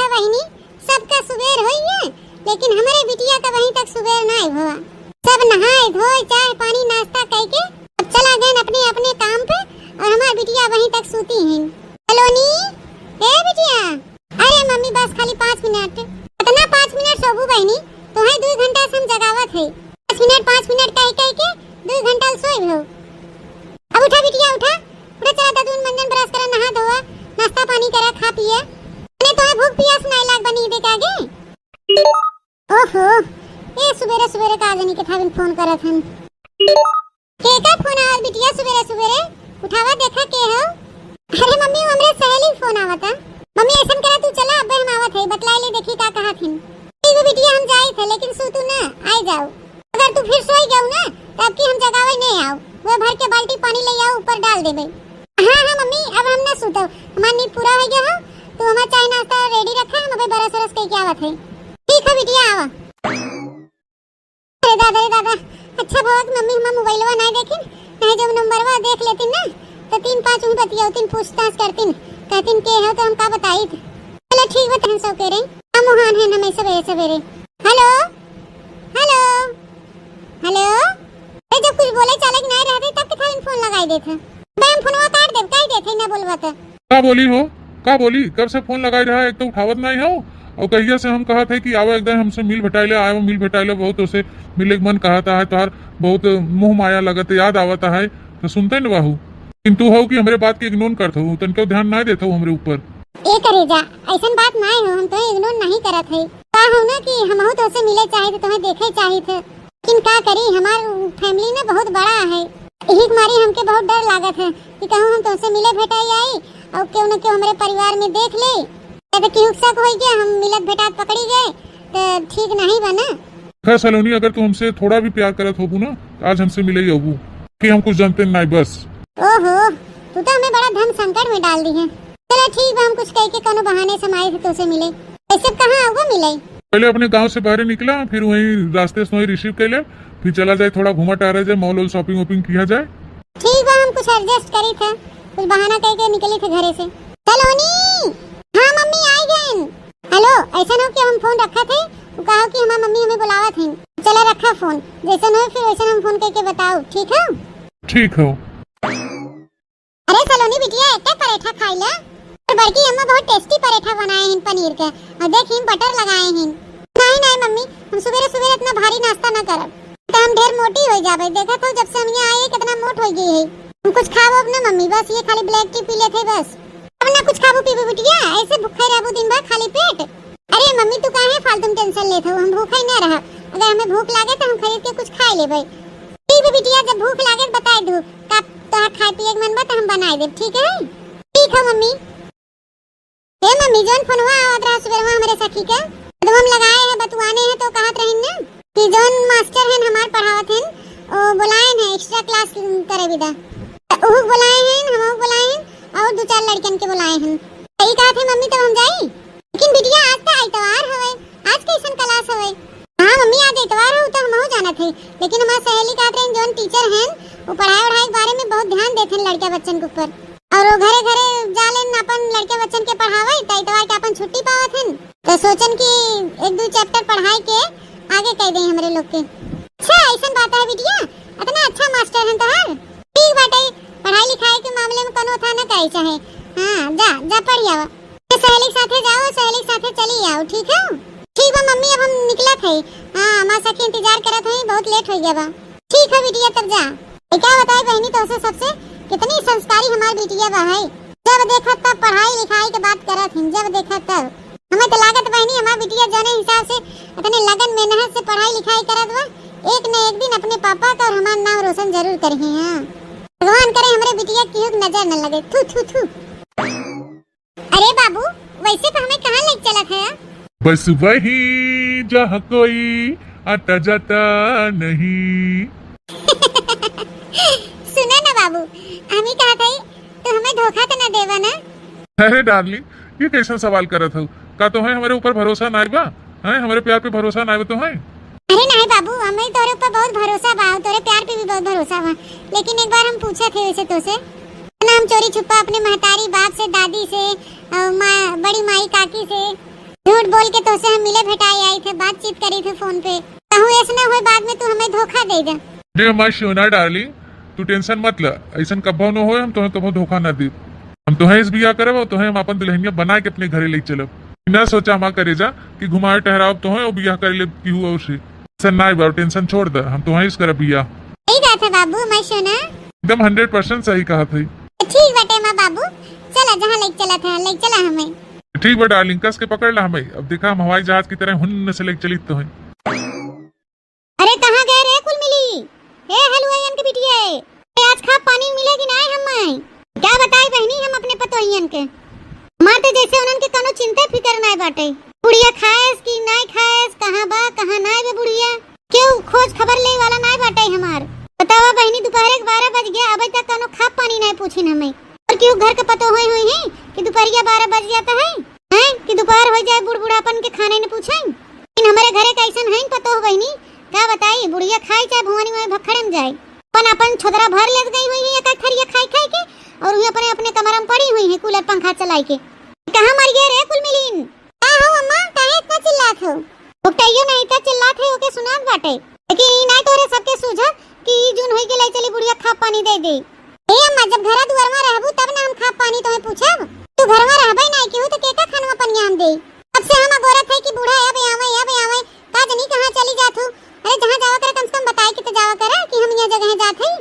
देखा बहिनी, सबका सुबेर होई है, लेकिन हमारे बिटिया का वहीं तक सुबेर ना हुआ। सब नहाए धोए चाय पानी नाश्ता करके अब चला गए अपने अपने काम पे और हमारी बिटिया वहीं तक सूती है। कलोनी ए बिटिया, अरे मम्मी बस खाली 5 मिनट। इतना 5 मिनट सोबू बहनी, तो है 2 घंटा से हम जगावत है। 5 मिनट कह के 2 घंटा सोई हो। अब उठा बिटिया उठा, उठा चला ददून मंजन ब्रश करा नहा धोआ नाश्ता पानी करा खा पिए। मैंने तो भूख प्यास नहीं लाग बनी दे कागे। ओहो ये सुबेरे सुबेरे का आदमी के थाविन फोन करत हन। के का फोन आवत बिटिया सुबेरे सुबेरे? उठावा देखा के हो? अरे मम्मी हमरे सहेली फोन आवता। मम्मी ऐसन करा तू चला अबे हम आवत है बतलाई ले देखी का कहा थिन। ठीक बिटिया हम जाई थे लेकिन सू तू ना आई जाओ। अगर तू फिर सोई जाऊ ना तब की हम जगावे नहीं आओ। वो भर के बाल्टी पानी ले आओ ऊपर डाल देबे। हां मम्मी अब हम ना सूतो, हमार नींद पूरा हो गया हो। तू हमार चाय नाश्ता रेडी रखा, हम अबे बरस बरस कह के आवत है। ठीक है बिटिया आवा। अरे दादा अच्छा भवक मम्मी हम मोबाइलवा नहीं देखिन, नहीं जब नंबरवा देख लेतिन ना तो 3-5 उन बतियावतिन पूछताछ करतिन, कहतिन के हो तो हम का बताई। चलो ठीक बता हम सब कह रहे हम मोहन है हमें सवेरे सवेरे। हेलो हेलो हेलो, ए जब कुछ बोले चालक नहीं रहते तब के था फोन लगाई देथे। मैं फोनवा काट दे कह देथे ना बोलवा त का बोली हो? का बोली? कब से फोन लगाई रहा है, एक तो उठावत नहीं हो और कहिया से हम कहा थे कि आओ एकदम हमसे मिल भेटाइले, आयो मिल भेटाइले, बहुत उसे मिले के मन कहता है, तोहार बहुत मुंह माया लगत याद आवता है तो सुनते न बाहू। किंतु हो कि हमरे बात के इग्नोर करत हो, तनको ध्यान नहीं देत हो हमरे ऊपर। ए करे जा ऐसन बात नहीं हो, हम तो इग्नोर नहीं करत है। का हो ना कि हमहु तो से मिले चाहे थे, तुम्हें देखे चाहे थे, लेकिन का करी हमार फैमिली ना बहुत बड़ा है। यही मारी हमके बहुत डर लागत है कि कहूं हम तुमसे मिले भेटाई आई और क्यों न क्यों हमारे परिवार में देख ले तो कि हुक्सक हो गया, हम मिलत भेटात पकड़ी गए तो ठीक नहीं बना। खैर सलोनी अगर तू हमसे थोड़ा भी प्यार करत होबू ना आज हमसे मिले ही होबू कि हम कुछ जानते नहीं बस। ओहो तू तो हमें बड़ा धन संकट में डाल दी है। चलो ठीक है हम कुछ कह के कोनो बहाने से आए थे तुझसे मिले। ऐसे कहाँ आओगे मिले? पहले अपने गांव से बाहर निकला, फिर वहीं रास्ते से वहीं रिसीव कर ले, फिर चला जाए थोड़ा घूमा टहरा जाए, मॉल शॉपिंग वॉपिंग किया जाए। ठीक है हम कुछ एडजस्ट करी थे, कुछ बहाना करके निकली थे घरे से। सलोनी हाँ मम्मी आई गए। हेलो ऐसा ना कि हम फोन रखा थे, वो कहा कि हमारी मम्मी हमें बुलावा थी। चला रखा फोन, जैसा हो फिर वैसा हम फोन करके बताओ। ठीक है ठीक हो। अरे सलोनी बिटिया एक पराठा खाई ले, और बड़की अम्मा बहुत टेस्टी पराठा बनाए हैं पनीर के और देखिए बटर लगाए हैं। नहीं मम्मी हम सुबह सुबह इतना भारी नाश्ता न करब तो हम ढेर मोटी हो जाबे। देखा तो जब से हम यहाँ आए कितना मोट हो गई है। हम कुछ खाओ अब ना मम्मी, बस ये खाली ब्लैक टी पी लेते बस। अब ना कुछ खाबो पीबो बिटिया, ऐसे भूखे रहबो दिन भर खाली पेट। अरे मम्मी तू काहे फालतू टेंशन लेत हो, हम भूखे न रह। अगर हमें भूख लागे तो हम खरीद के कुछ खा लेबे। ठीक है बिटिया जब भूख लागे बताए दू कब तो खाए पिए के मन बा तो हम बनाए देब। ठीक है ठीक है मम्मी। ए मम्मी जोन फोनवा आवत रहा सुबह हमारे सखी के तो हम लगाए हैं बतवाने हैं तो कहत रहिन ना कि जोन मास्टर हैं हमार पढ़ावत हैं ओ बुलाए हैं एक्स्ट्रा क्लास करे विदा। ओह बुलाए हैं हम बुलाए हैं और 2-4 लड़कन के बुलाए हैं। सही कहा थे मम्मी तो हम जाई। लेकिन बिटिया आज तो इतवार हवे, आज कैसन क्लास हवे? हां मम्मी आज इतवार हो तो हम हो जाना थे, लेकिन हमार सहेली कहत रहे जोन टीचर हैं वो पढ़ाई के बारे में बहुत ध्यान देते हैं लड़के बच्चन के ऊपर, और वो घरे घरे जालेन अपन लड़के बच्चन के पढ़ावे त इतवार के अपन छुट्टी पावत हैं तो सोचन कि 1-2 चैप्टर पढ़ाई के आगे कह दें हमरे लोग के। अच्छा ऐसा बात है बिटिया, इतना अच्छा मास्टर हैं तोहार। ठीक बाटे पढ़ाई लिखाई के मामले में कोनो था ना कहे चाहे। हां जा पढ़ आवा, सहेली के साथे जाओ, सहेली के साथे चली आओ। ठीक है ठीक है मम्मी अब हम निकला थे। हां हमार सखी इंतजार करत है, बहुत लेट हो गया बा। ठीक है बिटिया तब जा। क्या बताए बहनी तो से सबसे कितनी संस्कारी हमारी बिटिया बा है। जब देखा तब पढ़ाई लिखाई के बात करत हैं, जब देखा तब। हमें तो लागत बहनी हमारी बिटिया जाने हिसाब से इतने लगन मेहनत से पढ़ाई लिखाई करत बा, एक न एक दिन अपने पापा का और हमारा नाम रोशन जरूर करेंगे। हां भगवान करे हमारे बिटिया की नजर न लगे। थू थू थू। अरे बाबू वैसे तो हमें कहां ले चलत है? बस वही जहाँ कोई आता जाता नहीं। सुना ना बाबू हमें कहा था तो हमें धोखा तो न देवा ना। अरे डार्लिंग ये कैसा सवाल करत हो? का तो है हमारे ऊपर भरोसा नहीं बा? है हमारे प्यार पे भरोसा नहीं तो है? अरे नहीं बाबू हमें तोरे ऊपर बहुत भरोसा बा, तोरे प्यार पे भी बहुत भरोसा बा, लेकिन एक बार हम पूछे थे वैसे तो से नाम चोरी छुपा अपने महतारी बाप से दादी से बड़ी माई काकी से झूठ बोल के तो से हम मिले भेटाई आई थे, बातचीत करी थे फोन पे। कहूँ ऐसा ना हो बाद में तू हमें धोखा दे दे। अरे हमारी सोना डार्लिंग, तू टेंशन मत ल, ऐसा कब्बो न हो, हम तुम्हें कबो धोखा न दी। हम तुम्हें इस बिया करब और तुम्हें हम अपन दुल्हनिया बना के अपने घरे ले चलब। न सोचा हमारा करे जा कि घुमाए टहराव तुम्हें और बिया कर ले की हुआ उसे। ऐसा ना बाबू, टेंशन छोड़ दे, हम तुम्हें इस करब बिया। सही बात है बाबू, मैं सोना एकदम 100% सही कहा थी। ठीक बाटे माँ बाबू, चला जहाँ ले चला था ले चला हमें। ठीक बा डार्लिंग, कस के पकड़ ला हमें। अब देखा हम हवाई जहाज की तरह हुन से लेके चली तो है। अरे कहाँ गए रे कुल मिली? ए हलवाईयन के बिटिया, आज खा पानी मिलेगी ना हमें? क्या बताई बहनी हम अपने पतोहियन के? माते जैसे उनन के कोनो चिंता फिकर ना बाटे। बुढ़िया खाएस की नहीं खाएस, कहाँ बा कहाँ ना बे बुढ़िया, क्यों खोज खबर ले वाला ना बाटे हमार। बतावा बहनी, दोपहर के 12 बज गया, अभी तक कोनो खा पानी नहीं पूछिन हमें। और क्यों घर के पतो हुई हुई है कि दोपहरिया 12 बज जाता है, हैं कि दोपहर हो जाए बुढ़ापन के खाने न पूछें। इन हमारे घरे कैसन है पतो हो बहनी, क्या बताई? बुढ़िया खाई चाहे भुवानी में भखड़े में जाए, अपन छोदरा भर ले गई हुई है एक खरिया खाई खाई के, और वो अपने अपने कमरा में पड़ी हुई है कूलर पंखा चलाई के। कहाँ मर गए रे कुल मिलीन? का हो अम्मा, काहे इतना चिल्लात हो? उकटाइयो नहीं त चिल्लात है ओके सुनात बाटे, लेकिन ई नहीं तोरे सबके सूझत कि ई जून होई गेलै चली बुढ़िया खा पानी दे दे। ए अम्मा, जब घरा दुआर में रहबू तब ना हम खा पानी तोहे पूछब। तू घर में रहबे नहीं केहू तो केका खानवा पनिया हम दे। अब से हम गोरत है कि बूढ़ा अब आवे का जनी कहां चली जाथू। अरे जहां जावा करे कम से कम बताई के तो जावा करे कि हम ये जगह जात हई।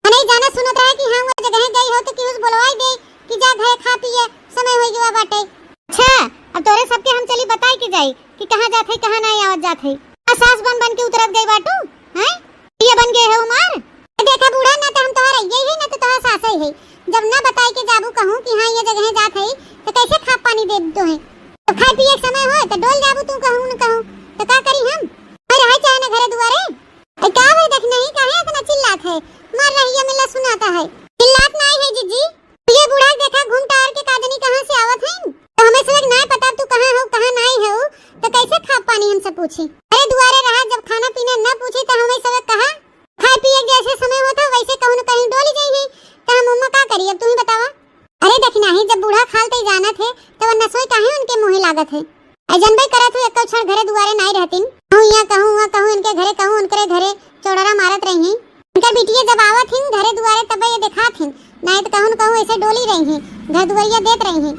नहीं जाना सुनत रहे कि हां वो जगह गई हो तो केहू बोलवाई दे कि जा घर खा पिए, समय होई गवा बाटे। अच्छा, अब तोरे सबके हम चली बताई के जाई कि कहां जात हई कहां नहीं आवत जात हई। सास बन के उतरत गई बाटू, हैं ये बन गए हो मार। देखा बूढ़ा, ना तो हम तोहरा यही है ना तो तोहरा सास ही है। जब ना बताई के जाबू कहूं कि हां ये जगह जात हई तो कैसे खा पानी दे दो है? तो खाए पिए के समय हो तो डोल जाबू, तू कहूं न कहूं तो का करी हम? अरे हाय चाहे ना घरे दुआरे ए का भाई देख नहीं काहे इतना चिल्लात है? मर रही है मिला सुनाता है, चिल्लात नहीं है जीजी। ये बूढ़ा देखा घूम टार के काजनी कहां से आवत है, तो हमें सब नहीं पता तू कहां हो कहां नहीं हो, तो कैसे खा पानी हमसे पूछी? अरे दुआरे रहा, जब खाना पीना न पूछी तो हमें सब कहा खाए पिए जैसे समय होता वैसे कहूं न कहीं डोली जाई है, तो हम उम्मा का करी? अब तू ही बतावा। अरे देखना ही, जब बूढ़ा खालते जाना थे तो वरना सोई काहे उनके मुंह लागत है। अजनबे करत हो एक क्षण घरे दुआरे नहीं रहतिन, कहूं या कहूं इनके घरे कहूं उनके घरे चौड़रा मारत रही। उनका बिटिया जब आवत हिन घरे दुआरे तब ये दिखात हिन, नहीं तो कहूं न कहूं ऐसे डोली रही हैं, घर दुआरिया देत रही हैं।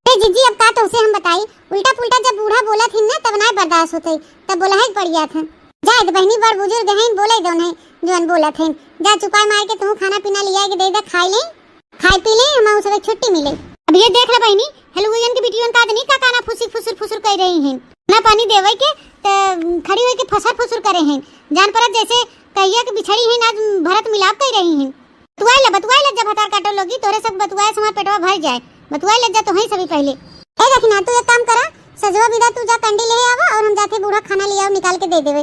अरे जीजी अब का तो उसे हम बताई, उल्टा पुल्टा जब बूढ़ा बोलत हिन ना तब नहीं बर्दाश्त होते, तब बोला है पड़ जात है। जाए बहनी बड़ बुजुर्ग हैं, बोले दो नहीं जोन बोलत हैं, जा चुपाई मार के तू खाना पीना लिया के दे दे, खाई ले खाई पी ले, हम सब छुट्टी मिले। अब ये देख ले बहनी, हेलुइन के बिटियन का नहीं का काना फुसुर कर रही हैं, ना पानी देवे के त खड़ी होई के फसर फुसुर करे हैं, जान परत जैसे कहिया के बिछड़ी है ना भरत मिलाप कर रही हैं। बतुआई ले जब हतार काटो लोगी तोरे सब बतुआए से हमार पेटवा भर जाए, बतुआई ले जा तो है सभी पहले। ए देखना तू एक काम करा, सजवा विदा तू जा कंडी ले आवा और हम जाके बूढ़ा खाना ले आओ निकाल के दे देवे।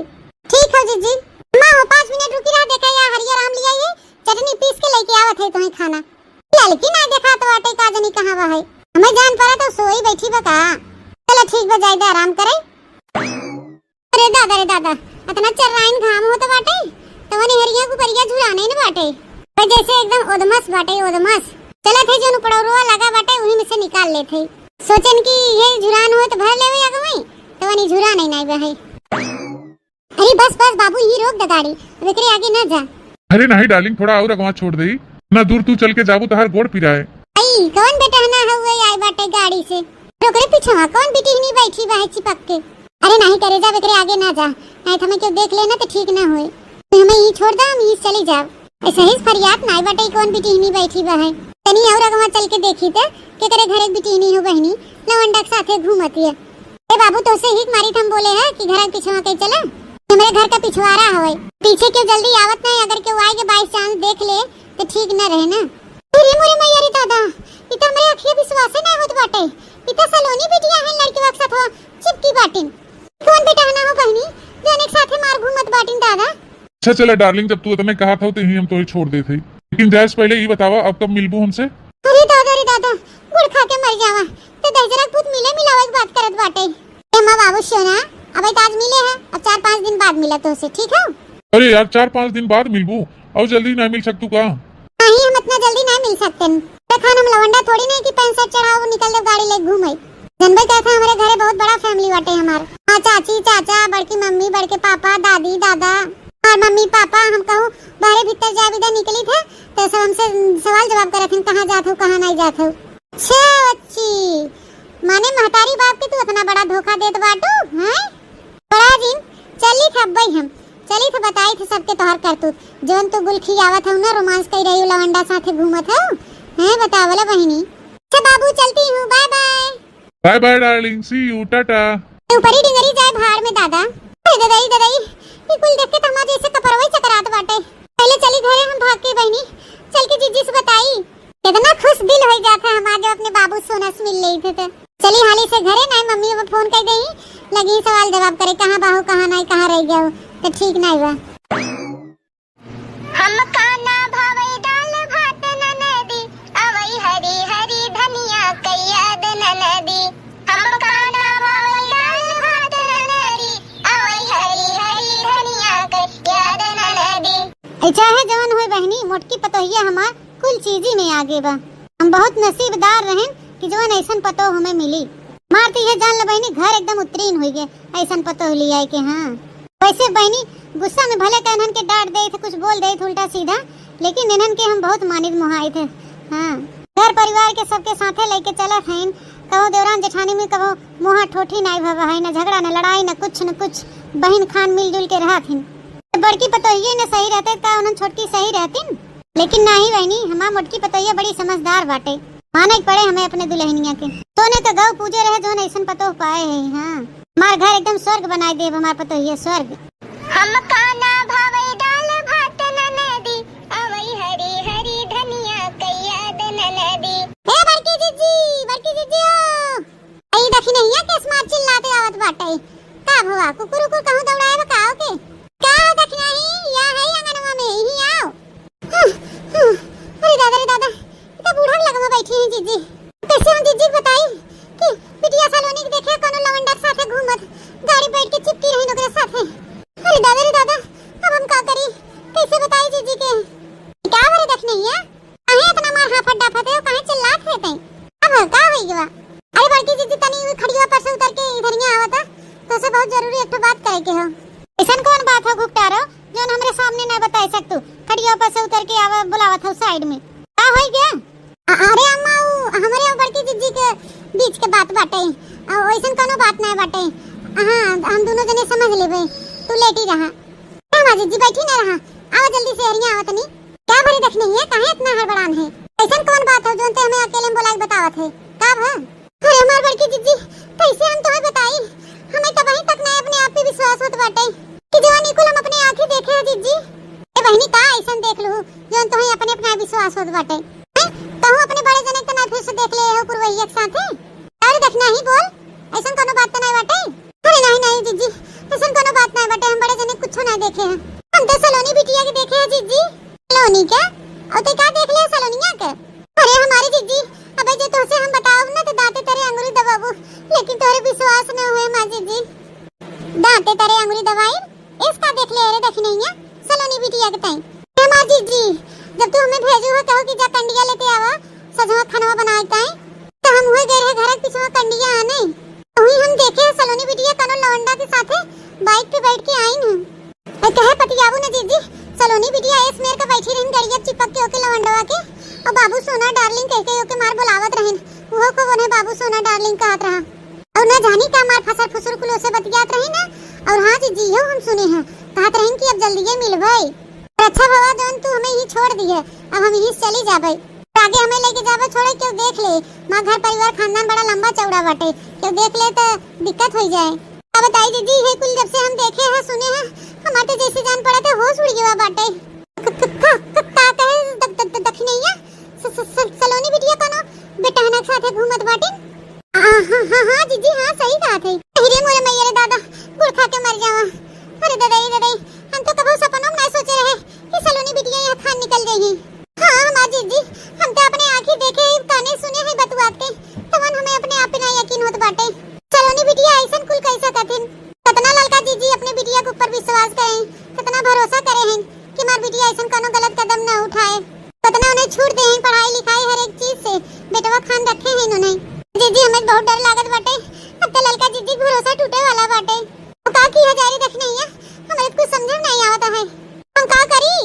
ठीक है जीजी। मां हो 5 मिनट रुकी रहा, देखा या हरिया राम लिया ये चटनी पीस के लेके आवत है तुम्हें खाना। लड़की ना देखा तो आटे का जनी कहां बा है, हमें जान पड़ा तो सोई बैठी बका। चलो ठीक बा, जाए आराम करे। अरे दादा इतना चर्राइन घाम हो तो बाटे तो वने हरिया को परिया झुराने न बाटे, पर जैसे एकदम ओदमस बाटे ओदमस। चलो थे जो पड़ोरवा लगा बाटे वही में से निकाल ले थे, सोचन की ये झुरान हो तो भर लेवे आगे में, तो वनी झुरा नहीं बा है। अरे बस बाबू ही रोक द गाड़ी, एकरे आगे न जा। अरे नहीं डार्लिंग, थोड़ा और अगवा छोड़ दई ना, दूर तू चल के जाबू तो हर गोड़ पिराए। आई कौन बेटा ना हुए आई बाटे गाड़ी से, रोकरे पीछे कौन बेटी नहीं बैठी बा है चिपक के। अरे नहीं करे जा, एकरे आगे ना जा, नहीं तो हमें क्यों देख लेना तो ठीक ना होए। तो हमें ही छोड़ दा, हम ही चली जाओ। ऐसे ही फरियाद नहीं बाटे कौन बेटी नहीं बैठी बा है, तनी और अगवा चल के देखी त के करे घरे बेटी नहीं हो बहनी लवंडा के साथे घूमती है। ए बाबू तो से ही मारी थम बोले है कि घर पीछे के चला, मेरे घर का पिछवाड़ा है, पीछे क्यों जल्दी आवत नहीं, अगर क्यों आए के बाई चांस देख ले तो ठीक न रहे ना। अरे मोरे मैया रे दादा, इतना मेरे अखिया विश्वास नहीं होत बाटे, इतना सलोनी बिटिया है लड़की वक्त साथ चिपकी बाटिन, कौन बेटा ना हो बहनी जो एक साथे मार घूमत बाटिन दादा। अच्छा चला डार्लिंग, जब तू इतने कहा था तो ही हम तो छोड़ देते, लेकिन जैस पहले ये बतावा अब कब मिलबू हमसे? अरे दादा गुड़ खा के मर जावा तो दहजरा खुद मिले मिलावे की बात करत बाटे। मां बाबू सोना अब आज मिले हैं, अब 4-5 दिन बाद मिला तो उसे, ठीक है? अरे यार 4-5 दिन बाद मिलबू और जल्दी नहीं मिल सकतू का? नहीं हम इतना जल्दी नहीं मिल सकते, तखन हम लवंडा थोड़ी नहीं कि 65 चढ़ाओ निकल दो गाड़ी ले घूमे, जनबे कैसा हमारे घरे बहुत बड़ा फैमिली बाटे हमार। हाँ, चाची चाचा, बड़की मम्मी, बड़के पापा, दादी दादा और मम्मी पापा। हम कहूँ बाहर भीतर जा बिदा निकली थे तो सब हमसे सवाल जवाब करत हन, कहाँ जात हो कहाँ नहीं जात हो। अच्छा बच्ची, माने महतारी बाप के तू इतना बड़ा धोखा देत बाटू हैं? बड़ा दिन चली था भाई, हम चली थे बताई थे सबके तोहर करतूत जोन तू गुलखी आवत हो ना, रोमांस कर रही हो, लवंडा साथे घूमत हो हैं, बतावला बहिनी। अच्छा बाबू चलती हूँ, bye bye. Bye bye darling, see you, tata. ऊपरी डिंगरी जाए भाड़ में दादा। अरे ददाई ददाई, ये कुल देख के तो हमारे जैसे कपरवई चकरात बाटे। पहले चली घरे हम भाग के बहनी, चल के जीजी से बताई। कितना खुश दिल हो जाता हमारा जब अपने बाबू सोना से मिल रही थे। तो चली हाली से घरे, नहीं मम्मी वो फोन कर गई लगी सवाल जवाब करे, कहाँ बाहू कहाँ नहीं, कहाँ रह गया तो ठीक नहीं हुआ। हम खाना भावे दाल भात ननदी, अवई हरी हरी धनिया कैयाद ननदी। हम खाना भावे दाल भात ननदी, अवई हरी हरी धनिया कैयाद ननदी। चाहे जवान होए बहनी, मोटकी पतोहिया हमार कुल चीज ही में आगे बा। हम बहुत नसीबदार रहें कि जवान ऐसन पतो हमें मिली। मारती है जान ल बहनी, घर एकदम उत्तीर्ण हो गए ऐसन पतो लिया के। हाँ वैसे बहनी गुस्सा में भले का इन्हन के डांट दे थे, कुछ बोल दे थे उल्टा सीधा, लेकिन इन्हन के हम बहुत मानित मुहाई थे। हाँ, घर परिवार के सबके साथे लेके चलत हैं, कहो देवरान जेठानी में कहो मुहा ठोठी नहीं भवा है, न झगड़ा न लड़ाई न कुछ बहन खान मिलजुल के रहत हैं। बड़की पतोहिया न सही रहते का उन्हन छोटकी सही रहती, लेकिन नहीं बहनी हमार मोटकी पतोहिया बड़ी समझदार बाटे। माने पड़े हमें अपने दुल्हनिया के, सोने का गौ पूजे रहे जो ऐसन पतो पाए है। हाँ, हमार घर एकदम स्वर्ग बनाए दे हमार पतोहिया, स्वर्ग। हम खाना भावे दाल भात ननदी, अवई हरी हरी धनिया कैयाद ननदी। ए बड़की जीजी ओ, आई देखी नहीं है किस मार चिल्लाते आवत बाटे। का भवा कुकुर को कहूं दौड़ाए बकाओ के का देख नहीं या है अंगनवा में ही आओ। अरे दादा इतना बूढ़ा लगमा बैठी है जीजी। कैसे हम जीजी बताई कि बिटिया सलोनी देखे कोनो लवंडा साथे घूमत, गाड़ी बैठ के चिपकी रही ओकरे साथे। अरे दादा अब हम का करी, कैसे बताई जीजी के क्या भरे देख नहीं है? काहे इतना मार हाफट डाफत है, काहे चिल्लात है तई? अब का होई गवा? अरे बड़की जीजी तनी खड़िया पर से उतर के इधर ही आवता तो से बहुत जरूरी एक बात करे के हो। ऐसन कौन बात हो घुकटारो जो हमरे सामने ना बता सकतू? खड़िया पर से उतर के आवा बुलावत हो साइड में, का होई गया? अरे अम्मा हमारे और बड़की जीजी के बीच के बात बाटे, और ऐसन कोनो बात नहीं बाटे। हां हम दोनों जने समझ लेबे, तू लेटी रहा। हां जीजी बैठी ना रहा, आओ जल्दी से हरिया आवत नहीं। क्या भरी देख नहीं है, काहे इतना हड़बड़ान है? ऐसन कौन बात हो जोन ते हमें अकेले में बुला के बतावत है? का भा? अरे हमार बड़की जीजी कैसे हम तुम्हें बताई, हमें तो वहीं तक नहीं अपने आप पे विश्वास होत बाटे कि जवानी कुल हम अपने आंखें देखे हैं जीजी। ए बहनी का ऐसन देख लू जोन तुम्हें अपने अपना विश्वास होत बाटे? कहूं अपने बड़े जने तो ना फिर से देख ले हो पुरवैया के साथे। अरे देखना ही बोल, ऐसन कोनो बात तो नहीं बाटे। अरे नहीं जीजी ऐसन कोनो बात नहीं बाटे, हम बड़े जने कुछो नहीं देखे हैं। हम तो सलोनी बिटिया के देखे हैं जीजी। सलोनी क्या? और ते का देख ले सलोनिया के? अरे हमारी जीजी अबे जो तोसे हम बताओ ना तो दांते तेरे अंगुली दबाबू, लेकिन तोरे विश्वास न होए मां जीजी। दांते तेरे अंगुली दबाई इसका देख ले रे, देख नहीं है सलोनी बिटिया के तई। हे मां जीजी जब तू हमें भेजू हो कहो कि जा कंडिया लेते आवा, सजवा खाना बनाता है तो हम हुए गए रहे घर के पीछे कंडिया आने वही हम देखे सलोनी बिटिया कनो लवंडा के साथे बाइक पे बैठ के आई न। ए कहे पतियाबू न जीजी, सलोनी बिटिया इस मेर का बैठी रही गड़िया चिपक के ओके लवंडवा के, और बाबू सोना डार्लिंग कह के ओके मार बुलावत रहन। वो को उन्हें बाबू सोना डार्लिंग कहत रहा, और ना जानी का मार फसर फुसुर कुलो से बतियात रही ना। और हां जीजी यो हम सुने हैं कहत रहन कि अब जल्दी मिल भाई। अच्छा बाबा जोन तू हमें ही छोड़ दी है, अब हम यहीं चली जाबे, आगे हमें लेके जाबे छोड़े क्यों देख ले मां घर परिवार खानदान बड़ा लंबा चौड़ा बाटे, क्यों देख ले तो दिक्कत हो जाए। अब बताई जीजी है कुल जब से हम देखे हैं सुने हैं हमारे जैसे जान पड़ा था होश उड़ गया बाटे। का कहे दख नहीं है सलोनी बिटिया कोनो बेटहना के साथे घूमत बाटे। हां जीजी हां सही बात है। हिरे मोरे मैया रे दादा गुड़ खा के मर जावा। अरे ददाई हम तो कभी सपनों में नहीं सोचे रहे कि सलोनी बिटिया यहाँ खान निकल जाएगी। हाँ माँ जीजी हम तो अपने आँखें देखे ही गाने सुने हैं बतुआत के, तब हमें अपने आप पे ना यकीन होत बाटे। सलोनी बिटिया ऐसन कुल कैसा कथिन? कितना लड़का जीजी अपने बिटिया के ऊपर विश्वास करें, कितना भरोसा करे हैं कि मार बिटिया ऐसन कोनो गलत कदम न उठाए, कितना उन्हें छूट दे हैं पढ़ाई लिखाई हर एक चीज से, बेटवा खान रखे हैं उन्हें। जीजी हमें बहुत डर लागत बाटे भरोसा टूटे वाला बाटे। तो का किया जाए देखने या हमरे कुछ समझ नहीं आवत है। हम का करी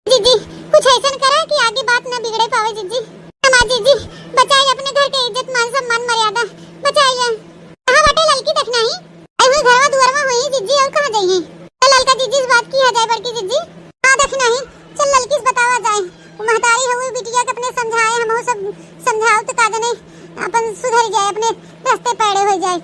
जीजी, कुछ ऐसा करा कि आगे बात ना बिगड़े पावे जीजी। हमार जीजी बचाइए अपने घर के इज्जत मान सम्मान मर्यादा बचाइए। कहां बाटे लड़की देखना ही आई हुई घरवा दुआरवा हुई जीजी, और कहां जाई है लड़का जीजी? इस बात की है जाए बड़की जीजी। हां देखना ही चल लड़की से बतावा जाए। महतारी हुई बिटिया के अपने समझाए, हम सब समझाओ तो का जने अपन सुधर जाए, अपने रास्ते पैड़े हो जाए,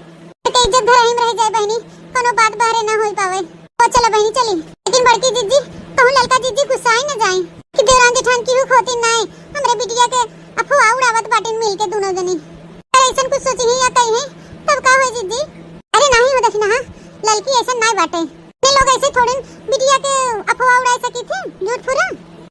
के इज्जत घर रह जाए बहनी, कोनो बात बाहर ना हो पावे। ओ चला बहनी चली। लेकिन बड़की जीजी कहूं लड़का जीजी गुस्सा ही न जाए कि देवरान जेठान की हुक होती ना हमरे बिटिया के अफवाह उड़ावत बाटिन मिल के दोनों जनी। अरे ऐसा कुछ सोची ही या कही है तब का होई जीजी? अरे नहीं हो देखना हां लड़की ऐसा ना बाटे। ये लोग ऐसे थोड़े बिटिया के अफवाह उड़ा सकी थे झूठ फूरा।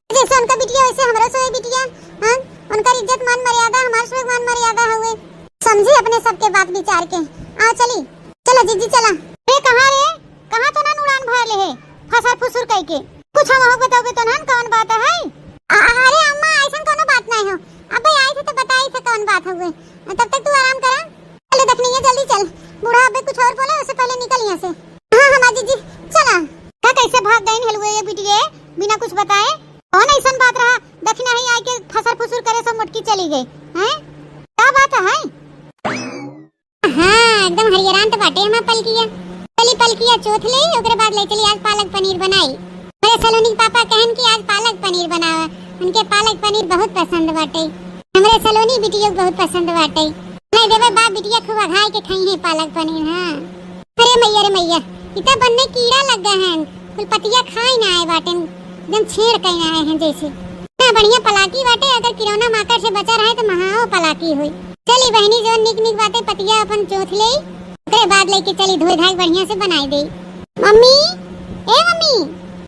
जैसे उनका बिटिया वैसे हमरा सोए बिटिया। हां उनका इज्जत मान मर्यादा हमार सोए मान मर्यादा हुए। समझी अपने सबके बात विचार के। आओ चली चला जीजी चला। रे कहां तो ना उड़ान भर ले है फसर फुसुर कह के कुछ हम हो बताओगे तो ना कौन बात है? अरे अम्मा ऐसा कोनो बात नहीं हो। अबे आई थे तो बताई थे कौन बात हुए। तब तक तू आराम करा। चले देखनी है जल्दी चल। बूढ़ा अबे कुछ और बोले उससे पहले निकल यहां से। हां हमार जीजी चला। का कैसे भाग गई हेलुए ये बिटिया बिना कुछ बताए? कौन ऐसा बात रहा देखना ही आई के फसर फुसुर करे सब मुटकी चली गई हैं? क्या बात है? हां एकदम हरियरान तो बाटे हमार पलकिया। चली पलकिया चोथ ले ओकरे बाद ले चली आज पालक पनीर बनाई। मेरे सलोनी पापा कहन कि आज पालक पनीर बनावा। उनके पालक पनीर बहुत पसंद बाटे। हमरे सलोनी बिटिया बहुत पसंद बाटे। नहीं देवे बाप बिटिया खूब अघाई के खाई है पालक पनीर। हां अरे मैया इतना बनने कीड़ा लग गए हैं कुल पतिया खाई ना आए बाटे एकदम छेड़ कहीं आए हैं जैसे। ना बढ़िया पलाकी बाटे। अगर किरौना माकर से बचा रहे तो महाओ पलाकी हुई। चली बहनी जो निक बातें पतिया अपन चोथ ले ओकरे बाद लेके चली धोई धाई बढ़िया से बनाई दे। मम्मी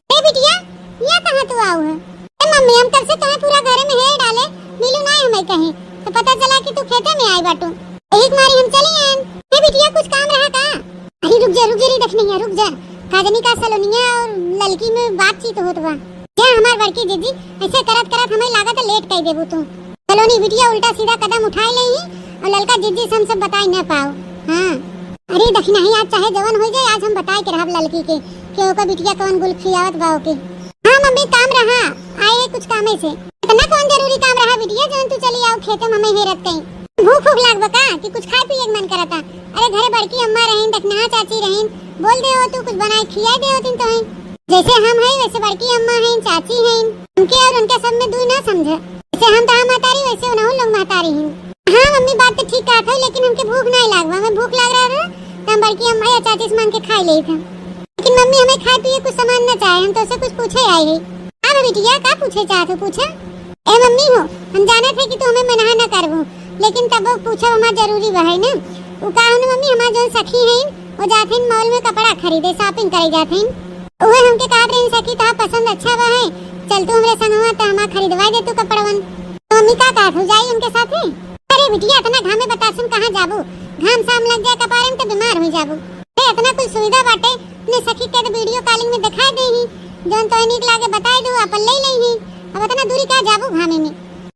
ए बिटिया ये कहां तू आऊ है? ए मम्मी हम कब से तुम्हें पूरा घर में है डाले मिलू ना हमें कहीं तो पता चला कि तू खेते में आई बाटू। एक मारी हम चली आन। ए बिटिया कुछ काम रहा का? अरे रुक जा री देखनी है रुक जा। काजनी का सलोनिया और लड़की में बातचीत होत बा। क्या हमार बड़की जीजी ऐसे करत हमें लागत लेट कह देबू तू। सलोनी बिटिया उल्टा सीधा कदम उठाई ले और लड़का जीजी से हम सब बताई न पाओ। हां अरे देखना ही आज चाहे जवान हो जाए आज हम बताए के रहब लड़की के कि ओका बिटिया कौन गुल खियावत बाओ के। हां मम्मी काम रहा आए कुछ कामे से। इतना कौन जरूरी काम रहा बिटिया जवन तू चली आओ खेत में हमें हेरत कहीं। भूख लागबा का कि कुछ खाए पिए मन करता? अरे घरे बड़की अम्मा रहीन देखना चाची रहीन बोल दे हो तू कुछ बनाए खियाए दे होतिन तो है। जैसे हम हैं वैसे बड़की अम्मा हैं चाची हैं उनके और उनके सब में दुई ना समझ। जैसे हम ता महतारी वैसे उन्हों लोग महतारी हैं। हां मम्मी बात तो ठीक कहत है लेकिन हमके भूख नहीं लागवा। हमें भूख लाग रहा था तो हम बड़की अम्मा या चाची से मांग के खा ले थे। लेकिन मम्मी हमें खाए पिए कुछ सामान न चाहे हम तो से कुछ पूछे आए हैं। हां बिटिया का पूछे चाहत हो पूछा? ए मम्मी हो हम जाने थे कि तू हमें मना न करबो लेकिन तब पूछा हमार जरूरी बा है ना। उ का है मम्मी हमार जो सखी हैं वो जाथिन मॉल में कपड़ा खरीदे शॉपिंग करे जाथिन। ओए हमके कहत रही सखी ता पसंद अच्छा बा है चल तू हमरे संगवा त हमा खरीदवा दे तू कपड़वन। तो मम्मी का कहत हो जाई उनके साथे? अरे बिटिया इतना घाम में बतासन कहां जाबू? घाम शाम लग जाए कपारे में तो बीमार हो जाबू। ए इतना कुछ सुविधा बाटे ने सखी के वीडियो कॉलिंग में दिखाई दे ही जोन तो नीक लागे बताई दो अपन ले ले ही। अब इतना दूरी का जाबू घामे में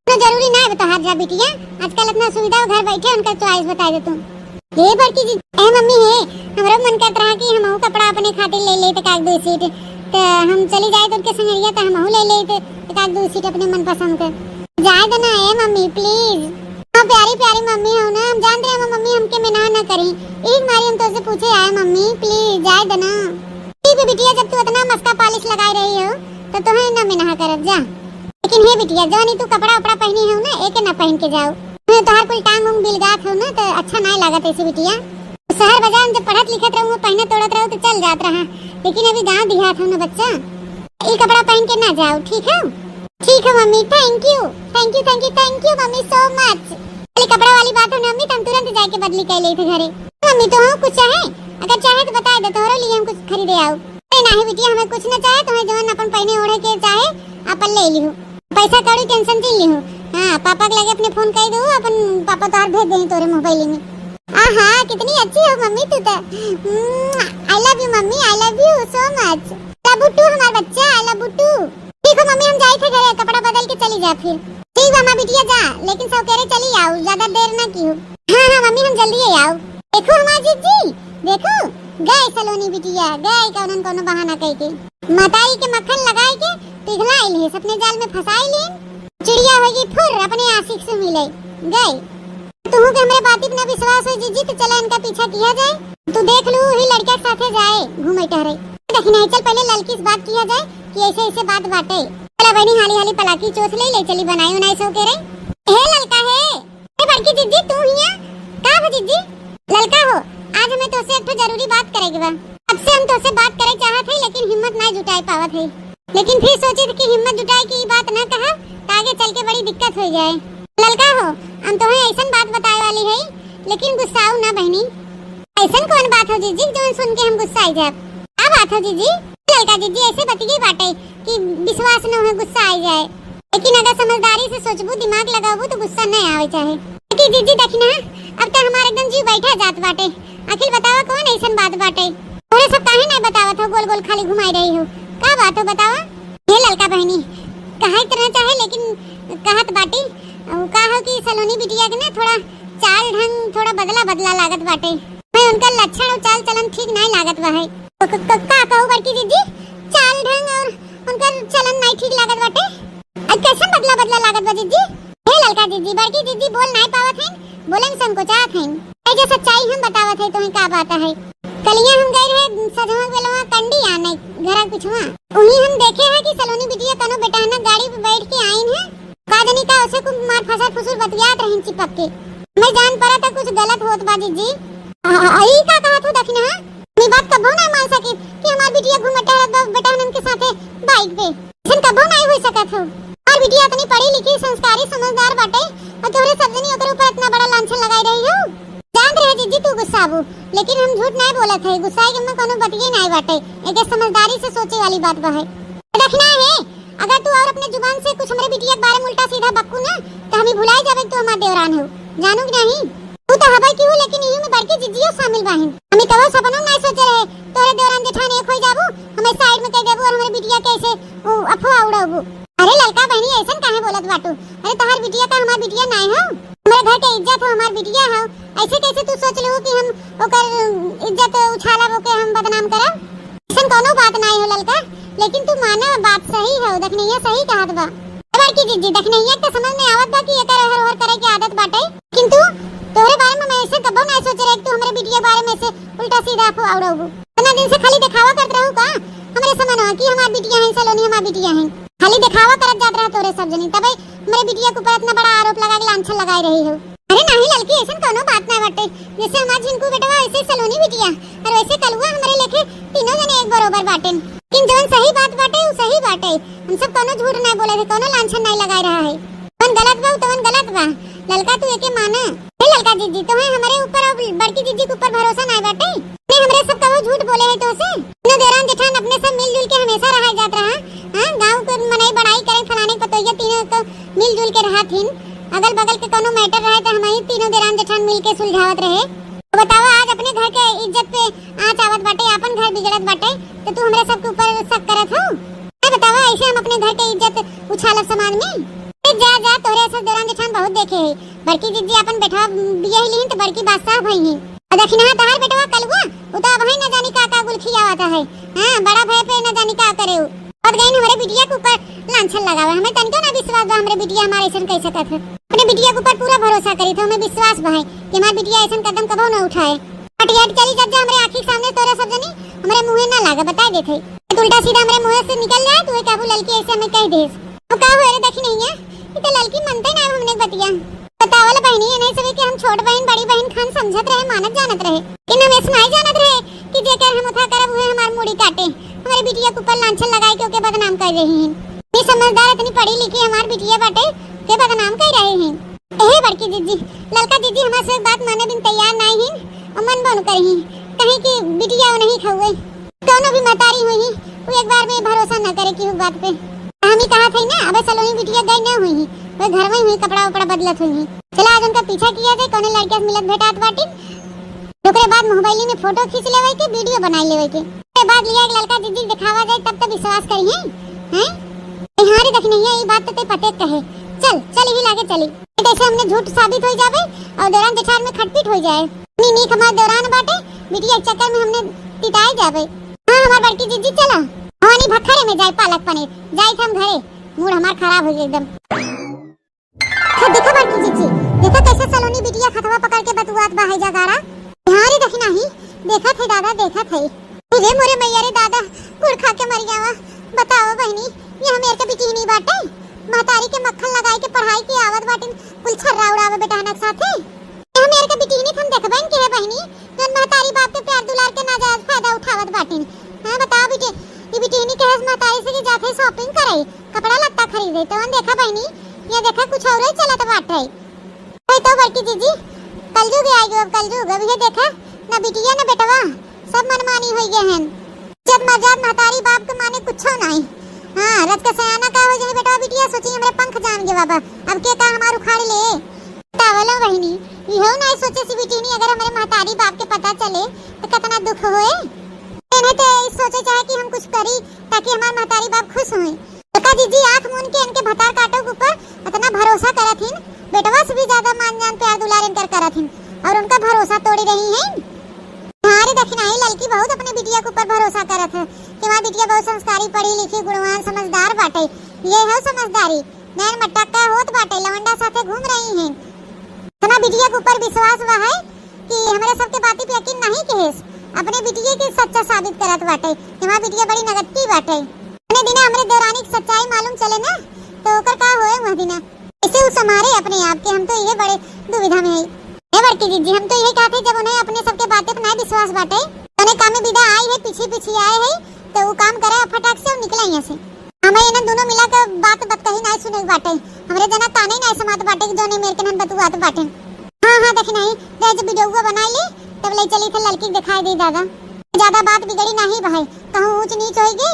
तो जरूरी ना है तो हाथ जा बिटिया आजकल इतना सुविधा घर बैठे उनका चॉइस बता दे तू। ये बड़की जी ए मम्मी है हमरो मन करत रहा कि हम कपड़ा अपने खातिर ले ले तो काग दो सीट तो हम चली जाए तो उनके संगरिया तो हम ले ले तो काग दो सीट अपने मन पसंद कर जाए दो ना ए मम्मी प्लीज। हां प्यारी मम्मी हो ना हम जान रहे हैं मम्मी हमके मना ना करी। एक मारी हम तो से पूछे आए मम्मी प्लीज जाए दो ना। ठीक है बिटिया जब तू इतना मस्का पॉलिश लगाई रही हो तो तुम्हें ना मना करब जा। लेकिन हे बिटिया जवानी तू कपड़ा उपड़ा पहनी हो ना एक ना पहन के जाओ। तो हर कोई टांग उंग बिलगात हो ना तो अच्छा नहीं लागत ऐसी बिटिया। शहर बाजार में जब पढ़त लिखत रहूं पहने तोड़त रहूं तो चल जात रहा लेकिन अभी गांव देहात हो ना बच्चा ये कपड़ा पहन के ना जाओ ठीक है? ठीक है mummy thank you mummy so much. ये कपड़ा वाली बात है ना मम्मी तुम तुरंत जाके बदली कर ले थे घरे। मम्मी तो हो कुछ चाहे अगर चाहे तो बता दे तोहरे लिए हम कुछ खरीदे आओ। अरे नहीं बिटिया हमें कुछ ना चाहे तुम्हें जवन अपन पहने ओढ़े के चाहे अपन ले लियो पैसा कौड़ी टेंशन चिल लियो। हां पापा के लगे अपने फोन कर दो अपन पापा तार भेज दें तोरे मोबाइल में। आहा कितनी अच्छी हो मम्मी तू तो। I love you mummy I love you so much. लबुटू हमारा बच्चा आई लव बुटू। ठीक है मम्मी हम जाए थे घरे कपड़ा बदल के चली जा फिर। ठीक है मां बिटिया जा लेकिन सवेरे चली आओ ज्यादा देर ना की हो। हां मम्मी हम जल्दी ही आओ। देखो हमार जीजी, देखो गए सलोनी बिटिया, गए कौन कोनो बहाना कह के मताई के मक्खन लगाए के पिघला ले, अपने जाल में फंसाई ले, चिड़िया होगी फुर अपने आशिक से मिले गए। तुहू के हमरे बाती पे न विश्वास हो जीजी तो चला इनका पीछा किया जाए। तू देख लू ही लड़का के साथे जाए घूमे टहरे, देखना चल पहले लड़की से बात किया जाए कि ऐसे ऐसे बात बाटे। चला बहनी हाली हाली पलाकी चोस ले चली बनाई उनाई सो के रे। हे लड़का है, ए बड़की जीजी तू हिया का हो जीजी? लड़का हो, आज हमें तोसे एक जरूरी बात करेगी बा। अब से हम तोसे बात करे चाहत है लेकिन हिम्मत ना जुटाई पावत है, लेकिन फिर सोची कि हिम्मत जुटाई की बात ना कहा तो आगे चल के बड़ी दिक्कत हो जाए। लड़का हो, हम तुम्हें ऐसा बात बताए वाली है लेकिन गुस्साओ ना बहनी। ऐसा कौन बात हो जीजी जो सुन के हम गुस्सा आई जाए? क्या बात हो जीजी? लड़का जीजी ऐसे बतिए बाटे कि विश्वास न हो गुस्सा आई जाए, लेकिन अगर समझदारी से सोचबू दिमाग लगाबू तो गुस्सा नहीं आवे चाहे। कि जीजी देखना अब तो हमारे एकदम जीव बैठा जात बाटे। आखिर बतावा कौन ऐसा बात बाटे? तोरे सब काहे नहीं बतावत हो, गोल गोल खाली घुमाई रही हो, का बात हो बतावा? हे लड़का बहनी कहा इतना चाहे लेकिन कहत बाटी का हो कि सलोनी बिटिया के ना थोड़ा चाल ढंग थोड़ा बदला बदला लागत बाटे। मैं उनका लक्षण और चाल चलन ठीक नहीं लागत बा है। का कहू बड़की जीजी, चाल ढंग और उनका चलन नहीं ठीक लागत बाटे? कैसे बदला बदला लागत बा जीजी? हे लड़का जीजी, बड़की जीजी बोल नहीं पावत है, बोलन संकोचात है। ए जो सच्चाई हम बतावत है तो का बात है। कलिया हम गए रहे सजवा बेलवा कंडी आने घर कुछवा, उही हम देखे है कि सलोनी बिटिया कनो बेटा ना गाड़ी पे बैठ के आईन है, कादनी का उसे को मार फसर फुसुर बतियात रहिन चिपक के। मैं जान पड़ा था कुछ गलत होत बा जीजी। आई का कहत हो देखना मी बात कबो ना मान सकी कि हमार बिटिया घुमटा है बेटा नन के साथे बाइक पे, सन कबो नहीं हो सकत हो। और बिटिया इतनी पढ़ी लिखी संस्कारी समझदार बाटे और तोरे सब जनी ओकर ऊपर इतना बड़ा लांछन लगाई रही हो। जान रहे जीजी तू गुस्साबू लेकिन हम झूठ नहीं बोलत है, गुस्साए के में कोनो बतिये नहीं बाटे, एक समझदारी से सोचे वाली बात बा है। देखना है अगर तू और अपने जुबान से कुछ हमारे बिटिया के बारे में उल्टा सीधा बक्कू ना तो हमें भुलाई जाबे तू हमार देवरान हो, जानू कि नहीं? तू तो हबे क्यों लेकिन यही में बड़की जीजियो शामिल बाहिन। हमें कबो सपनों नहीं सोचे रहे तोरे देवरान जेठान एक हो जाबू, हमें साइड में कह देबू और हमारे बिटिया कैसे अफवाह उड़ाबू। अरे लड़का बहनी ऐसा काहे बोलत बाटू? अरे तोहार बिटिया का हमार बिटिया नहीं हो, हमारे घर के इज्जत हो, हमार बिटिया हो, ऐसे कैसे तू सोच लो कि हम ओकर इज्जत उछाला के हम बदनाम करब? ऐसा कोनो बात नहीं हो लड़का, लेकिन तू माना बात सही है, देखने ये सही कहत बा। बड़की जीजी देखने ये के समझ में आवत बा कि एकर हर हर करे की आदत बाटे, किंतु तोरे बारे में मैं ऐसे कबो नहीं सोच रहे कि तू हमारे बिटिया बारे में से उल्टा सीधा अफवाह उड़ाबू। इतना दिन से खाली दिखावा करत रहू का हमरे समझ कि हमार बिटिया है सलोनी हमार बिटिया है, खाली दिखावा करत जात रहा तोरे सब जनी, तबे मेरे बिटिया के ऊपर इतना बड़ा आरोप लगा के लांछन लगाई रही हो। अरे नहीं लड़की ऐसा कोनो बात नहीं बाटे, जैसे हमार झिनकू बेटवा ऐसे सलोनी बिटिया और वैसे कलुआ हमारे लेके तीनों जने एक बराबर बाटे। लेकिन जोन सही बात बाटे वो सही बाटे, हम सब कोनो झूठ नहीं बोले थे, कोनो लांछन नहीं लगाई रहा है। कौन गलत बा तो गलत बा, लड़का तू एके माना। हे लड़का जीजी तुम्हें हमारे ऊपर और बड़की जीजी के ऊपर भरोसा नहीं बाटे? ने हमरे सब कबो झूठ बोले है तो से न देरान जेठान अपने सब मिलजुल के हमेशा रहा जात रहा। हां गांव को मनाई बड़ाई करे फलाने पतोइया तीनों तो मिलजुल के रहा थीन, अगल बगल के कोनो मैटर रहे तो हम ही तीनों देरान जेठान मिल के सुलझावत रहे। तो बतावा आज अपने घर के इज्जत पे आँच आवत बाटे, अपन घर बिगड़त बाटे तो तू हमरे सब के ऊपर शक करत हो? बतावा ऐसे हम अपने घर के इज्जत उछालब समाज में? जा जा तोरे सब देरान जेठान बहुत देखे है, बड़की जीजी अपन बेटा बिया ही लेन तो बड़की बादशाह भई है। और देखना तहार बेटवा कलुआ वो तो अब ही न जानी का गुलखी आवता है। हां बड़ा भय पे न जानी का करे और गई हमारे बिटिया के ऊपर लांछन लगावे। हमें तनको ना विश्वास बा हमारे बिटिया हमारे ऐसा कह सकत है, अपने बिटिया के ऊपर पूरा भरोसा करी तो हमें विश्वास बा है कि हमारी बिटिया ऐसा कदम कबो न उठाए। हटियाट चली जब हमारे आंखी सामने तोरे सब जनी हमारे मुंह ना लागे बता देथे, उल्टा सीधा हमारे मुंह से निकल जाए तू काबू लड़की ऐसे हमें कह दे तो का हो रे? देखी नहीं है ये तो लड़की मनते ना हमने बतिया बतावल बहनी है नहीं सभी कि हम छोट बहन बड़ी बहन खान समझत रहे मानत जानत रहे, कि हम ऐसा नहीं जानत रहे कि जेकर हम उठा करब हुए हमार मुड़ी काटे हमारी बिटिया के ऊपर लांछन लगाए के ओके बदनाम कर रही हैं। ये समझदार इतनी पढ़ी लिखी हमार बिटिया बाटे के बदनाम कर रहे हैं। एहे बड़की जीजी लड़का जीजी हमारे से बात माने दिन तैयार नहीं हैं और मन बन करही कहीं की बिटिया नहीं खउए दोनों भी मतारी हुई वो एक बार में भरोसा न करे की बात पे। हम ही कहा थे ना अब सलोनी बिटिया गई न हुई वो घर में हुई कपड़ा उपड़ा बदलत हुई। चला आज उनका पीछा किया जाए कौन लड़किया से मिलत भेटात बाटी, ओकरे बाद मोबाइल में फोटो खींच लेवे के वीडियो बना लेवे के, ओकरे बाद लिया एक लड़का जीजी दिखावा जाए तब तो विश्वास करी हैं। हां देखनी है ये बात तो पते कहे चल चल ही लागे चली ऐसे हमने झूठ साबित हो जावे और दौरान जेठान में खटपट हो जाए। नीक हमार दौरान बाटे बिटिया के चक्कर में हमने तिताई जाबे। हां हमार बड़की जीजी चला हवानी भखरे में जाए पालक पनीर जाए हम घरे मूड हमार खराब हो गई एकदम। देखो बड़की जीजी देखो कैसे सलोनी बिटिया खतवा पकड़ के बतुआत बा है जगारा ध्यान ही देखना ही देखा थे दादा देखा थे रे मोरे मैया रे दादा गुड़ खा के मर गया। बताओ बहनी ये हमेर के बिटी नहीं बाटे महतारी के मक्खन लगाई के पढ़ाई की आवत बाटिन कुल छर्रा उड़ावे बेटानक साथे हमेर के बिटी नहीं हम देखबन के है बहनी जन महतारी बाप के प्यार दुलार के नाजायज फायदा उठावत बाटिन। हां बताओ बेटे ये बिटी नहीं कहे महतारी से कि जाके शॉपिंग करे कपड़ा लत्ता खरीदे तो देखा बहनी ये देखा कुछ और ही चलत बाटे तो बड़की जीजी कलयुग आ गयो कलयुग अब ये देखा ना बिटिया ना बेटवा सब मनमानी हो गए हैं जब मर्याद महतारी बाप के माने कुछ नहीं। हां रत का सयाना का हो जाए बेटा बिटिया सोची हमरे पंख जान गए बाबा अब के का हमार उखाड़ ले तावलो बहनी इहो नहीं सोचे सी बिटी नहीं अगर हमारे महतारी बाप के पता चले तो कितना दुख होए इन्हें तो सोचे चाहे कि हम कुछ करी ताकि हमार महतारी बाप खुश होए। का जीजी आंख मून के इनके भतार काटो के ऊपर इतना भरोसा करथिन बेटवा से भी ज्यादा मान जान प्यार दुलार इनकर करथिन और उनका भरोसा तोड़ी रही हैं। हमारी दक्षिणाई लड़की बहुत अपने बिटिया के ऊपर भरोसा करत है कि हमारी बिटिया बहुत संस्कारी पढ़ी लिखी गुणवान समझदार बाटे ये है समझदारी नैन मटक्का होत बाटे लवंडा साथे घूम रही हैं। तना बिटिया के ऊपर विश्वास हुआ है कि हमारे सबके बाती पे यकीन नहीं के अपने बिटिया के सच्चा साबित करत बाटे कि हमारी बिटिया बड़ी नगत्ती बाटे अने दिना हमरे देवरानी की सच्चाई मालूम चले ना तो ओकर का होए वह दिना इसे उस हमारे अपने आप के हम तो ये बड़े दुविधा में है। बड़की जीजी हम तो यही कहते जब उन्हें अपने सबके बातें पर नहीं विश्वास बाटे उन्हें काम में विदा आई है पीछे पीछे आए है तो वो काम करे फटाक से निकले यहाँ से हमें इन्हें दोनों मिला कर बात कही नहीं सुने बाटे हमरे जना ताने नहीं समात बाटे कि जोने मेरे के नन बतुआत बाटे। हां हां देख नहीं जब वीडियो बना ली तब ले चली थे लड़की दिखाई दी दादा ज्यादा बात बिगड़ी नहीं भाई कहूं ऊंच नीच होएगी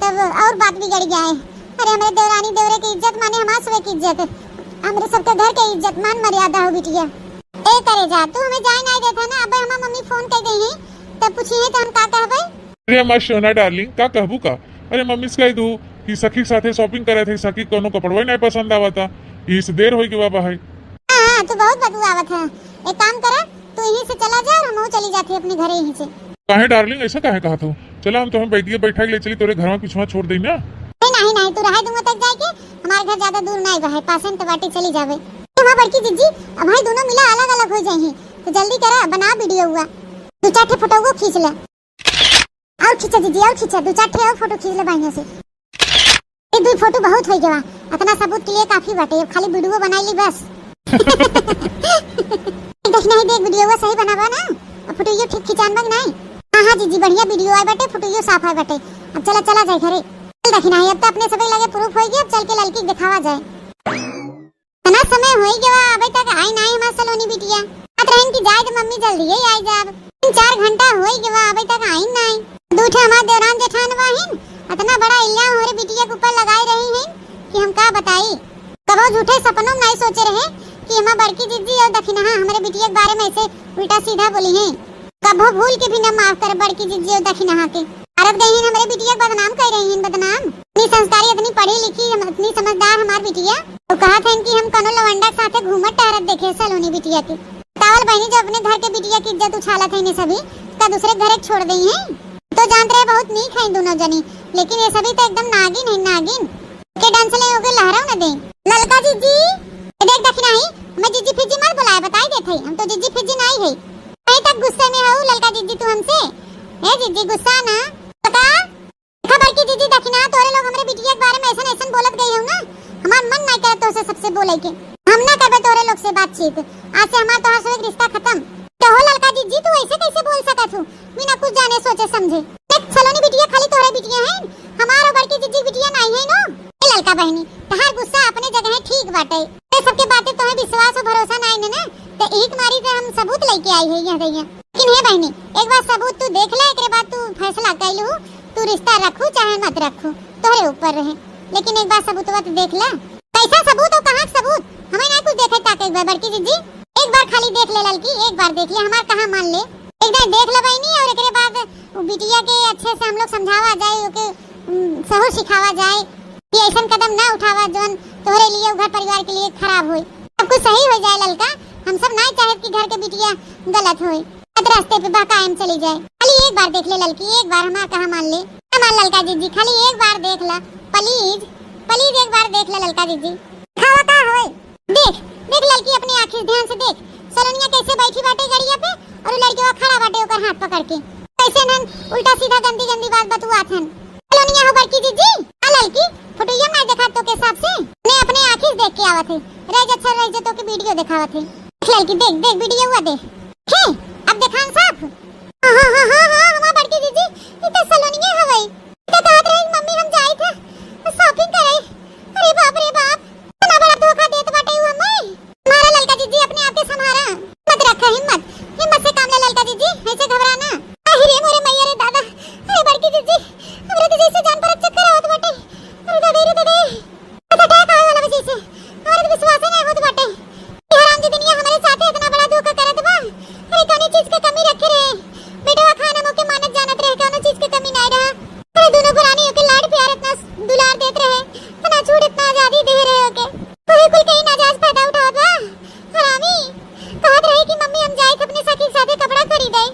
तब और बात बिगड़ गया है। अरे हमारे देवरानी देवरे की इज्जत माने हमारे सब की इज्जत हमरे सबके घर के इज्जत मान मर्यादा हो बिटिया ए करे जा तू हमें जाए नहीं देता ना अब हमार मम्मी फोन कर गई है तब पूछी है तो हम का कहबे। अरे मां सोना डार्लिंग का कहबू का अरे मम्मी से कह दू कि सखी साथे शॉपिंग करे थे सखी कोनो कपड़वा नहीं पसंद आवता इस देर होई के बाबा है। हां तू बहुत बदुआवत है एक काम कर तू यहीं से चला जा और हम चली जाती अपने घरे यहीं से। काहे डार्लिंग ऐसा काहे कहा तू चला हम तुम्हें बैठिए बैठा के ले चली तोरे घर में पिछवा छोड़ देई ना। नहीं नहीं तू रहा दूंगा तक जाके हमारे घर ज्यादा दूर नहीं बा है पासन तो बाटी चली जावे। हां बड़की जीजी अब भाई दोनों मिला अलग अलग हो जाए तो जल्दी करा बना वीडियो हुआ दो चार फोटो को खींच ले और खींचा जीजी और खींचा दो चार और फोटो खींच ले बढ़िया से एक दो फोटो बहुत हो गया इतना सबूत के लिए काफी बाटे खाली वीडियो बनाई ली बस। देख नहीं देख वीडियो सही बनावा ना फोटो ये ठीक खिंचान बग नहीं। हां हां जीजी बढ़िया वीडियो आए बाटे फोटो ये साफ आए बाटे अब चला चला जाए घरे चल देखना है अब तो अपने सभी लगे प्रूफ हो गया अब चल के लड़की दिखावा जाए। तना समय हो गया अबे तक आई नहीं हमार सलोनी बिटिया बात रहन की जाए तो मम्मी जल्दी ही आई जाब 3-4 घंटा हो गया अबे तक आई नहीं दूठे हमार देवरान जेठान वाहिन इतना बड़ा इल्जाम हमारे बिटिया के ऊपर लगाई रही हैं कि हम का बताई कबो झूठे सपनों में नहीं सोचे रहे कि हमार बड़की जीजी और दक्षिणा हमारे बिटिया के बारे में ऐसे उल्टा सीधा बोली हैं कबो भूल के भी न माफ कर बड़की जीजी और दक्षिणा के भारत गई हैं हमारे बिटिया को बदनाम कर रही हैं बदनाम इतनी संस्कारी इतनी पढ़ी लिखी इतनी समझदार हमार बिटिया तो कहा था कि हम कनो लवंडा के साथे घूमत टहरत देखे सलोनी बिटिया की तावल बहनी जो अपने घर के बिटिया की इज्जत उछाला था इन्हें सभी का दूसरे घर छोड़ दी हैं तो जानते रहे बहुत नीक है दोनों जनी लेकिन ये सभी तो एकदम नागिन है नागिन के डांस ले होके लहराओ न दे ललका जीजी देख दक्षिणा ही मैं जीजी फिजी मत बुलाए बताई देते हम तो जीजी फिजी नहीं है कहीं तक गुस्से में हो ललका जीजी तू हमसे ए जीजी गुस्सा ना पता खबर की जीजी दक्षिणा तोरे लोग हमरे बिटिया के बारे में ऐसा ऐसा बोलत गई हो ना हमार मन नहीं करत तो से सबसे बोले के हम ना करबे तोरे लोग से बातचीत आज से हमार तोहर से रिश्ता खत्म तो हो ललका जीजी तू ऐसे कैसे बोल सकत हो बिना कुछ जाने सोचे समझे देख सलोनी बिटिया खाली तोरे बिटिया है हमारो बड़की जीजी बिटिया नहीं है नो ए ललका बहनी तहार गुस्सा अपने जगह है ठीक बाटे ए सबके बातें तोहे विश्वास और भरोसा नहीं ना तो एक मारी से हम सबूत लेके आई है यहाँ लेकिन है बहनी एक बार सबूत तू देख ले एकरे बाद तू फैसला कर लू तू रिश्ता रखू चाहे मत रखू तोरे ऊपर रहे लेकिन एक बार सबूतवा तो देख ले कैसा सबूत और कहां सबूत हमें नहीं कुछ देखे ताके एक बार बड़की जीजी एक बार खाली देख ले लड़की एक बार देख ले हमार कहां मान ले एक बार देख ले बहनी और एकरे बाद बिटिया के अच्छे से हम लोग समझावा जाए ओके सहूर सिखावा जाए कि ऐसा कदम ना उठावा जोन तोरे लिए घर परिवार के लिए खराब होई सब कुछ सही हो जाए ललका हम सब नहीं चाहे कि घर के बिटिया गलत होए, रास्ते पे बकायम चली जाए। खाली एक बार देख ले लड़की, एक बार हमारा कहा मान ले, हमारा लड़का जीजी खाली एक बार देख ला, प्लीज प्लीज एक बार देख ले लड़का जीजी। खावा का होए, देख देख लड़की अपनी आंखें ध्यान से देख, सलोनिया कैसे बैठी बाटे गड़िया पे और लड़की खड़ा बाटे ओकर हाथ पकड़ के, कैसे नन उल्टा सीधा गंदी गंदी बात बतुआत हन। सलोनिया हो बड़की जीजी, आ लड़की फोटोया मैं देखा तो के हिसाब से ने अपने आंखें देख के आवत है, रह अच्छा रह जे तो के वीडियो दिखावत है। लड़की देख देख वीडियो हुआ देख, हे अब देखान साफ। हां हां हां हां हमार बड़की जीजी ई तो सलोनिया हवई, तो कहत रही मम्मी हम जाई थे शॉपिंग करे। अरे बाप रे बाप, इतना बड़ा धोखा देत बाटे हुआ मैं। हमारा लड़का जीजी अपने आप के संभारा, मत रखा हिम्मत, हिम्मत से काम ले लड़का जीजी, ऐसे घबराना। अरे मोरे मैया रे दादा, अरे बड़की जीजी हमरे तो जैसे जान पर चक्कर आवत बाटे। अरे दादा रे दादा, अटैक आवे वाला वजह से हमारे तो विश्वास ही नहीं होत बाटे। ये हराम जी दुनिया हमारे साथ इतना बड़ा धोखा करत बा। अरे कौन चीज के कमी रखे रहे, बेटवा खाना मुके मानत जानत रहे, कौन चीज के कमी नहीं रहा। अरे दोनों पुरानी होके लाड प्यार इतना दुलार देत रहे, इतना छूट इतना आजादी दे रहे होके, कोई कोई कहीं नाजायज फायदा उठावत बा। हरामी कहत रही कि मम्मी हम जाए अपने सखी के साथे कपड़ा खरीदे।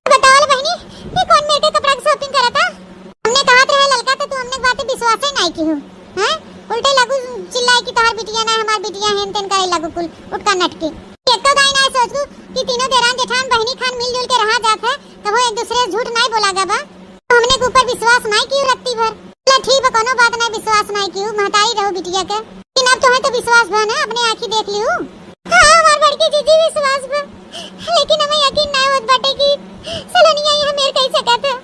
बताओ बहनी ये कौन मेरे के कपड़ा की शॉपिंग करता। हमने कहत रहे लड़का तो तू हमने बातें विश्वास ही नहीं की हो, हैं उल्टे लगू चिल्लाए कि तोहर बिटिया ना हमार बिटिया हेन तेन करे लगू कुल उठका नटके। एक तो दाई ना सोचू कि तीनों देरान जेठान बहनी खान मिलजुल के रहा जात है, तो वो एक दूसरे से झूठ नहीं बोला गबा। तो हमने के ऊपर विश्वास नहीं कियो रत्ती भर। चला ठीक है कोनो बात नहीं, विश्वास नहीं कियो, महतारी रहो बिटिया के, लेकिन अब तुम्हें तो विश्वास बा ना, अपने आंखी देख लियो। हां हमार बड़की जीजी विश्वास बा, लेकिन हमें यकीन नहीं होत बाटे कि सलोनिया ये मेरे कह सकत है।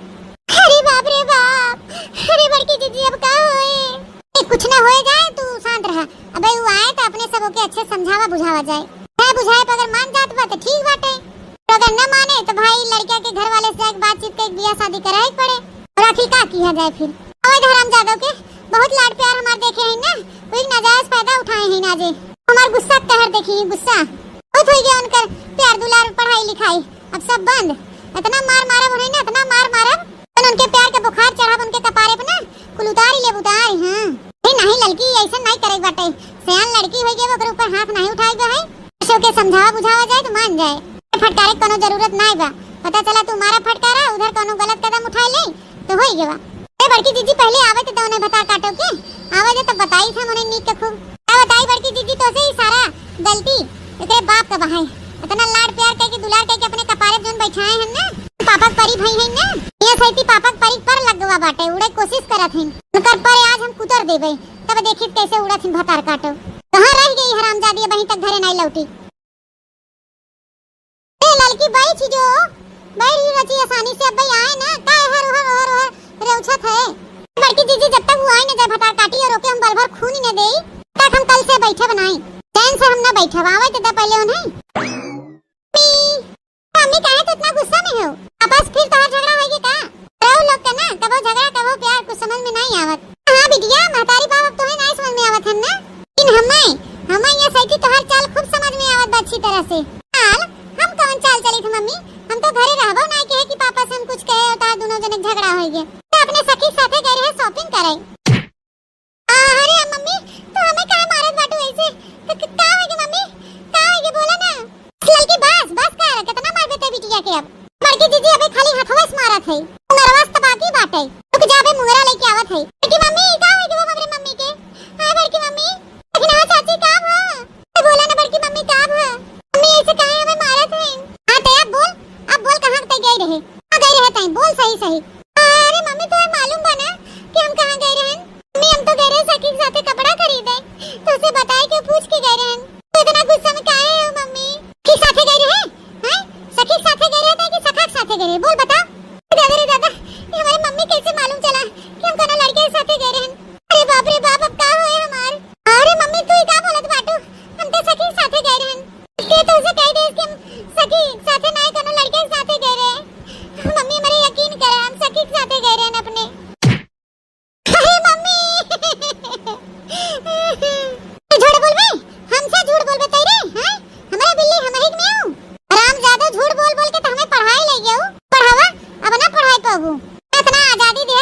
अरे बाप रे बाप, अरे बड़की जीजी अब का होए। कुछ ना हो जाए तू शांत रहा, अबे वो आए तो अपने सब के अच्छे समझावा बुझावा जाए, है बुझाए तो अगर मान जात बा तो ठीक बाटे, तो अगर न माने तो भाई लड़का के घर वाले से एक बातचीत के बियाह शादी कराए पड़े, और आखिर का किया जाए फिर। अवैध हरामजादों के बहुत लाड प्यार हमार देखे हैं ना, कोई नाजायज फायदा उठाए हैं ना जे, हमार गुस्सा कहर देखी गुस्सा बहुत हो गया उनकर प्यार दुलार पढ़ाई लिखाई अब सब बंद। इतना मार मारब उन्हें ना, इतना मार मारब उनके प्यार के बुखार चढ़ाब उनके कपारे पे ना, कुल उतारी ले उतारी। हां नहीं लड़की ऐसा नहीं करे बाटे, सयान लड़की होई गए ओकर ऊपर हाथ नहीं उठाएगा है, सो के समझावा बुझावा जाए तो मान जाए। फटकारे कोनो जरूरत नहीं बा, पता चला तू मारा फटकारा उधर कोनो गलत कदम उठाए ले तो होई गवा। ए बड़की जीजी पहले आवे तो उन्हें बता काटो के आवे जे तो बताई था मने नीक के खूब आ बताई बड़की जीजी तो से ही सारा गलती एकरे बाप का बहाई, इतना लाड प्यार के कि दुलार के अपने कपारे जोन बैठाए हैं ना, पापा परी भाई हैं ना, ये सैती पापा परी पर लगवा बाटे, उड़े कोशिश करत हैं उनकर पर आज हम कुतर देबे, तब देखित कैसे उड़त हैं भतार काटो। कहां रह गई हरामजादी, वहीं तक घरे नहीं लौटी। ए लड़की बैठ जो, बैठ ही रची आसानी से, अब आए ना काय हर हर हर हर रेउछत है। बड़की जीजी जब तक वो आए ना जाए भतार काटी और ओके हम बल भर खून ही न देई, तक हम कल से बैठे बनाई, चैन से हम ना बैठे आवे तो पहले उन्हें। मम्मी काहे तो इतना गुस्सा में हो, आपस फिर तोहर झगड़ा होगी का? रहो लोग का ना कबो झगड़ा कबो प्यार कुछ समझ में नहीं आवत। हां बिटिया महतारी बाप तो है नहीं समझ में आवत है ना, लेकिन हमें ये सही तोहर चाल खूब समझ में आवत बा अच्छी तरह से। चाल हम कौन चाल चली थी मम्मी, हम तो घरे रहबो नहीं कहे कि पापा से हम कुछ कहे और दोनों जने झगड़ा हो गए, तो अपने सखी साथे गए रहे शॉपिंग करे। अरे मम्मी तो हमें काहे मारत बाटू ऐसे, तो का होगी मम्मी, का होगी बोला ना। लड़की बस बस कर कितना मार देते बिटिया के। अब बड़की जीजी अबे खाली हथवा से मारत है, नरवास तो बाकी बाटे, रुक जाबे मुहरा लेके आवत है। बड़की मम्मी का होगी वो हमरे मम्मी के। हां बड़की मम्मी, लेकिन हां चाची का हो, तो बोला ना बड़की मम्मी का हो, मम्मी ऐसे काहे हमें मारत है। हां तो अब बोल कहां तक गई रहे, हां गई रहे तई बोल सही सही। अरे मम्मी तुम्हें मालूम बा ना कि हम कहां गए रहे। मम्मी हम तो गए रहे सखी के साथे कपड़ा खरीदे, तो उसे बताए कि पूछ के गए रहे, तो इतना गुस्सा में काहे हो मम्मी, कि साथे गए रहे हैं, सखी के साथे गए रहे कि सखा के साथे गए रहे, बोल बता। दादा रे दादा ये हमारी मम्मी कैसे मालूम चला कि हम कोनो लड़के के साथे गए रहे। अरे बाप रे बाप अब का होए हमार। अरे मम्मी तू का बोलत बाटू, हम तो सखी के साथे गए रहे, इसलिए तो उसे कह दे कि हम सखी साथे नहीं कोनो लड़के के साथे गए रहे। मम्मी मेरे यकीन कर हम सखी के साथे गए रहे अपने। अरे मम्मी झूठ बोलबे, हमसे झूठ बोलबे तेरे, हैं हमारा बिल्ली हम ही में हूं, हरामजादा झूठ बोल बोल के तो हमें पढ़ाई ले गयो, पढ़ावा अब ना पढ़ाई पाबू, इतना आजादी दे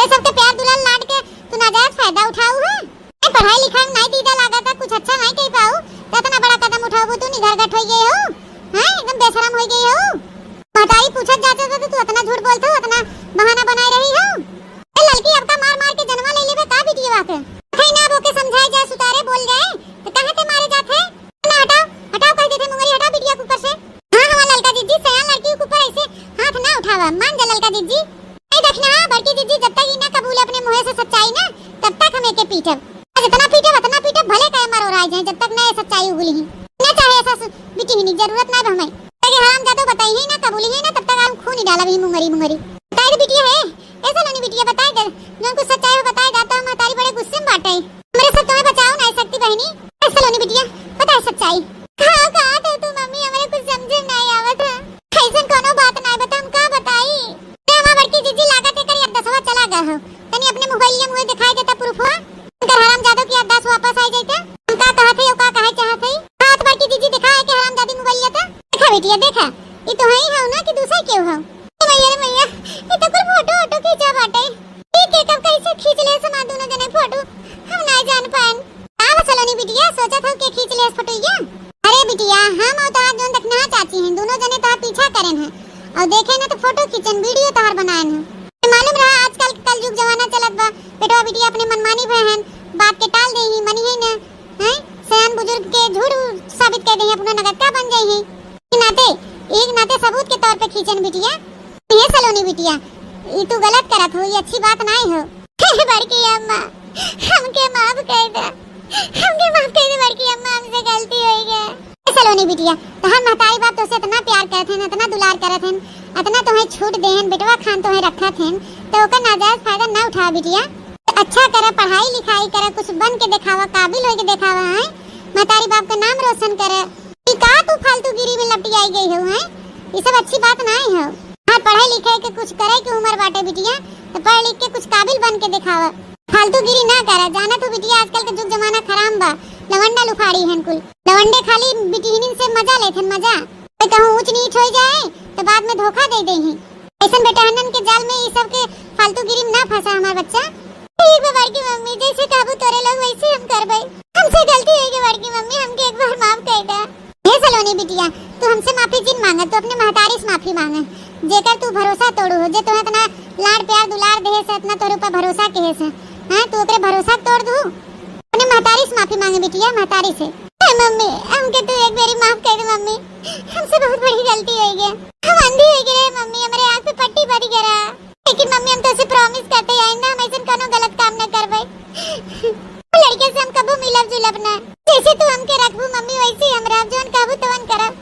ये सबके प्यार दुलार लाड के तू नाजायज फायदा उठाऊ है। पढ़ाई लिखाई में नहीं दीदा लागत कुछ अच्छा नहीं कह पाऊ तो इतना बड़ा कदम उठाऊ तू निधर गट हो गई हो। हां एकदम बेशरम हो गई हो। महतारी पूछत जाते तो तू इतना झूठ बोलत हो इतना बहाना बनाई रही हो। ए लड़की अब का मार मार के जन्मा ले लेबे का बिटिया के कहीं ना बोके समझाई जा सुतारे बोल गए तो कहां ते मारे जात है ना हटाओ हटाओ कह देते मुंगरी हटा बिटिया के ऊपर से। हां हमारा लड़का जीजी सयान लड़की के ऊपर ऐसे हाथ ना उठावा मान जा लड़का जीजी नहीं देखना। बड़की जीजी जब तक ही ना कबूल अपने मुंह से सच्चाई ना तब तक हमें के पीटब जितना पीटे भले कहे मरो राय जाए जब तक नए सच्चाई उगली ही ना चाहे ऐसा बिटी ही नहीं जरूरत ना हमें कि हराम जादो बताई ही ना कबूली ही ना तब तक हम खून ही डाला भी मुंगरी मुंगरी बताए दे बिटिया है ऐसा नहीं बिटिया बताए दे जो कुछ सच्चाई हो बताए जाता हूं महतारी बड़े गुस्से में बाटे मेरे सब तुम्हें बचाओ नहीं सकती बहनी ऐसा नहीं बिटिया बताए सच्चाई कहां थे तू मम्मी हमारे कुछ समझ नहीं आवत है कैसन कोनो बात नहीं बता हम का बताई हमारा बड़की जीजी लागत है करी 10वां चला गया हो तनी अपने मोबाइल में मुंह दिखाई देता प्रूफ हुआ हराम जादू की 10 वापस आ जाते हम का कहा थे का कहे चाहत है हाथ बड़की जीजी दिखाए के हराम जादी मोबाइल था देखा बिटिया देखा ये तो है ही हो ना कि दूसरा क्यों हो मैया ये तो कोई फोटो ऑटो खींचा बाटे ठीक है कब कैसे खींच ले समा दोनों जने फोटो हम नहीं जान पान आ चलो नहीं बिटिया सोचा था कि खींच ले फोटो ये अरे बिटिया हम और तोहार जोन देखना चाहती हैं दोनों जने तोहार पीछा करें हैं और देखे ना तो फोटो खींचन वीडियो तोहार बनाए हैं मालूम रहा आजकल कलयुग जमाना चलत बा बेटवा बिटिया अपने मनमानी बहन बात के टाल दे ही मनी है ना हैं सयान बुजुर्ग के झूठ साबित कर दे ही अपना नगद का बन जाई है नाते एक नाते सबूत के तौर पे खींचन बिटिया ये सलोनी बिटिया ये तू गलत करत हो ये अच्छी बात नहीं हो बड़की अम्मा हमके माफ कर दे बड़की अम्मा हमसे गलती हो गई सलोनी बिटिया तहां महतारी बात तो से इतना प्यार करत हैं इतना दुलार करत हैं इतना तुम्हें छूट देहन बेटवा खान तुम्हें रखत हैं तो ओकर नाजायज फायदा ना उठा बिटिया अच्छा करे पढ़ाई लिखाई करे कुछ बन के दिखावा काबिल हो के दिखावा है महतारी बाप का नाम रोशन करे कि का तू फालतू गिरी में लपटी आई गई हो है ये सब अच्छी बात नहीं है। हां पढ़ाई लिखाई के कुछ करे की उम्र बाटे बिटिया तो पढ़ लिख के कुछ काबिल बन के दिखावा फालतू गिरी ना करे जाना तू बिटिया आजकल के जुग जमाना खराब बा लवंडा लुफाड़ी हैं कुल लवंडे खाली बिटिहनिन से मजा लेथन मजा कोई कहूं ऊंच नीच हो जाए तो बाद में धोखा दे दे हैं ऐसन बेटहनन के जाल में ये सब के फालतू गिरी में ना फंसा हमारा बच्चा ठीक है बड़की मम्मी जैसे काबू तोरे लोग वैसे हम करबे हमसे गलती है कि बड़की मम्मी हमके एक बार माफ कर दे। ये सलोनी बिटिया तू हमसे माफी जिन मांगे तो अपने महतारी से माफी मांगे जेकर तू भरोसा तोड़ू हो जे तोहे इतना लाड प्यार दुलार देहे से इतना तोरे ऊपर भरोसा कहे से हां तू ओकरे भरोसा तोड़ दू अपने महतारी से माफी मांगे बिटिया महतारी से मम्मी हमके तू एक बारी माफ कर दे मम्मी हमसे बहुत बड़ी गलती हो गई हम अंधी हो गए मम्मी हमारे आंख पे पट्टी पड़ गया लेकिन मम्मी हम तो से प्रॉमिस करते हैं ना हम ऐसा कोनो गलत काम न करबे लड़के से हम कबो मिलब जुलब ना जैसे तू हमके रखबू मम्मी वैसे हम रह जोन कहबू तवन करब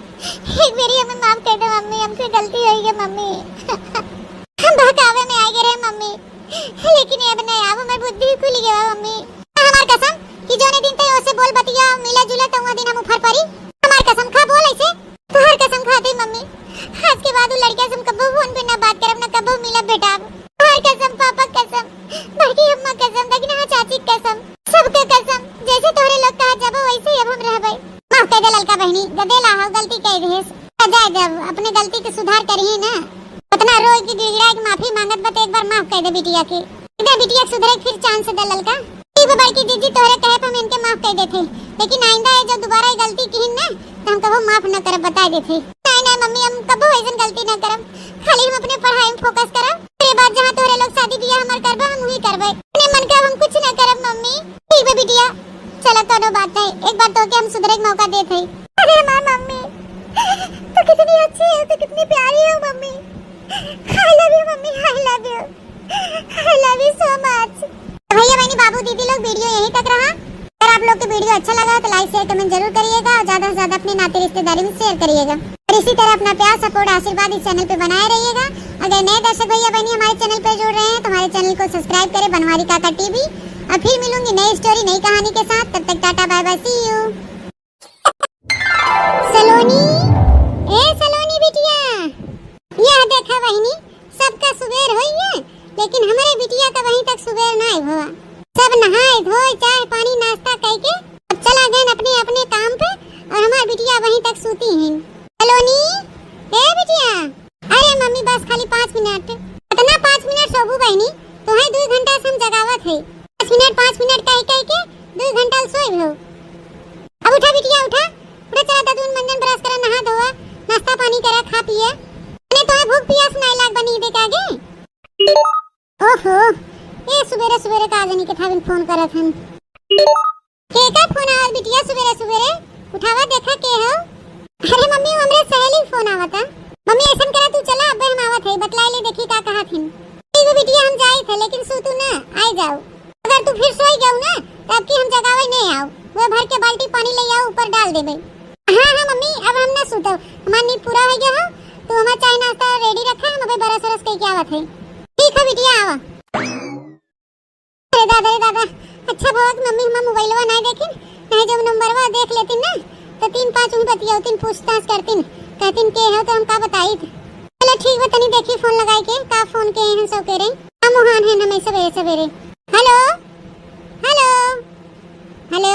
एक बारी हमें माफ कर दे मम्मी हमसे गलती हो गई मम्मी हम बहकावे में आ गए मम्मी लेकिन अब नहीं अब हमारी बुद्धि खुल गई मम्मी हमार कसम कि जोने दिन तय ओसे बोल बतिया मिला जुला तो वो दिन हम ऊपर पड़ी हमार कसम खा बोल ऐसे तो हर कसम खा दे मम्मी आज के बाद वो लड़का से हम कबो फोन पे ना बात करब ना कबो मिलब बेटा हर कसम पापा कसम बड़की अम्मा कसम लेकिन हां चाची कसम सबके कसम जैसे तोरे लोग कहा जब वैसे ही अब हम रहबे माफ कर दे ललका बहनी गदेला हो गलती कह दे जाए जब अपने गलती के सुधार करिए ना उतना रोज की गिड़गिड़ा की माफी मांगत बत एक बार माफ कर दे बिटिया के इधर बिटिया सुधरे फिर चांस दे ललका ठीक बड़की दीदी तोरे कहे हम इनके माफ कर देते लेकिन आइंदा है जो दोबारा गलती की ना तो हम कबो माफ न कर बता देते नहीं मम्मी हम कबो ऐसी गलती न करब खाली हम अपने पढ़ाई में फोकस करब फिर बाद जहां तोरे लोग शादी बियाह हमार करबे हम वही करबे अपने मन का हम कुछ न करब मम्मी ठीक है बिटिया चलो कोनो बात नहीं एक बार तो के हम सुधरे का मौका देते अरे हमार मम्मी तो कितनी अच्छी है तो कितनी प्यारी है mummy I love you mummy I love you so much भैया बहनी बाबू दीदी लोग वीडियो यहीं तक रहा अगर आप लोग को वीडियो अच्छा लगा तो लाइक शेयर कमेंट जरूर करिएगा और ज्यादा से ज्यादा अपने नाते रिश्तेदारी में शेयर करिएगा और इसी तरह अपना प्यार सपोर्ट आशीर्वाद इस चैनल पे बनाए रहिएगा। अगर नए दर्शक भैया बहनी हमारे चैनल पे जुड़ रहे हैं तो हमारे चैनल को सब्सक्राइब करें बनवारी काका टीवी और फिर मिलूंगी नई स्टोरी नई कहानी के साथ तब तक tata bye bye see you. Saloni ए सलोनी बिटिया यह देखा बहनी सबका सुबेर होई है लेकिन हमारे बिटिया का वहीं तक सुबेर नहीं हुआ सब नहाए धोए चाय पानी नाश्ता करके अब चला गए अपने अपने काम पे और हमारी बिटिया वहीं तक सूती है। सलोनी ए बिटिया अरे मम्मी बस खाली 5 मिनट इतना 5 मिनट सोबू बहनी तो है 2 जगावत है 5 मिनट कह के 2 घंटा सोई हो। अब उठा बिटिया उठा उठा, चला दादू मंजन ब्रश करा, नहा धोआ, नाश्ता पानी करा, खा पिया। ने तो भूख प्यास नहीं लाग बनी दे कागे। ओहो ये सुबेरे सुबेरे काजनी के थाविन फोन करत हन। के का फोन आवत बिटिया सुबेरे सुबेरे? उठावा देखा के हो? अरे मम्मी हमरे सहेली फोन आवता। मम्मी ऐसन करा तू चला अबे हम आवत है, बतलाई ले देखी का कहा थिन। ठीक बिटिया हम जाई थे लेकिन सु तू ना आई जाओ। अगर तू फिर सोई जाऊ ना तब की हम जगावे नहीं आओ, वो भर के बाल्टी पानी ले आओ ऊपर डाल देबे। हां मम्मी अब हम ना सुतो, हमार नींद पूरा हो गया हो, तो हमार चाय नाश्ता रेडी रखा, हम अबे बरस बरस कह के आवत है। ठीक है बिटिया आवा। अरे दादा अच्छा भगत मम्मी हम मोबाइलवा नहीं देखिन, नहीं जब नंबरवा देख लेतिन ना तो 3-5 उन बतियावतिन, पूछताछ करतिन, कहतिन के हो तो हम का बताई। चलो ठीक है तनी देखी फोन लगाई के का फोन के हम सब कह रहे हम मोहन है हमें सवेरे सवेरे। हेलो हेलो हेलो,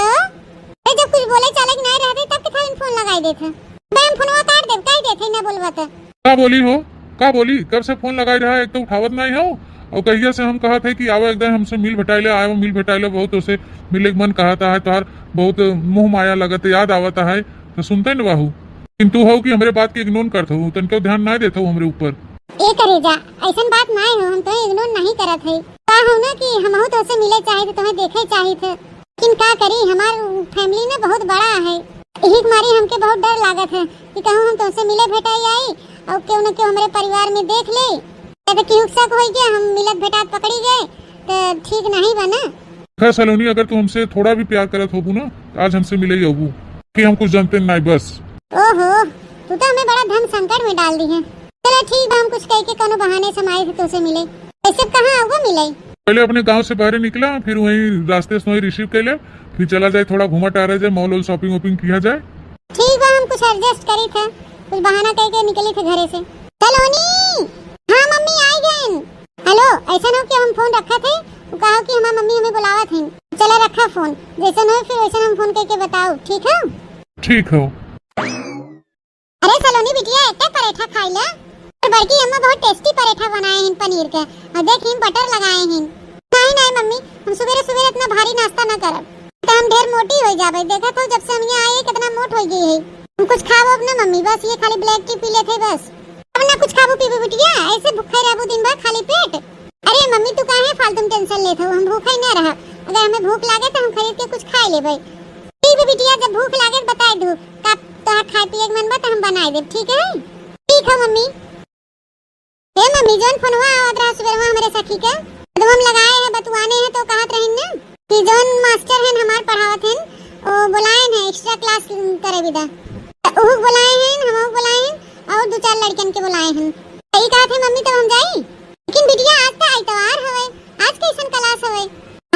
ए जब कुछ बोले चालक नहीं रहते तब के थाइन फोन लगाई देथे। बे हम फोनवा काट देब, काई देथे ना बोलवा त। का बोली हो? का बोली? कब से फोन लगाई रहा है, एक तो उठावत नहीं हो, और कहिया से हम कहा थे कि आओ एकदम हमसे मिल भेटाइले, आयो मिल भेटाइले, बहुत उसे मिले मन कहता है, तोहार बहुत मुंह माया लगत याद आवता है, तो सुनते न बाहू। किंतु हो कि हमरे बात के इग्नोर करत हो, तनको ध्यान नहीं देत हो हमरे ऊपर। ए करे जा ऐसन बात नहीं हो, हम तो इग्नोर नहीं करत है। का हो ना कि हमहु तो से मिले चाहे थे, तुम्हें देखे चाहे थे, लेकिन का करी हमार फैमिली ना बहुत बड़ा है, यही मारी हमके बहुत डर लागत है कि कहूं हम तुमसे मिले भेटाई आई और क्यों न क्यों हमारे परिवार में देख ले तो क्यों शक हो गया, हम मिलत भेटात पकड़ी गए तो ठीक नहीं बना। खैर सलोनी अगर तू हमसे थोड़ा भी प्यार करत होबू ना आज हमसे मिले ही होबू, कि हम कुछ जानते नहीं बस। ओहो तू तो हमें बड़ा धन संकट में डाल दी है। चलो ठीक है हम कुछ कह के कोनो बहाने समाये थे तुझसे मिले, ऐसे कहाँ आओगे मिले? पहले अपने गांव से बाहर निकला, फिर वहीं रास्ते से वहीं रिसीव कर ले, फिर चला जाए थोड़ा घूमा टहरा जाए, मॉल शॉपिंग वॉपिंग किया जाए। ठीक है हम कुछ एडजस्ट करी थे, कुछ बहाना कह के निकली थे घरे से। सलोनी हाँ मम्मी आई गए। हेलो ऐसा ना हो कि हम फोन रखा थे, वो कहा कि हमारी मम्मी हमें बुलावा थी। चला रखा फोन, जैसा हो फिर वैसा हम फोन करके बताओ, ठीक है? ठीक हो। अरे सलोनी बिटिया एक पराठा खाई ले, और बड़की अम्मा बहुत टेस्टी पराठा बनाए हैं पनीर के, और देख हिम बटर लगाए हैं। नहीं मम्मी हम सुबह सुबह इतना भारी नाश्ता न करब, तो हम ढेर मोटी हो जाबे। देखा तो जब से हम यहाँ आए कितना मोट हो गई है। हम कुछ खाओ अब ना मम्मी, बस ये खाली ब्लैक टी पी लेते बस, अब ना कुछ खाबो पीबो बिटिया, ऐसे भूखे रहबो दिन भर खाली पेट। अरे मम्मी तू काहे फालतू टेंशन लेत हो, हम भूखे न रह, अगर हमें भूख लागे तो हम खरीद के कुछ खा लेबै। ठीक है बिटिया जब भूख लागे बताए दू, कब तो खाए पिए के मन बा तो हम बनाए देब, ठीक है? ठीक है मम्मी। ए मम्मी जोन फोनवा आवत रहा सुबह हमारे सखी के, तो हम लगाए हैं बतवाने हैं, तो कहत रहिन ना कि जोन मास्टर हैं हमार पढ़ावत हैं ओ बुलाए हैं एक्स्ट्रा क्लास करे विदा, ओह बुलाए हैं हमहु बुलाए हैं और 2-4 लड़कन के बुलाए हैं। सही कहा थे मम्मी तब हम जाई, लेकिन बिटिया आज तो इतवार हवे, आज कैसन क्लास हवे?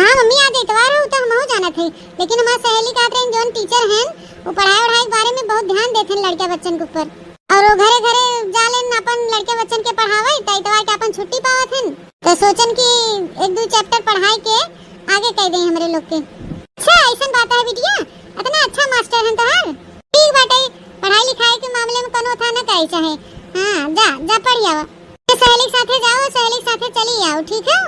हां मम्मी आज इतवार हो तो हमहु जाना थे, लेकिन हमार सहेली कहत रहे जोन टीचर हैं वो पढ़ाई के बारे में बहुत ध्यान देते हैं लड़के बच्चन के ऊपर, और वो घरे घरे जालेन अपन लड़के बच्चन के पढ़ावे त इतवार के अपन छुट्टी पावत हैं, तो सोचन कि 1-2 चैप्टर पढ़ाई के आगे कह दें हमरे लोग के। अच्छा ऐसा बात है बिटिया, इतना अच्छा मास्टर हैं तोहार। ठीक बाटे, पढ़ाई लिखाई के मामले में कोनो था ना कहे चाहे। हां जा जा पढ़ आवा, सहेली के साथे जाओ, सहेली के साथे चली आओ, ठीक है?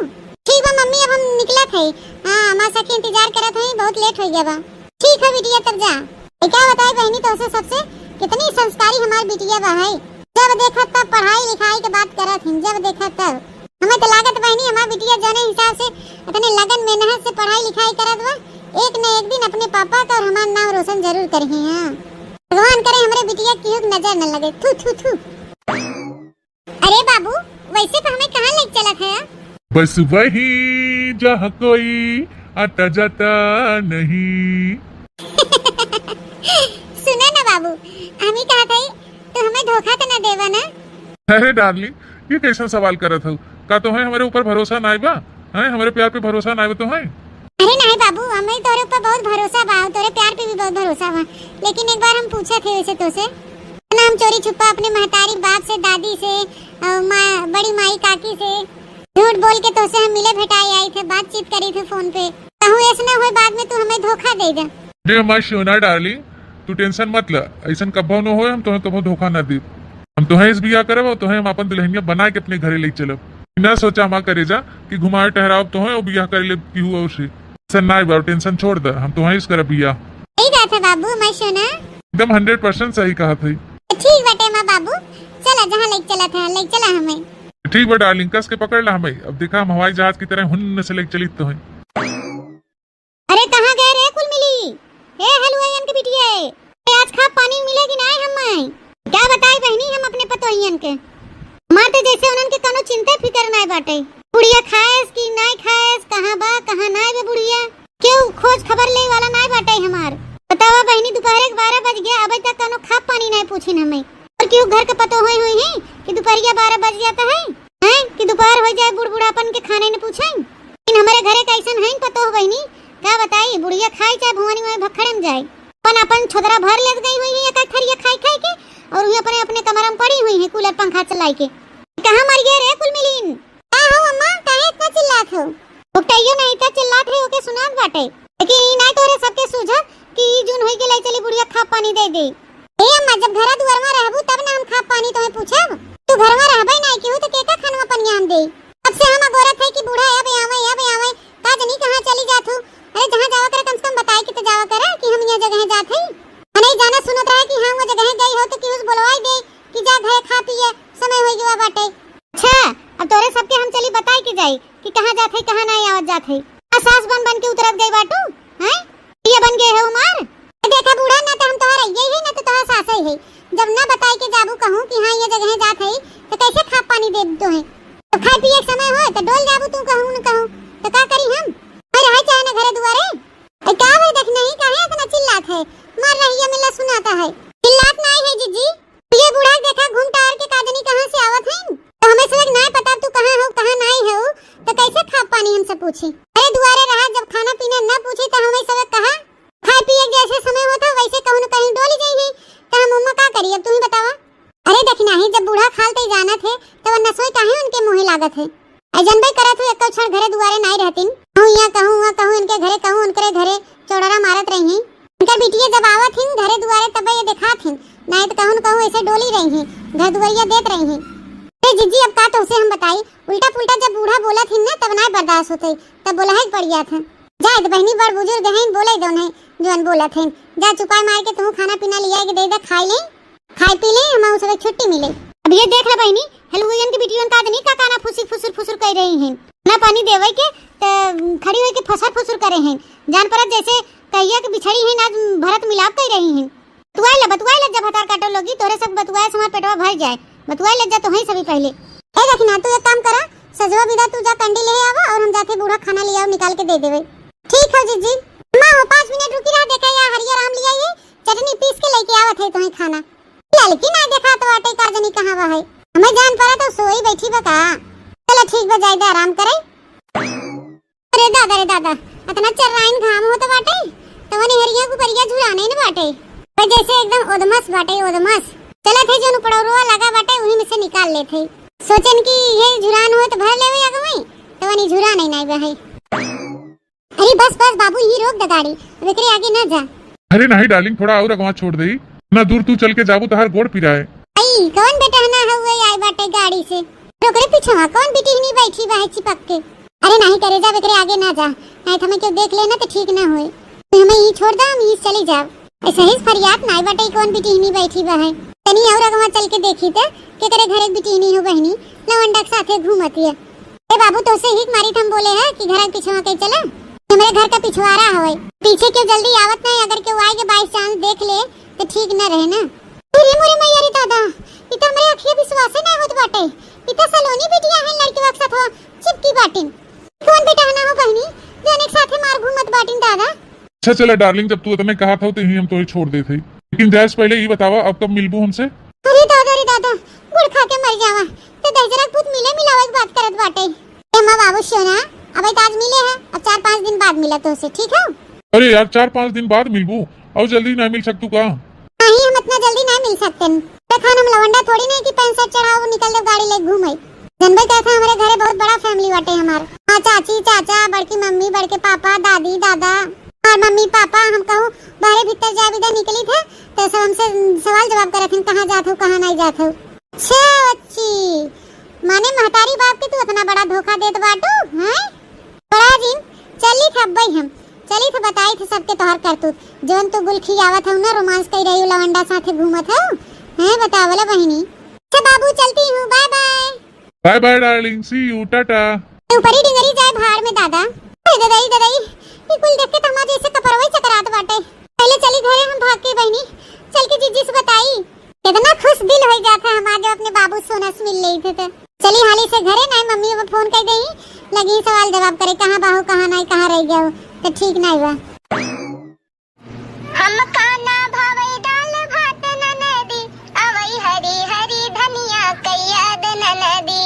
ठीक है मम्मी अब हम निकला थे। हां हमार सखी इंतजार करत है, बहुत लेट हो गया बा। ठीक है बिटिया तब जा। क्या बताए बहनी तो से सबसे कितनी संस्कारी हमार बिटिया बा है, जब देखा तब पढ़ाई लिखाई के बात करत हैं, जब देखा तब। हमें तो लागत बहनी हमार बिटिया जने हिसाब से इतने लगन मेहनत से पढ़ाई लिखाई करत बा, एक न एक दिन अपने पापा का और हमार नाम रोशन जरूर करें। हां भगवान करे हमारे बिटिया की नजर न लगे। थू थू थू। अरे बाबू वैसे तो हमें कहाँ ले चलत है? बस वही जहाँ कोई आता जाता नहीं। सुना ना बाबू, हमें कहा था तो हमें धोखा तो न देवा ना? अरे डार्लिंग ये कैसा सवाल करत हो, का तो है हमारे ऊपर भरोसा नहीं बा? है हमारे प्यार पे भरोसा नहीं बा तो है? अरे नहीं बाबू हमें तोरे ऊपर बहुत भरोसा बा, तोरे प्यार पे भी बहुत भरोसा बा, लेकिन एक बार हम पूछे थे वैसे तो से ना, हम चोरी छुपा अपने महतारी बाप से, दादी से, बड़ी माई काकी से झूठ बोल के तो से हम मिले भेटाई आई थे, बातचीत करी थे फोन पे। कहूँ ऐसा ना हो बाद में तू हमें धोखा दे दे। दे माय सोना डार्लिंग तू टेंशन मत ले, ऐसा कभी न हो, हम तुम्हें कभी धोखा न दी। हम तो है इस बिया करब तो हम अपन दुल्हनिया बना के अपने घरे ले चलब। ना सोचा माँ करे जा कि घुमाए ठहराव तो है और बियाह कर ले की हुआ उसे टेंशन ना बाबू, टेंशन छोड़ दे, हम तो वहीं कर बियाह। सही बात है बाबू, मैं सुना एकदम 100% सही कहा थी। ठीक बटे माँ बाबू, चला जहाँ लेके चला था लेके चला हमें। ठीक बा डार्लिंग, कस के पकड़ ला हमें, अब देखा हम हवाई जहाज की तरह हुन से लेके चली तो है। अरे कहाँ गए रे कुल मिली, ए हलवाईयन के बिटिया, आज खा पानी मिलेगी ना हमें, क्या बताई बहनी हम अपने पतोहियन के, माते जैसे उनन के कोनो चिंता फिकर ना बाटे, बुढ़िया खाएस की नहीं खाएस, कहाँ बा कहाँ ना बे बुढ़िया, क्यों खोज खबर ले वाला ना बाटे हमार। बतावा बहनी दोपहर 12 बज गया, अभी तक कोनो खा पानी नहीं पूछिन हमें, और क्यों घर के पतो हुई है कि दोपहरिया 12 बज जाता है, हैं कि दोपहर हो जाए बुढ़बुढ़ापन के खाने न पूछें। इन हमारे घरे कैसन है पतो हो बहनी, क्या बताई बुढ़िया खाई चाहे भुवनी में भखड़े में जाए, अपन छोदरा भर ले गई हुई है एक थरिया खाई खाई के, और वो अपने अपने कमरा में पड़ी हुई है कूलर पंखा चलाई के। कहाँ मर गए रे कुल मिलीन, का हो अम्मा, काहे इतना चिल्लात हो? उकटाइयो नहीं था चिल्लात है ओके सुनात बाटे, लेकिन ई नहीं तोरे सबके सूझत कि ई जून होई गेलै चली बुढ़िया खा पानी दे दे। ए अम्मा, जब घरा दुआर में रहबू तब ना हम खा पानी तोहे पूछब, तू घर में रहबे नहीं केहू तो केका खानवा पनिया हम दे। अब से हम गोरत है कि बूढ़ा अब आवे का जनी कहां चली जाथू, अरे जहां जावा करे कम से कम बताई के तो जावा करे कि हम ये जगह जात हई, नहीं जाना सुनत रहे कि हां वो जगह गई हो तो केहू बोलवाई दे कि जा घर खा पिए समय होई गवा बाटे। अच्छा अब तोरे सबके हम चली बताई के जाई कि कहां जात है कहां नहीं आवत जात है, सास बन बन के उतरत गई बाटू हैं, ये बन गए है उमार। देखा बूढ़ा ना तो हम तोहरा यही है ना तो तोहरा सास ही है, जब ना बताई के जाबू कहूं कि हां ये जगह जात है तो कैसे खा पानी दे दो है, तो खाए पिए के समय हो तो डोल जाबू तू कहूं न कहूं तो का करी हम, अरे हाय चाहे ना घरे दुआरे। ए का भाई देख नहीं काहे इतना चिल्लात है, मर रही है मिला सुनाता है, चिल्लात नहीं है जीजी, ये बूढ़ा देखा घूम टार के काजनी कहां से आवत है, तो हमें से नहीं पता तू कहां हो कहां नहीं हो तो कैसे खा पानी हमसे पूछी। अरे दुआरे रहा जब खाना पीना न पूछी तो हमें सब कहा खाए पिए जैसे समय होता वैसे कहूं न कहीं डोली जाई है, तो हम उम्मा का करी अब तू ही बतावा। अरे देखना ही जब बूढ़ा खालते जाना थे तब नसोई काहे उनके मुंह लागत है, अजनबे करत हो एक क्षण घरे दुआरे नहीं रहतिन, हूं या कहूं इनके घरे कहूं उनके घरे चौड़रा मारत रही हैं, इनका बिटिया जब आवत हिन घरे दुआरे तब ये दिखात हिन, नहीं तो कहूं ऐसे डोली रही हैं घर दुआरिया देत रही हैं। अरे जीजी अब का तो उसे हम बताई, उल्टा पुल्टा जब बूढ़ा बोलत हिन ना तब नहीं बर्दाश्त होते, तब बोला है पड़ गया था, जाए बहनी बड़ बुजुर्ग हैं बोले दो नहीं जोन बोलत हैं, जा चुपाई मार के तू खाना पीना लिया के दे दे खाई ले खाई पी ले हम उसे छुट्टी मिले। अब ये देख ले बहनी हलुइयन की बिटियन का नहीं का काना फुसुर फुसुर कर रही हैं, ना पानी देवे के तो खड़ी होके फसर फुसुर करे हैं, जान परत जैसे कहिया के बिछड़ी है ना भरत मिलाप कर रही हैं। बतुआई ले जब हतार काटो लोगी तोरे सब बतुआए से हमार पेटवा भर जाए, बतुआई ले जा तो ही सभी पहले। ए देखना तू एक काम करा, सजवा विदा तू जा कंडी ले आवा और हम जाके बूढ़ा खाना ले आओ निकाल के दे देवे। ठीक है जीजी, मां हो 5 मिनट रुकी रहा, देखा या हरियर आम लिया ये चटनी पीस के लेके आवत है तुम्हें खाना, लड़की ना देखा तो आटे का जनी कहां बा है, हमें जान पड़ा तो सोई बैठी बा का, चलो ठीक बा जाइदा आराम करे। अरे दादा इतना चर्राइन घाम हो तो बाटे तवनी हरिया को परिया झुलाने न बाटे, जैसे एकदम ओदमस बाटे ओदमस, चला थे जो पड़ौरवा लगा बाटे वही में से निकाल ले थे, सोचन की ये झुरान हो तो भर लेवे अगवई तवनी झुरा नहीं बहे। अरे बस बाबू ही रोक द गाड़ी, एकरे आगे न जा। अरे नहीं डार्लिंग थोड़ा और अगवा छोड़ दई, ना दूर तू चल के जाबू तो हर गोड़ पिराए। आई कौन बेटा ना हुए आई बाटे गाड़ी से, रोकरे पीछे कौन बेटी नहीं बैठी बा है चिपक के, अरे नहीं करे जा एकरे आगे ना जा, नहीं तो हमें क्यों देख लेना तो ठीक ना होए, हमें ही छोड़ दो हम ही चले जाओ, ऐसे ही फरियाद नहीं बाटे कौन बेटी नहीं बैठी बा है, तनी और अगवा चल के देखी थे के करे घरे बेटी नहीं हो बहनी लवंडा के साथे घूमती है। ए बाबू तो से ही मारी हम बोले है कि घर पीछे के चला, हमारे घर का पिछवाड़ा है पीछे क्यों जल्दी आवत नहीं, अगर क्यों आए के बाई चांस देख ले तो ठीक न रहे ना। अरे मोरे मैया रे दादा इता हमरे अखिया विश्वास नहीं होत बाटे, इता सलोनी बिटिया है लड़की वक्त साथ चिपकी बाटिन, कौन बेटा ना हो बहनी जन एक साथे मार घूमत बाटिन दादा। अच्छा चला डार्लिंग जब तू तने कहा था तो ही हम तो छोड़ दे थे, लेकिन जैस पहले ये बतावा अब कब मिलबू हमसे। अरे दादा गुड़ खा के मर जावा तो दहजरक भूत मिले मिलावे की बात करत बाटे। ए मां बाबू सोना अब आज मिले हैं, अब 4-5 दिन बाद मिला तो उसे ठीक है। अरे यार 4-5 दिन बाद मिलबू और जल्दी नहीं मिल सकतू का? नहीं हम इतना जल्दी नहीं मिल सकते, देखा हम लवंडा थोड़ी नहीं कि 65 चढ़ाओ निकल दो गाड़ी ले घूमे, जनबे कहता हमारे घरे बहुत बड़ा फैमिली बाटे हमार, हां चाची चाचा बड़की मम्मी बड़के पापा दादी दादा और मम्मी पापा हम कहूं बाहर भीतर जा विदा निकली थे तो सब हमसे सवाल जवाब करत हैं कहां जात हो कहां नहीं जात हो। अच्छा बच्ची माने महतारी बाप के तू इतना बड़ा धोखा देत बाटू हैं? बड़ा दिन चली थे अब्बई हम चली थे बताई थे सबके तोहर करतूत जोन तू गुलखी आवत हूं ना रोमांस कई रही लवंडा साथे घूमत हूं हैं बतावला बहिनी। अच्छा बाबू चलती हूं bye bye. Bye bye darling see you tata. ऊपरी डिंगरी जाए भाड़ में दादा। अरे ददाई ये कुल देख के तो हमारे जैसे कपरवई चकरात बाटे। पहले चली घरे हम भाग के बहिनी चल के जीजी से बताई कितना खुश दिल हो जाता हम आज अपने बाबू सोना से मिल रही थे तो चली हाली से घरे ना मम्मी को फोन कर गई लगी सवाल जवाब करे कहां बाहू कहां नहीं कहां रह गया तो ठीक नहीं बा। हम खाना भावे दाल भात ननदी अवई हरी हरी धनिया कैयाद ननदी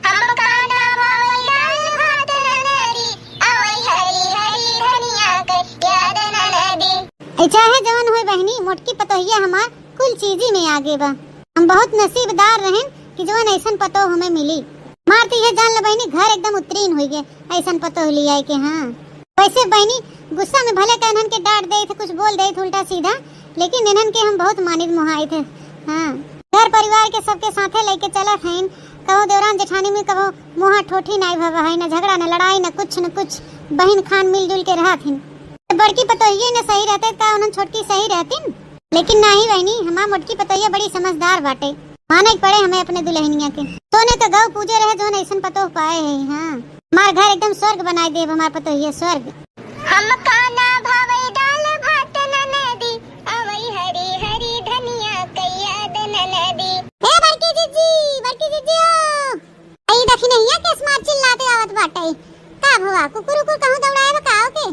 हम खाना भावे दाल भात ननदी अवई हरी हरी धनिया कैयाद ननदी। ऐसा है जवान होए बहनी मोटकी पतोहिया हमार कुल चीज में आगे बा। हम बहुत नसीबदार रहें कि जवान ऐसन पतो हमें मिली। मारती है जान ले बहनी घर एकदम उत्तीर्ण हो गए ऐसन पतो लिया के। हाँ वैसे बहनी गुस्सा में भले का इन्हन के डांट दे थे कुछ बोल दे थे उल्टा सीधा लेकिन इन्हन के हम बहुत मानित मुहाई थे। हाँ घर परिवार के सबके साथे लेके चलत हैं कहो दौरान जेठानी में कहो मुहा ठोठी नहीं भवा है न झगड़ा न लड़ाई न कुछ बहन खान मिलजुल के रहा थी। बड़की पतोहिया न सही रहते का उन्हन छोटकी सही रहती लेकिन नहीं बहनी हमार मोटकी पतोहिया बड़ी समझदार बाटे माने पड़े हमें अपने दुल्हनिया के सोने तो गौ पूजे रहे जो ऐसा पतो पाए है। हाँ हमार घर एकदम स्वर्ग बनाए दे हमार पतोहिया स्वर्ग। हम खाना भावे दाल भात ननदी अवई हरी हरी धनिया कैयाद ननदी। ए बड़की जीजी आई देखी नहीं है किस मार चिल्लाते आवत बाटे का भवा कुकुर को कहूं दौड़ाए बकाओ के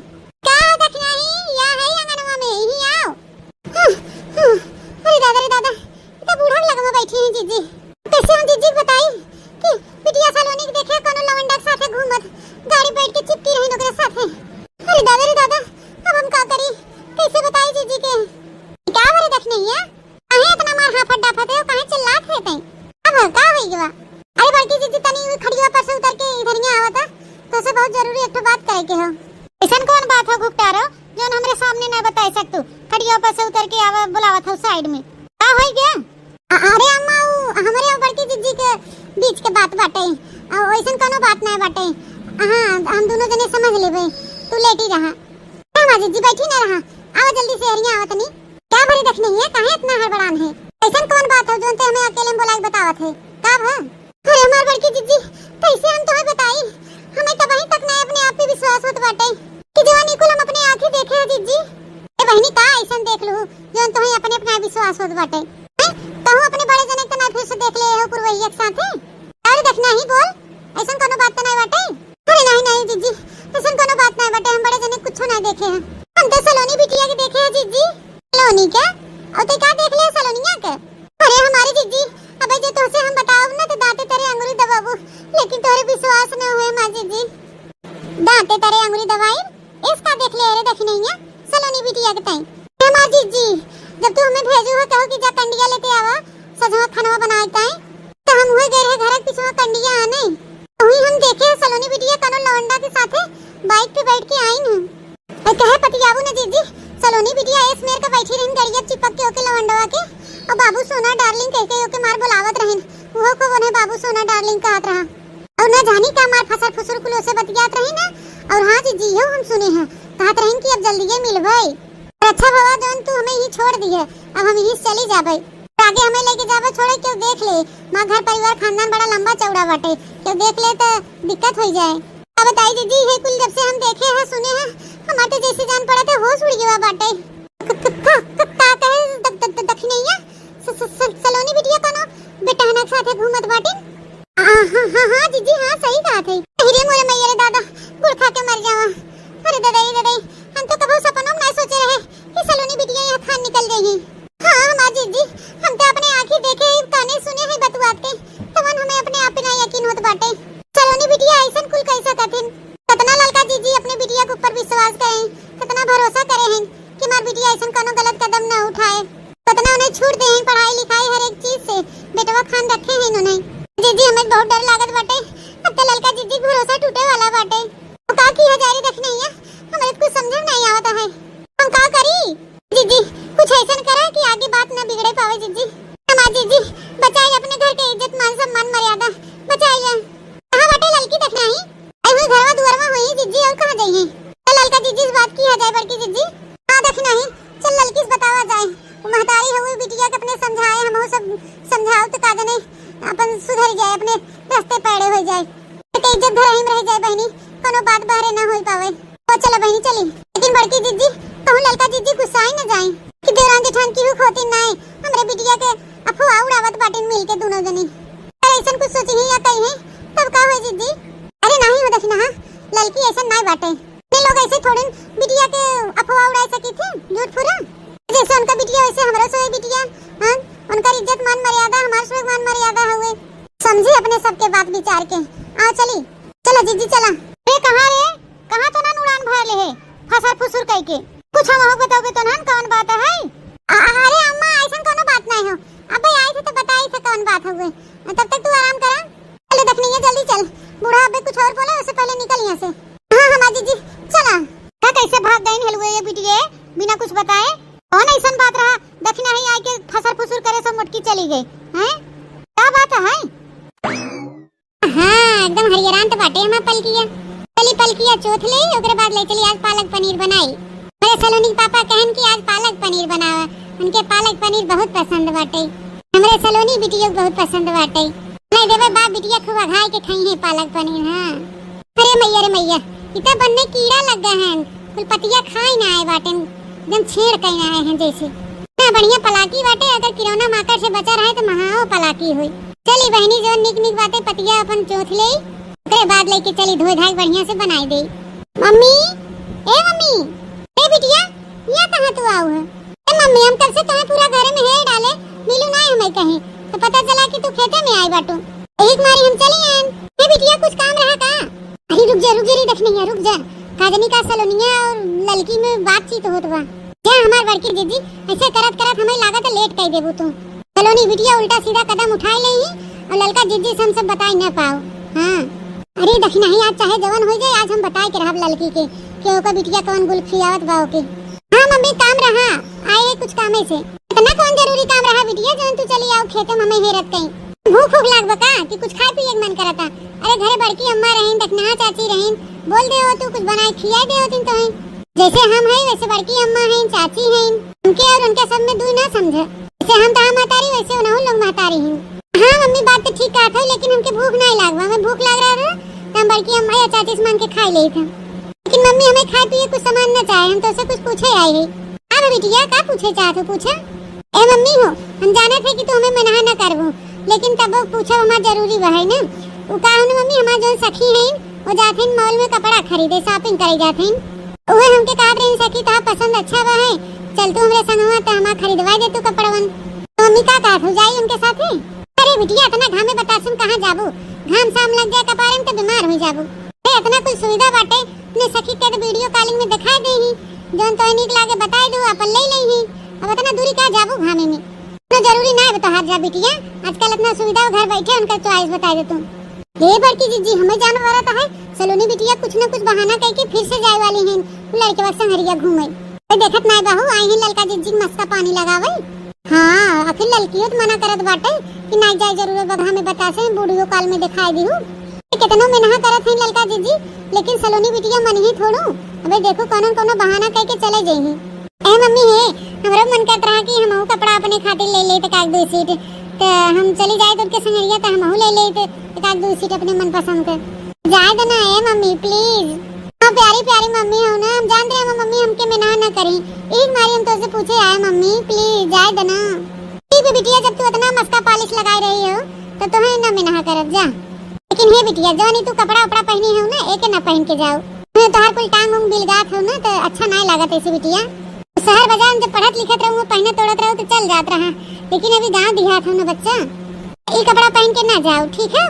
का देखना ही या है अंगनवा में ही आओ। अरे दादा इतना बूढ़ा लगमा बैठी है जीजी कैसे हम जीजी बताई कि बिटिया सलोनी के देखे कोनो लवंडा के साथे घूमत गाड़ी बैठ के चिपकी रही ओकरे साथे। अरे दादा अब हम का करी कैसे बताई जीजी के क्या भरे देखने है काहे इतना मार हाफत डाफत है काहे चिल्लात है तई अब का होई गवा। अरे बड़की जीजी तनी खड़िया पर से उतर के इधर ही आवता तो से बहुत जरूरी एक बात करे के हो। ऐसन कौन बात हो घुकटा रहो जो हमरे सामने ना बता सकतू खड़िया पर से उतर के आवा बुलावत हो साइड में का होई गया। अरे अम्मा हमारे बड़की जीजी के बीच के बात बाटे ऐसन कोनो बात नहीं बाटे। हां हम दोनों जने समझ लेबे तू लेटी रहा हां जीजी बैठी ना रहा आवा जल्दी से हरिया आवत नहीं क्या भरी देखनी है काहे इतना हड़बड़ान है ऐसन कौन बात हो जोन ते हमें अकेले में बुला के बतावत है का भा। अरे हमार बड़की जीजी कैसे हम तुम्हें बताई हमें तो वहीं तक नहीं अपने आप पे विश्वास होत बाटे कि जवानी कुल हम अपने आंखें देखे हैं जीजी। ए बहनी का ऐसन देख लू जोन तुम्हें अपने अपना विश्वास होत बाटे तो अपने बड़े जने के ना फिर से देख ले हो पुरवैया के साथ है अरे देखना ही बोल ऐसा कोनो बात तो नहीं बाटे। अरे नहीं जीजी ऐसा कोनो बात नहीं बाटे हम बड़े जने कुछ ना देखे हैं हम तो सलोनी बिटिया के देखे हैं जीजी। सलोनी क्या और ते का देख ले सलोनिया के। अरे हमारी जीजी अबे जो तोसे हम बताओ ना तो दांते तेरे अंगुली दबाबू लेकिन तोरे विश्वास न होए मां जीजी दांते तेरे अंगुली दबाई इसका देख ले रे देख नहीं है सलोनी बिटिया के तई मां जीजी जब तू हमें भेजू हो कहो कि जा कंडिया लेते आवा सजवा खाना बनाता है तो हम हुए गए घर के पीछे कंडिया आने वही हम देखे सलोनी बिटिया कनो लवंडा के साथे बाइक पे बैठ के आई न और कहे पतियाबू ने जीजी सलोनी बिटिया इस मेर का बैठी रही गड़िया चिपक के ओके लवंडवा के और बाबू सोना डार्लिंग कह के ओके मार बुलावत रहन वो को उन्हें बाबू सोना डार्लिंग कहत रहा और न जानी का मार फसर फुसर कुल से बतियात रही ना। और हां जीजी हो हम सुने हैं कहत रहन कि अब जल्दी मिल भाई अच्छा बाबा जोन तू हमें ही छोड़ दी है अब हम यहीं चली जाबे आगे हमें लेके जाबे छोड़े क्यों देख ले मां घर परिवार खानदान बड़ा लंबा चौड़ा बाटे क्यों देख ले तो दिक्कत हो जाए। अब बताई जीजी है कुल जब से हम देखे हैं सुने हैं हमारे जैसे जान पड़ा थे होश उड़ गया बाटे का कहे दखनिया सलोनी बिटिया कोनो बेटहना के साथे घूमत बाटे। हां जीजी हां सही बात है रे मोरे मैया दादा गुड़ खा के मर जावा। अरे दादा हम तो कभी सपनों में नहीं सोचे रहे कि सलोनी बिटिया यहाँ खान निकल गई है। हाँ माँ जीजी हम तो अपने आँखें देखे ही काने सुने हैं बतुआत के तवन हमें अपने आप पे ना यकीन होत बाटे सलोनी बिटिया ऐसन कुल कैसा कथिन कितना लड़का जीजी अपने बिटिया के ऊपर विश्वास करें कितना भरोसा करे हैं कि मार बिटिया ऐसन कोनो गलत कदम न उठाए कितना उन्हें छूट दे हैं पढ़ाई लिखाई हर एक चीज से बेटवा खान रखे हैं उन्होंने। जीजी हमें बहुत डर लागत बाटे अब तो लड़का जीजी भरोसा टूटे वाला बाटे का की जारी रखना है हमें कुछ समझ नहीं आता है हम का करी जीजी कुछ ऐसा करा कि आगे बात न बिगड़े पावे जीजी। हमार जीजी बचाई अपने घर के इज्जत मान सम्मान मर्यादा बचाई गई है। चल ललका जीजी से बात किया जाए बड़की जीजी। हाँ देख नहीं चल ललकी से बतावा जाए। महतारी हुई बिटिया के अपने समझाए हम सब समझाओ तो का जाने अपन सुधर जाए अपने रास्ते पैड़े हो जाए के इज्जत धरहिम रह जाए बहनी कोनो बात बाहरे ना होई पावे। ओ चला बहनी चली। लेकिन बड़की जीजी कहूं ललका जीजी गुस्सा ही न जाए कि देवरान जेठान की हुक होती ना हमरे बिटिया के अफवाह उड़ावत बाटिन मिल के दोनों जनी। अरे ऐसा कुछ सोची ही या कही है तब का होई जीजी। अरे नहीं हो देखना हां ललकी ऐसा ना बाटे ये लोग ऐसे थोड़े बिटिया के अफवाह उड़ा सकी थी झूठ फुरा जैसे उनका बिटिया वैसे हमरा सोए बिटिया। हां उनका इज्जत मान मर्यादा हमार सोए मान मर्यादा हुए समझी अपने सबके बात विचार के। आओ चली चला जीजी चला। रे कहां तो ना उड़ान भर ले है फसर फुसुर कह के कुछ हम हो बताओगे तो ना कौन बात है। अरे अम्मा ऐसा कोनो बात नहीं हो अबे आई थे तो बताई थे कौन बात हुए तब तक तू आराम करा। चले देखनी है जल्दी चल बूढ़ा अबे कुछ और बोले उससे पहले निकल यहां से। हां हमारा जीजी चला। का कैसे भाग गई हलवे ये बिटिया बिना कुछ बताए कौन ऐसा बात रहा देखना ही आई के फसर फुसुर करे सब मुटकी चली गई हैं क्या बात है। हां एकदम हरियरान तो बाटे हम पलकिया चली पलकिया चौथ ले ओकरे बाद ले चली आज पालक पनीर बनाई। मेरे सलोनी पापा कहन कि आज पालक पनीर बनावा उनके पालक पनीर बहुत पसंद बाटे हमरे सलोनी बिटिया बहुत पसंद बाटे नहीं देवे बाप बिटिया खूब घाय के खाई है पालक पनीर। हां अरे मैया इतना बनने कीड़ा लग गए हैं कुल पतिया खाई ना आए बाटे एकदम छेड़ कहीं आए हैं जैसे ना बढ़िया पलाकी बाटे अगर किरौना माकर से बचा रहे तो महाओ पलाकी हुई। चली बहनी जो निक बातें पतिया अपन चौथ ले ओकरे बाद लेके चली धोई धाई बढ़िया से बनाई दे। मम्मी ए बिटिया ये कहां तू आऊ है। ए मम्मी हम कब से तुम्हें पूरा घर में है डाले मिलू ना हमें कहीं तो पता चला कि तू खेते में आई बाटू एक मारी हम चली आए। ए बिटिया कुछ काम रहा का। अरे रुक जा री देखनी है रुक जा काजनी का सलोनिया और ललकी में बातचीत होत बा क्या हमार बड़की जीजी ऐसे करत हमें लागत लेट कह देबू तू। सलोनी बिटिया उल्टा सीधा कदम उठाई लेही और ललका जीजी से हम सब बताई ना पाओ। हां अरे देखना ही आज चाहे जवान हो जाए आज हम बताए के रहब ललकी के कि ओका बिटिया कौन गुल खियावत बाओ के। हां मम्मी काम रहा आए कुछ कामे से इतना कौन जरूरी काम रहा बिटिया जवन तू चली आओ खेते में हमें हेरत कहीं भूख लाग बका कि कुछ खाए पिए मन करता। अरे घरे बड़की अम्मा रहीन देखना चाची रहीन बोल दे हो तू कुछ बनाए खिया दे होतिन तो जैसे हम हैं वैसे बड़की अम्मा हैं चाची हैं उनके और उनके सब में दूर ना समझे जैसे हम तो महतारी वैसे उन्हों लोग महतारी हैं। हां मम्मी बात तो ठीक कहा था लेकिन हमके भूख नहीं लागवा हमें भूख लग रहा था तो हम बड़की अम्मा या चाची से मांग के खा ले थे लेकिन मम्मी हमें खाए पिए कुछ सामान न चाहे हम तो उससे कुछ पूछे आए हैं। हां बिटिया का पूछे चाहते पूछा। ए मम्मी हो हम जाने थे कि तू हमें मना न करबो लेकिन तब वो पूछा हमारा जरूरी बा है ना वो कहा न मम्मी हमार जो सखी हैं वो जाथे मॉल में कपड़ा खरीदे शॉपिंग करे जाथे ओए हमके कहा रही सखी ता पसंद अच्छा बा है चल तू हमरे संगवा त हमा खरीदवा दे तू कपड़वन। तो मम्मी का कहत हो जाई उनके साथे। अरे बिटिया इतना घामे बतासुन कहां जाबू घाम शाम लग जाए कपारे में तो बीमार हो जाबू। ए इतना कुछ सुविधा बाटे ने सखी के वीडियो कॉलिंग में दिखा देही जोन तो नीक लागे बताई दो अपन ले लेही अब इतना दूरी का जाबू घामे में तो जरूरी ना बता हाथ जा बिटिया आजकल इतना सुविधा घर बैठे उनका चॉइस बता दे तू। हे बड़की जीजी हमें जाने वाला था है सलोनी बिटिया कुछ न कुछ बहाना करके फिर से जाए वाली हैं लड़के वक्त संगरिया घूमे देखत ना बहू आई है ललका जीजी मस्त पानी लगावे। हां आखिर ललकियों तो मना करत बाटे कि नहीं जाए जरूरत बधा में बता से वीडियो कॉल में दिखाई दीहू कितनो में ना करत है ललका जीजी लेकिन सलोनी बिटिया मन ही थोड़ू अबे देखो कोनो बहाना करके चले जाई। ए मम्मी है हमरो मन करत रहा कि हमहू कपड़ा अपने खातिर ले ले त काग दो सीट तो हम चली जाए तो उनके संगरिया तो हमहू ले ले तो काग दो सीट अपने मन पसंद कर जाए दो ना ए मम्मी प्लीज। हां प्यारी मम्मी हो ना हम जान रहे हैं मम्मी हमके मना ना करी एक मारी हम तो से पूछे आए मम्मी प्लीज जाए दो ना। ठीक है बिटिया जब तू इतना मस्का पॉलिश लगाई रही हो तो तुम्हें ना मना करत जा लेकिन हे बिटिया जो नहीं तू कपड़ा उपड़ा पहनी हो ना एक ना पहन के जाओ तो हर कोई टांग उंग बिलगात हो ना तो अच्छा नहीं लागत ऐसे बिटिया। शहर बाजार में जब पढ़त लिखत रहूं पहने तोड़त रहूं तो चल जात रहा लेकिन अभी गांव देहात हो ना बच्चा ये कपड़ा पहन के ना जाओ ठीक है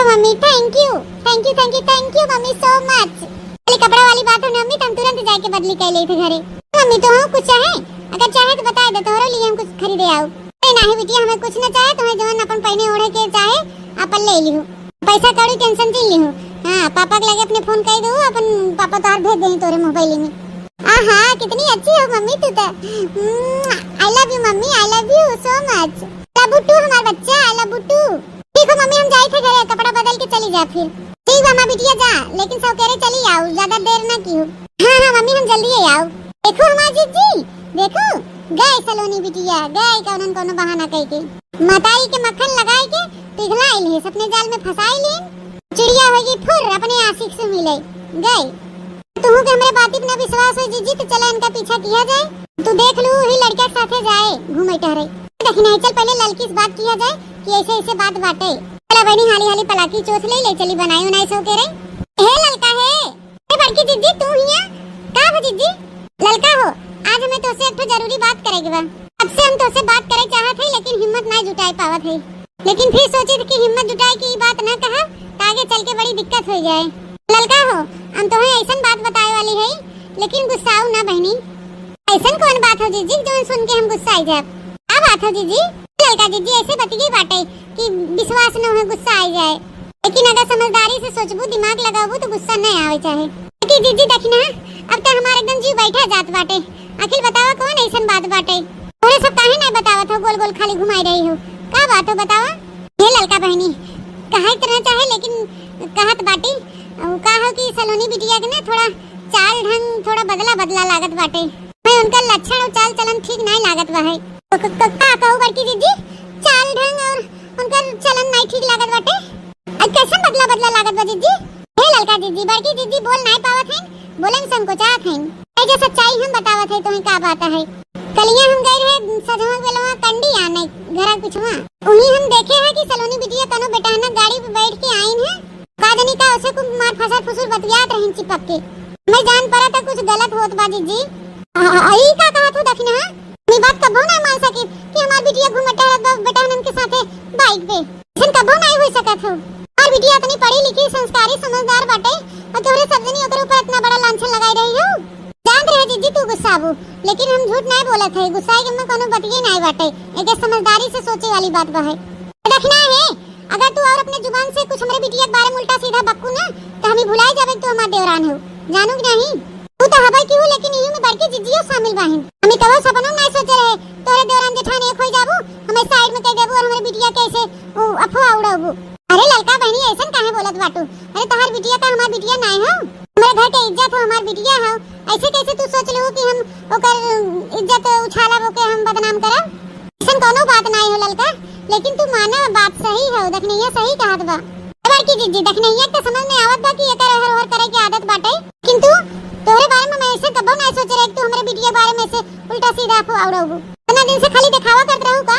mummy thank you mummy so much. चली कपड़ा वाली बात हो ना मम्मी तुम तुरंत जाके बदली कर ले थे घरे। मम्मी तो कुछ चाहे अगर चाहे तो बता दे तोहरे लिए हम कुछ खरीदे आओ। नहीं बिटिया हमें कुछ न चाहे तुम्हें जवन अपन पहने ओढ़े के चाहे अपन ले लियो पैसा कौड़ी टेंशन नहीं लियो। हां पापा के लगे अपने फोन कर दो अपन पापा तो भेज दें तोरे मोबाइल में। आहा कितनी अच्छी हो मम्मी तू तो I love you mummy I love you so much. लबुट्टू हमारा बच्चा आई लव बुट्टू। ठीक है मम्मी हम जाए थे घरे कपड़ा बदल के चली जा फिर ठीक बा माँ बिटिया जा, लेकिन सौकेरे चली आओ, ज्यादा देर ना की हो। हाँ हाँ मम्मी हम जल्दी ही आओ। देखो हमार जीजी, देखो गए सलोनी बिटिया, गए कौन कोनो बहाना कह के मताई के मक्खन लगाए के पिघलाई ले, अपने जाल में फंसाई ले, चिड़िया होगी फुर अपने आशिक से मिले गए। तुहू के हमरे बाती पे ना विश्वास हो जीजी, तो चला इनका पीछा किया जाए। तू देख लू ही लड़का के साथे जाए घूमे टहरे, देखना चल पहले लड़की से बात किया जाए कि ऐसे ऐसे बात बाटे। चला बहनी हाली हाली पलाकी चोथ ले चली बनाई उनाई सो के रे। हे लड़का है, ए बड़की जीजी तू हिया का हो जीजी? लड़का हो, आज हमें तोसे एक जरूरी बात करेगी बा। अब से हम तोसे बात करे चाहत है, लेकिन हिम्मत ना जुटाई पावत है। लेकिन फिर सोची कि हिम्मत जुटाई की बात ना कहा तो आगे चल के बड़ी दिक्कत हो जाए। लड़का हो, हम तुम्हें ऐसा बात बताए वाली है, लेकिन गुस्साओ ना बहनी। ऐसा कौन बात हो जीजी जो सुन के हम गुस्सा जाए? क्या बात हो जीजी? लड़का जीजी ऐसे बतिए बाटे कि विश्वास न हो गुस्सा आ जाए, लेकिन अगर समझदारी से सोचबू दिमाग लगाबू तो गुस्सा नहीं आवे चाहे। लेकिन जीजी देखना अब तो हमारे एकदम जीव बैठा जात बाटे। आखिर बतावा कौन ऐसा बात बाटे? तोरे सब काहे नहीं बतावत हो, गोल गोल खाली घुमाई रही हो? का बात हो बतावा। ये लड़का बहनी कहा इतना चाहे, लेकिन कहत बाटी का हो कि सलोनी बिटिया के ना थोड़ा चाल ढंग थोड़ा बदला बदला लागत बाटे। मैं उनका लक्षण और चाल चलन ठीक नहीं लागत बा है। का कहू बड़की दीदी, चाल ढंग और उनका चलन नहीं ठीक लागत बाटे। आज कैसा बदला बदला लागत बा दीदी? हे लड़का दीदी, बड़की दीदी बोल नहीं पावत है, बोले में संकोचात है। ऐसे सच्चाई हम बतावत है तुम्हें का बात है। कलिया हम गए रहे सजवा बेलवा कंडी आने घरा कुछवा, उन्हीं हम देखे है कि सलोनी बिटिया कनो बेटाना गाड़ी पे बैठ के आईन है। कादनी का उसे को मार फसर फुसुर बतियात रहिन चिपक के। मैं जान पड़ा था कुछ गलत होत बा दीदी। आई का कहत हो दखना मी बात कबो नहीं मान सकी कि हमार बिटिया घूमटा बेटानन के साथे बाइक पे ऐसा कबो नहीं हो सकत हो। और बिटिया इतनी पढ़ी लिखी संस्कारी समझदार बाटे और तोरे सब जनी ओकर ऊपर इतना बड़ा लांछन लगाई रही हो। जान रहे जीजी तू गुस्साबू, लेकिन हम झूठ नहीं बोलत है। गुस्सा के में कोनो बतिये नहीं बाटे, एक समझदारी से सोचे वाली बात बा है। देखना है अगर तू और अपने जुबान से कुछ हमारे बिटिया के बारे में उल्टा सीधा बक्कू ना तो हमें भुलाई जाबे तू हमार देवरान हो, जानू कि नहीं? तू तो हबे क्यों, लेकिन यही में बड़की जीजियो शामिल बाहिन। हमें कबो सपनों नहीं सोचे रहे तोरे देवरान जेठानी एक हो जाबू, हमें साइड में कह देबू और हमारे बिटिया कैसे अफवाह उड़ाबू। अरे लड़का बहनी ऐसा काहे बोलत बाटू? अरे तोहार बिटिया का हमार बिटिया नहीं हो, हमारे घर के इज्जत हो, हमार बिटिया हो। ऐसे कैसे तू सोच लू कि हम ओकर इज्जत उछाला वो के हम बदनाम करब? ऐसा कोनो बात नहीं हो लड़का, लेकिन तू माना बात सही है, देखनैया सही कहत बा। बड़की जीजी देखनैया के समझ में आवत बा कि एकर हर हर करे के आदत बाटे, किंतु तोरे बारे में मैं ऐसे कबो नहीं सोच रहे कि तू हमारे बिटिया बारे में से उल्टा सीधा अफवाह उड़ाबू। इतना दिन से खाली दिखावा करत रहू का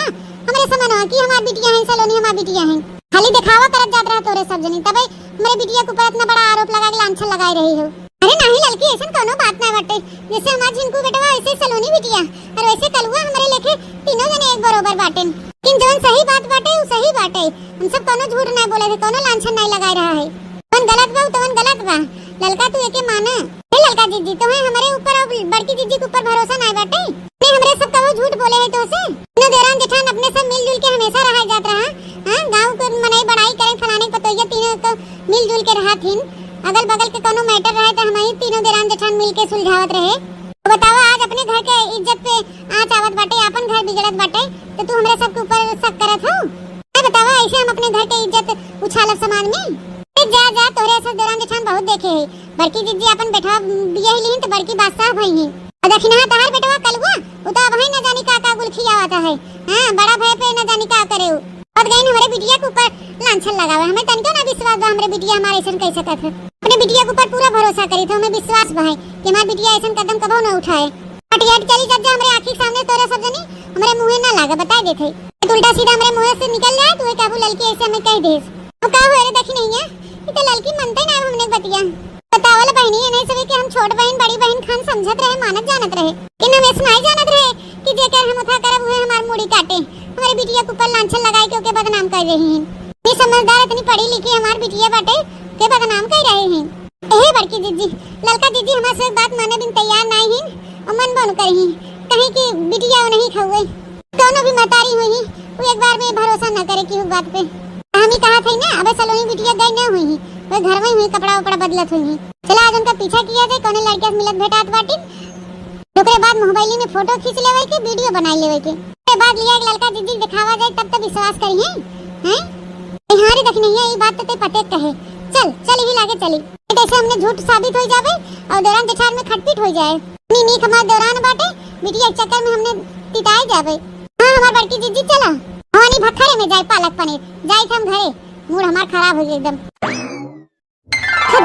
हमरे समझ कि हमार बिटिया है सलोनी हमार बिटिया है, खाली दिखावा करत जात रहा तोरे सब जनी, तबे हमारे बिटिया के ऊपर इतना बड़ा आरोप लगा के लांछन लगाई रही हो। अरे नहीं लड़की ऐसा कोनो बात नहीं बाटे, जैसे हमार झिनकू बेटवा ऐसे सलोनी बिटिया और वैसे कलुआ हमारे लेके तीनों जने एक बराबर बाटे। लेकिन जौन सही बात बाटे वो सही बाटे, हम सब कोनो झूठ नहीं बोले थे, कोनो लांछन नहीं लगाई रहा है। कौन गलत बा तो गलत बा, लड़का तू एके माना। हे लड़का जीजी तुम्हें हमारे ऊपर और बड़की जीजी के ऊपर भरोसा नहीं बाटे? नहीं हमरे सब कबो झूठ बोले है तो से तीनों देरान जेठान अपने सब मिलजुल के हमेशा रहा जात रहा। हां गांव को मनाई बड़ाई करे फलाने पतोइया तीनों तो मिलजुल के रहा थीन। अगल बगल के कोनो मैटर रहे तो हम ही तीनों देरान जेठान मिल के सुलझावत रहे। तो बतावा आज अपने घर के इज्जत पे आँच आवत बाटे, अपन घर बिगड़त बाटे तो तू हमरे सब के ऊपर शक करत हो? बतावा ऐसे हम अपने घर के इज्जत उछालब समाज में? जा जा तोरे ऐसा देरान जेठान बहुत देखे है। बड़की जीजी अपन बेटवा बियाह लीन तो बड़की बादशाह भई है, और दखिना तहार बेटवा कलुआ उता भाई न जानी का गुल खियावता है। हां बड़ा भय पे न जानी का करे और गई हमारे बिटिया के ऊपर लांछन लगावे। हमें तनको ना विश्वास बा हमारे बिटिया हमारे ऐसा कह सकत है। अपने बिटिया के ऊपर पूरा भरोसा करी तो हमें विश्वास बा है कि हमारी बिटिया ऐसा कदम कबो न उठाए। हटियाट चली जब हमारे आंखी सामने तोरा सब जनी हमारे मुंह ना लागे बता देथे, उल्टा सीधा हमारे मुंह से निकल जाए तू काबू लड़की ऐसे हमें कह देस। तो का होरे देखी नहीं है तो लड़की मनते ना हमने बतिया बतावल बहनी नहीं सभी कि हम छोट बहन बड़ी बहन खान समझत रहे मानत जानत रहे, कि हम ऐसे नहीं जानत रहे कि जेकर हम उठा करब हुए हमार मुड़ी काटे हमारी बिटिया के ऊपर लांछन लगाए के ओके बदनाम कर रही हैं। ये समझदार इतनी पढ़ी लिखी हमार बिटिया बाटे के बदनाम कर रहे हैं। ए बड़की जीजी लड़का जीजी हमारे से बात माने बिन तैयार नहीं हैं और मन बन करही कहीं कि बिटिया नहीं खउए दोनों भी मतारी हुई वो एक बार में भरोसा न करे कि बात पे हम ही कहा थे ना। अबे सलोनी बिटिया गई न हुई वो घर में हुई कपड़ा उपड़ा बदलत हुई। चला आज उनका पीछा किया जाए कौन लड़किया मिलत भेटात बाटी, ओकरे बाद मोबाइल में फोटो खींच लेवे के वीडियो बनाई लेवे के, ओकरे बाद लिया एक लड़का जीजी दिखावा जाए तब तो विश्वास करिए हैं। हां रे देखनी है ये बात तो ते पते कहे चल चल ही लागे चली ऐसे हमने झूठ साबित हो जावे और दौरान जेठान में खटपट हो जाए नी नी हमार दौरान बाटे बिटिया के चक्कर में हमने तिताए जावे। हां हमार बड़की जीजी चला हवानी भखरे में जाए पालक पनीर जाए हम घरे मूड हमार खराब हो गई एकदम।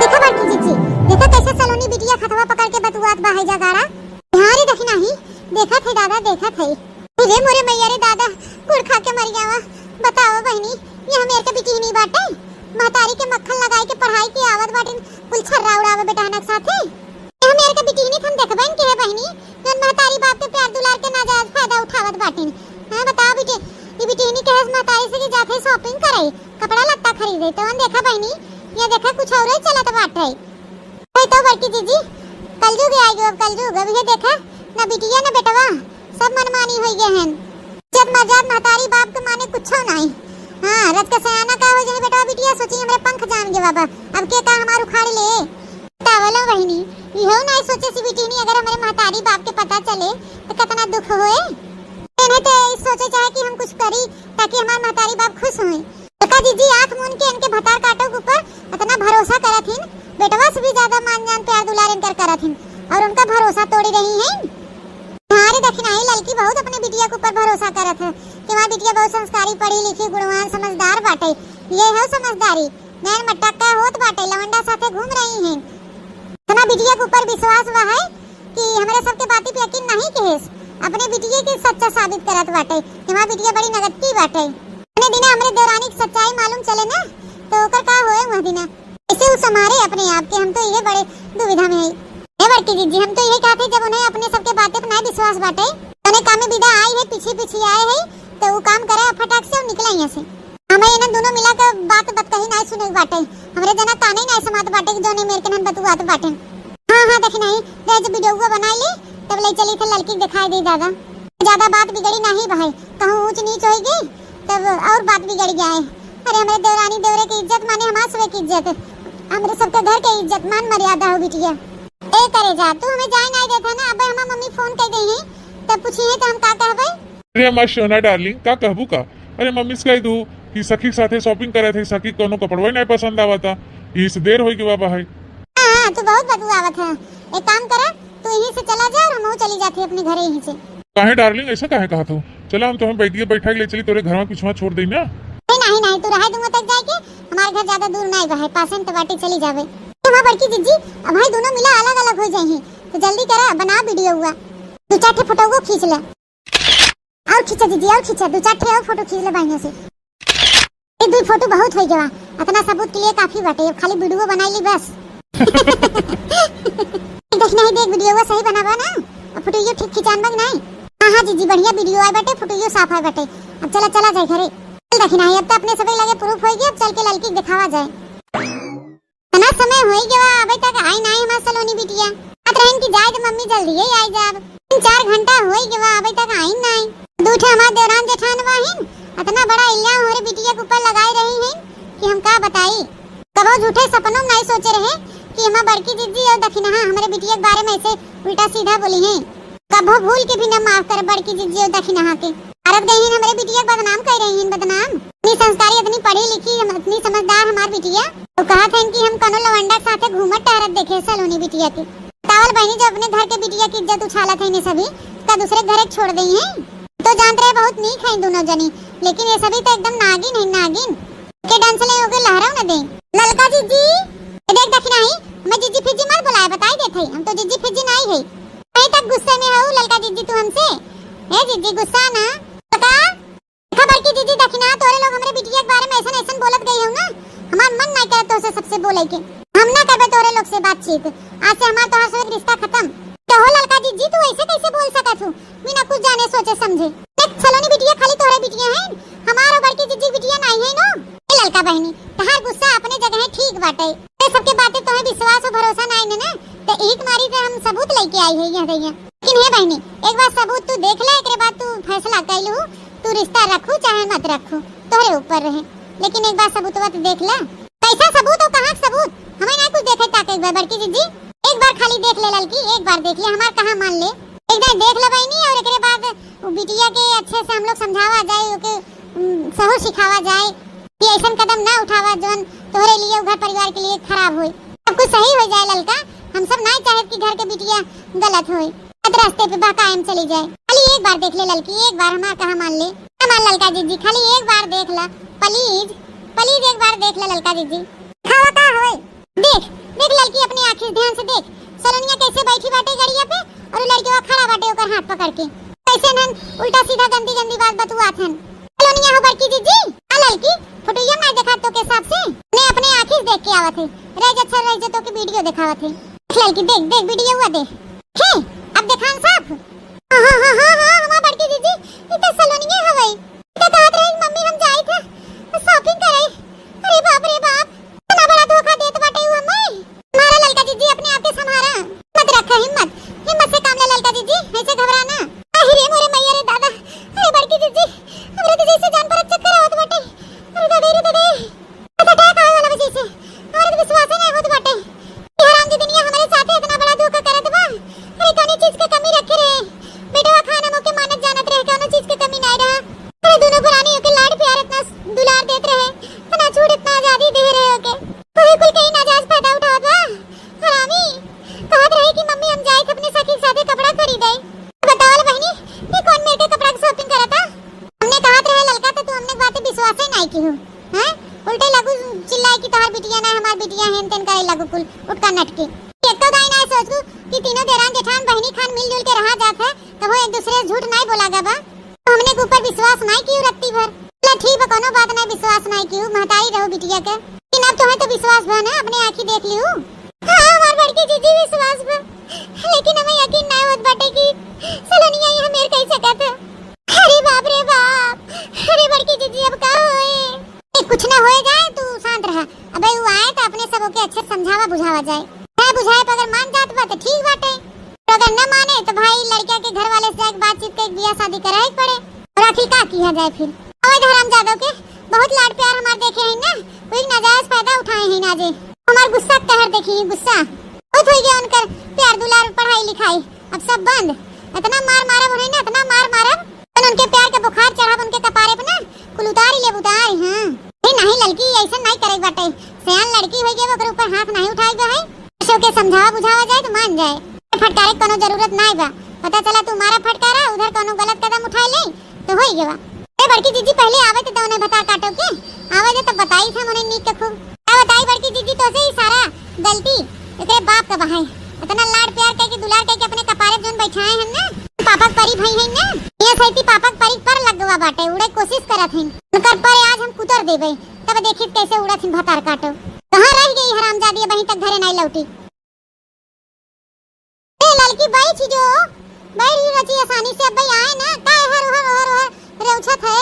देखा बड़की जीजी देखा कैसे सलोनी बिटिया खतवा पकड़ के बतुआत बाहे जा गाड़ा ध्यान रे देखी नहीं देखा थे दादा देखा थे तुझे मोरे मैया रे दादा गुड़ खा के मर गया बताओ बहनी ये हमें के बिटी नहीं बाटे महतारी के मक्खन लगाई के पढ़ाई की आवत बाटे कुल छर्रा उड़ावे बेटा नक साथे ये हमें के बिटी नहीं हम देखबन के है बहनी जन महतारी बाप के प्यार दुलार के नाजायज फायदा उठावत बाटे। हां बताओ बेटे ये बिटी नहीं के महतारी से के जाके शॉपिंग करे कपड़ा लत्ता खरीदे तो हम देखा बहनी ये देखा कुछ और ही चलत बाटे तो बड़की जीजी कलजुग आई गयो कलजुग अब ये देखा ना बिटिया ना बेटवा सब मनमानी हो गए हैं जब मजाद महतारी बाप के माने कुछ नहीं। हां रत का सयाना का हो जाए बेटा बिटिया सोची हमरे पंख जान गए बाबा अब के का हमार उखाड़ ले तावला बहनी इहो नहीं सोचे सी बिटी नहीं अगर हमारे महतारी बाप के पता चले तो कितना दुख होए इन्हें तो सोचे चाहे कि हम कुछ करी ताकि हमार महतारी बाप खुश होए। काका जीजी आंख मूंद के इनके भतार काटो के ऊपर इतना भरोसा करथिन बेटवा से भी ज्यादा मान जान प्यार दुलार इनकर करथिन और उनका भरोसा तोड़ी रही हैं। हमारे दक्षिणाई लड़की बहुत अपने बिटिया के ऊपर भरोसा करत है कि हमारी बिटिया बहुत संस्कारी पढ़ी लिखी गुणवान समझदार बाटे ये है समझदारी नैन मटक्का होत बाटे लवंडा साथे घूम रही हैं तना बिटिया के ऊपर विश्वास हुआ है कि हमारे सबके बातें पे यकीन नहीं केस अपने बिटिया के सच्चा साबित करत बाटे कि हमारी बिटिया बड़ी नगत्ती बाटे अपने दिन हमरे दौरानी की सच्चाई मालूम चले ना तो ओकर का होए वह दिन इसे उ समारे अपने आप के हम तो ये बड़े दुविधा में है बड़की जीजी हम तो यही कहते जब उन्हें अपने सबके बातें पर नहीं विश्वास बाटे तने काम में विदा आई है पीछे पीछे आए है तो वो काम करे फटाक से और निकले यहां से हमें इन्हें दोनों मिला के बात कही नहीं सुने बाटे हमरे जना काने नहीं समात बाटे जो ने मेरे के नन बतुआत बाटे। हां हां देख नहीं दे जब वीडियो को बनाई ले तब ले चली थे लड़की दिखाई दे दादा ज्यादा बात बिगड़ी नहीं भाई कहूं ऊंच नीच होगी तब और बात बिगड़ जाए। अरे हमारे देवरानी देवरे की इज्जत माने हमारे सब की इज्जत हमारे सबके घर के इज्जत मान मर्यादा हो बिटिया ए करे जा तू हमें जाए नहीं देता ना अब हम मम्मी फोन कर गई है तब पूछी है तो हम का कहबे। अरे हमार सोना डार्लिंग का कहबू का अरे मम्मी से कह दू कि सखी के साथे शॉपिंग करे थे सखी कोनो कपड़वा नहीं पसंद आवता इस देर होई के बाबा है। हां तू बहुत बदुआवत है एक काम कर तू यहीं से चला जा और हम चली जाते अपने घर यहीं से। काहे डार्लिंग ऐसा काहे कहा तू चला हम तुम्हें बैठिए बैठा के ले चली तोरे घर में पिछवा छोड़ देई ना। नहीं नहीं तू रह दूंगा तक जाके हमारे घर ज्यादा दूर नहीं बा पास में बाटी चली जावे। हां बड़की जीजी अब भाई दोनों मिला अलग अलग हो जाए तो जल्दी करा बना वीडियो हुआ दो चार ठे फोटो को खींच ले और खींचा जीजी और खींचा दो चार ठे और फोटो खींच ले भाइयों से एक दो फोटो बहुत हो गया इतना सबूत के लिए काफी बाटे अब खाली वीडियो बना ली बस। देख नहीं देख वीडियो सही बनावा ना फोटो ये ठीक खिंचान बग नहीं। हां हां जीजी बढ़िया वीडियो आए बाटे फोटो ये साफ आए बाटे अब चला चला जाए घरे चल देखना है अब तो अपने सभी लगे प्रूफ हो गया अब चल के लड़की दिखावा जाए। तना समय होई गया अबे तक आई नहीं हमार सलोनी बिटिया अब रहन की जाए तो मम्मी जल्दी ही आई जाब 3-4 घंटा होई गया अबे तक आई नहीं दूठे हमार देवरान जेठान वाहिन इतना बड़ा इल्जाम होरे बिटिया के ऊपर लगाई रही हैं कि हम का बताई कबो झूठे सपनों में नहीं सोचे रहे कि हमार बड़की जीजी और दखिना हमारे बिटिया के बारे में ऐसे उल्टा सीधा बोली हैं कबो भूल के भी न माफ कर बड़की जीजी और दखिना के अरब गई हैं हमारे बिटिया बदनाम कर रही हैं बदनाम इतनी संस्कारी इतनी पढ़ी लिखी इतनी समझदार हमार बिटिया तो कहा था कि हम कनो लवंडा के साथे घूमत टहरत देखे सलोनी बिटिया की तावल बहनी जो अपने घर के बिटिया की इज्जत उछाला था इन्हें सभी का दूसरे घर छोड़ दी हैं तो जानते रहे बहुत नीक है दोनों जनी लेकिन ये सभी तो एकदम नागिन है नागिन के डांस ले होके लहराओ न दे ललका जीजी देख देखना ही मैं जीजी फिजी मत बुलाए बताई देते हम तो जीजी फिजी नहीं है कहीं तक गुस्से में हो ललका जीजी तू हमसे ए जीजी गुस्सा ना पता खबर की जीजी देखना तोरे लोग हमरे बिटिया के बारे में ऐसा ऐसा बोलत गई हो ना हमार मन नहीं करे तो से सबसे बोले के हम ना करबे तोरे लोग से बातचीत आज से हमार तोहर से रिश्ता खत्म तो हो ललका जीजी तू ऐसे कैसे बोल सकत हो बिना कुछ जाने सोचे समझे एक सलोनी बिटिया खाली तोरे बिटिया है हमार और बड़की जीजी बिटिया नहीं है नो ए ललका बहनी तहार गुस्सा अपने जगह है ठीक बाटे ए सबके बातें तोहे विश्वास और भरोसा नहीं ना तो एक मारी से हम सबूत लेके आई है यहां दैया लेकिन हे बहनी एक बार सबूत तू देख ले एकरे बाद तू फैसला कर लू तू रिश्ता रखू चाहे मत रखू तोरे ऊपर रहे लेकिन एक बार सबूतवा तो देख ले कैसा सबूत और कहां सबूत हमें ना कुछ देखे ताके एक बार बड़की जीजी एक बार खाली देख ले लड़की एक बार देख ले हमार कहां मान ले एक बार देख ले बहनी और एकरे बाद बिटिया के अच्छे से हम लोग समझावा जाए ओके सहू सिखावा जाए कि ऐसा कदम ना उठावा जोन तोहरे लिए घर परिवार के लिए खराब होई। सब कुछ सही हो जाए ललका। हम सब नहीं चाहत कि घर के बिटिया गलत होई, गलत रास्ते पे कायम चली जाए। खाली एक बार देख ले ललकी, एक बार हमारा कहा मान ले। हमार ललका जीजी खाली एक बार देख ला, प्लीज प्लीज एक बार देख ले ललका जीजी। खावा का होए देख देख ललकी, अपनी आंखें ध्यान से देख सलोनिया कैसे बैठी बाटे गड़िया पे और वो लड़किया खड़ा बाटे ओकर हाथ पकड़ के। कैसे नन उल्टा सीधा गंदी गंदी बात बतुआत हन। सलोनिया हो बड़की जीजी आ ललकी फोटोया मैं देखा तो के हिसाब से ने अपने आंखें देख के आवत है। रह अच्छा रह जो तो के वीडियो दिखावत है। लड़की देख देख वीडियो हुआ देख हे अब दिखान साफ। हां हमार बड़की जीजी ई तो सलोनिया हवई। तो कहत रही मम्मी हम जाई थे शॉपिंग करे। अरे बाप रे बाप इतना बड़ा धोखा देत बाटे हु हमें। मारा ललका जीजी अपने आप के संभारा, मत रखा हिम्मत, हिम्मत से काम ले ललका जीजी, ऐसे घबराना। अरे मोरे मैया रे दादा, अरे बड़की जीजी हमरे तो जैसे जान पर चक्कर आवत बाटे। अरे दादा रे दादा अटैक आवे वाला वजह से हमारे तो विश्वास ही नहीं होत बाटे। ये हराम की दुनिया हमारे साथ इतना बड़ा धोखा करत बा। अरे कौन चीज के कमी रखे रे बेटवा, खाना मोके मानत जानत रहे, कौन चीज के कमी नहीं रहा। अरे दोनों पुरानी के लाड प्यार इतना दुलार देत रहे, इतना छूट इतना आजादी दे रहे हो के कोई कोई कहीं नाजायज फायदा उठावत बा। हरामी कहत रहे कि मम्मी हम जाए अपने सखी के साथ कपड़ा खरीदे। बतावल बहनी ये कौन मेरे कपड़ा की शॉपिंग करता। हमने कहत रहे ललका तो तू हमने बातें विश्वास ही नहीं की हो। हैं उल्टे लगू चिल्लाए कि तोहर बिटिया ना हमार बिटिया हेन तेन करे लगू कुल उठका नटकी। एक तो दाई ना सोचू कि तीनों देरान जेठान बहनी खान मिलजुल के रहा जात है तो वो एक दूसरे से झूठ नहीं बोलागा बा। तो हमने के ऊपर विश्वास नहीं की रत्ती भर। चल ठीक है कोनो बात नहीं, विश्वास नहीं की महतारी रहो बिटिया के। लेकिन अब तुम्हें तो विश्वास बा ना, अपने आंखी देख लियो। हां हमार बड़की जीजी विश्वास बा, लेकिन हमें यकीन नहीं होत बाटे कि सलोनिया ये मेरे कह सकत है। अरे बाप रे बाप, अरे बड़की जीजी अब का होए। कुछ ना होए जाए तू शांत रहा। अबे वो आए तो अपने सबों के अच्छे समझावा बुझावा जाए। है बुझाए तो अगर मान जात बा तो ठीक बाटे, तो अगर न माने तो भाई लड़का के घर वाले से जाके बातचीत के बियाह शादी कराए पड़े। और आखिर का किया जाए फिर। अवैध हरामजादों के बहुत लाड प्यार हमार देखे हैं ना, कोई नाजायज फायदा उठाए हैं ना जे। हमार गुस्सा कहर देखी गुस्सा बहुत हो गया उनकर प्यार दुलार पढ़ाई लिखाई अब सब बंद। इतना मार मारब उन्हें ना, इतना मार मारब उनके प्यार के बुखार चढ़ब उनके कपारे पे ना कुल उतारी ले उतारी। हां नहीं लड़की ऐसा नहीं करे बाटे, सयान लड़की होई के ओकर ऊपर हाथ नहीं उठाई बा है। सो के समझावा बुझावा जाए तो मान जाए। फटकारे कोनो जरूरत नहीं बा, पता चला तू मारा फटकारा उधर कोनो गलत कदम उठा ले तो होई गेवा। ए बड़की जीजी पहले आवे तो उन्हें बता काटो के आवे तो बताई था उन्हें नीक के खूब। क्या बताई बड़की जीजी तो से ही सारा गलती एकरे बाप का बहाई। इतना लाड प्यार के दुलार के अपने कपारे जोन बैठाए हैं ना, पापा परी भाई है ना, ये सही पापा परी पर लगवा बाटे उड़े कोशिश करत हैं। उनकर पर आज हम कुतर देबे तब देखित कैसे उड़त हैं भतार काटो। कहां रह गई हरामजादी बही तक घरे नहीं लौटी। ए लड़की बैठ जो बैठ रची आसानी से अब भाई आए ना का हर हर हर हर रेउछत है।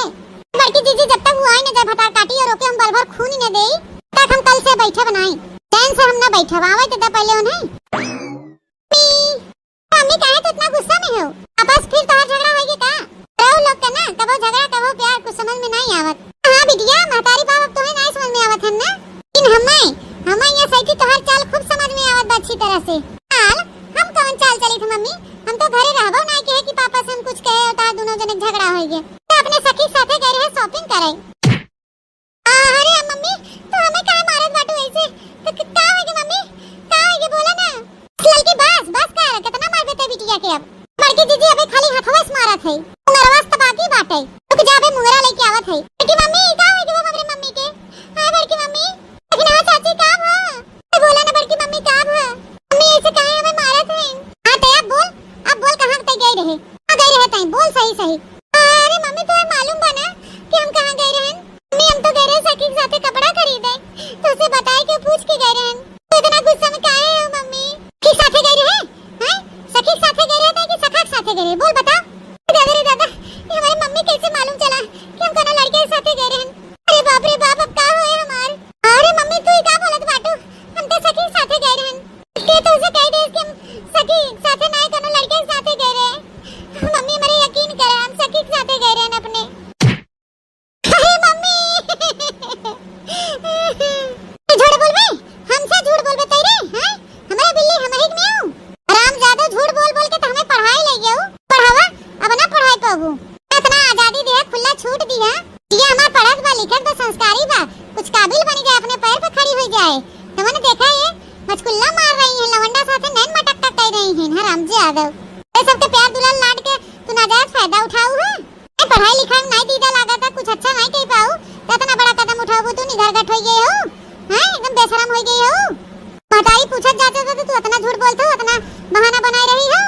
लड़की जीजी जब तक वो आए ना जब भतार काटी और ओके हम बल भर खून ही न देई तक हम कल से बैठे बनाई चैन से हम ना बैठे आवे तो पहले उन्हें मम्मी काहे तो इतना गुस्सा में हो। आपस फिर तोहर झगड़ा होगी का रहो लोग का ना, कबो झगड़ा कबो प्यार कुछ समझ में नहीं आवत। हां बिटिया महतारी बाप तो है नहीं समझ में आवत है ना, लेकिन हमें ये सही तोहर चाल खूब समझ में आवत अच्छी तरह से। हाल हम कौन चाल चली थी मम्मी, हम तो घरे रहबो नहीं कहे कि पापा से हम कुछ कहे और तार दोनों जने झगड़ा होई गए तो अपने सखी साथे गए रहे शॉपिंग करे। अरे मम्मी तो हमें काहे मारत बाटू ऐसे तो का होगी मम्मी का होगी बोला ना। लड़की बस कर कितना मार देते बिटिया के। अब बड़की दीदी अबे खाली हाथवा से मारत है, मुंगरवा से बाकी बाटे रुक जाबे मुंगरा लेके आवत है। बड़की मम्मी का होगी वो हमरे मम्मी के। हां बड़की मम्मी लेकिन हां चाची का हो तो बोला ना बड़की मम्मी का हो मम्मी ऐसे काहे हमें मारत है। हां तो अब बोल कहां तक गई रहे, कहां गई रहे तई बोल सही सही। अरे मम्मी तुम्हें मालूम बा ना कि हम कहां गए रहे। मम्मी हम तो गए रहे सखी के साथे कपड़ा खरीदे तो उसे बताए कि पूछ के गए रहे। तो इतना गुस्सा में काहे हो मम्मी की साथे गए रहे हैं सखी साथे गए रहे कि सखा के साथे गए रहे बोल बता। दादा रे दादा ये हमारी मम्मी कैसे मालूम चला कि हम कोनो लड़के के साथे गए रहे। अरे बाप रे बाप अब का होए हमार। अरे मम्मी तू का बोलत बाटू, हम तो सखी के साथे गए रहे के तो उसे कह दे कि हम सखी साथे नहीं कोनो लड़के के साथे गए रहे। मम्मी मेरे यकीन कर हम सखी के साथे गए रहे अपने। अरे मम्मी झूठ बोलबे हमसे झूठ बोलबे तेरे हैं हमारे बिल्ली हम ही में हूं। आराम ज्यादा झूठ बोल बोल के तो हमें पढ़ाई ले गयो पढ़ावा गई हैं हरामजे आदव। ये सबके प्यार दुलार लाड के तू नाजायज फायदा उठाऊ है। पढ़ाई लिखाई नहीं दीदा लगा था, कुछ अच्छा नहीं कह पाऊ तो इतना बड़ा कदम उठाऊ तू निधर गट हो गई हो। हां एकदम बेशरम हो गई हो। महतारी पूछत जाते तो तू इतना झूठ बोलत हो, इतना बहाना बनाई रही हो।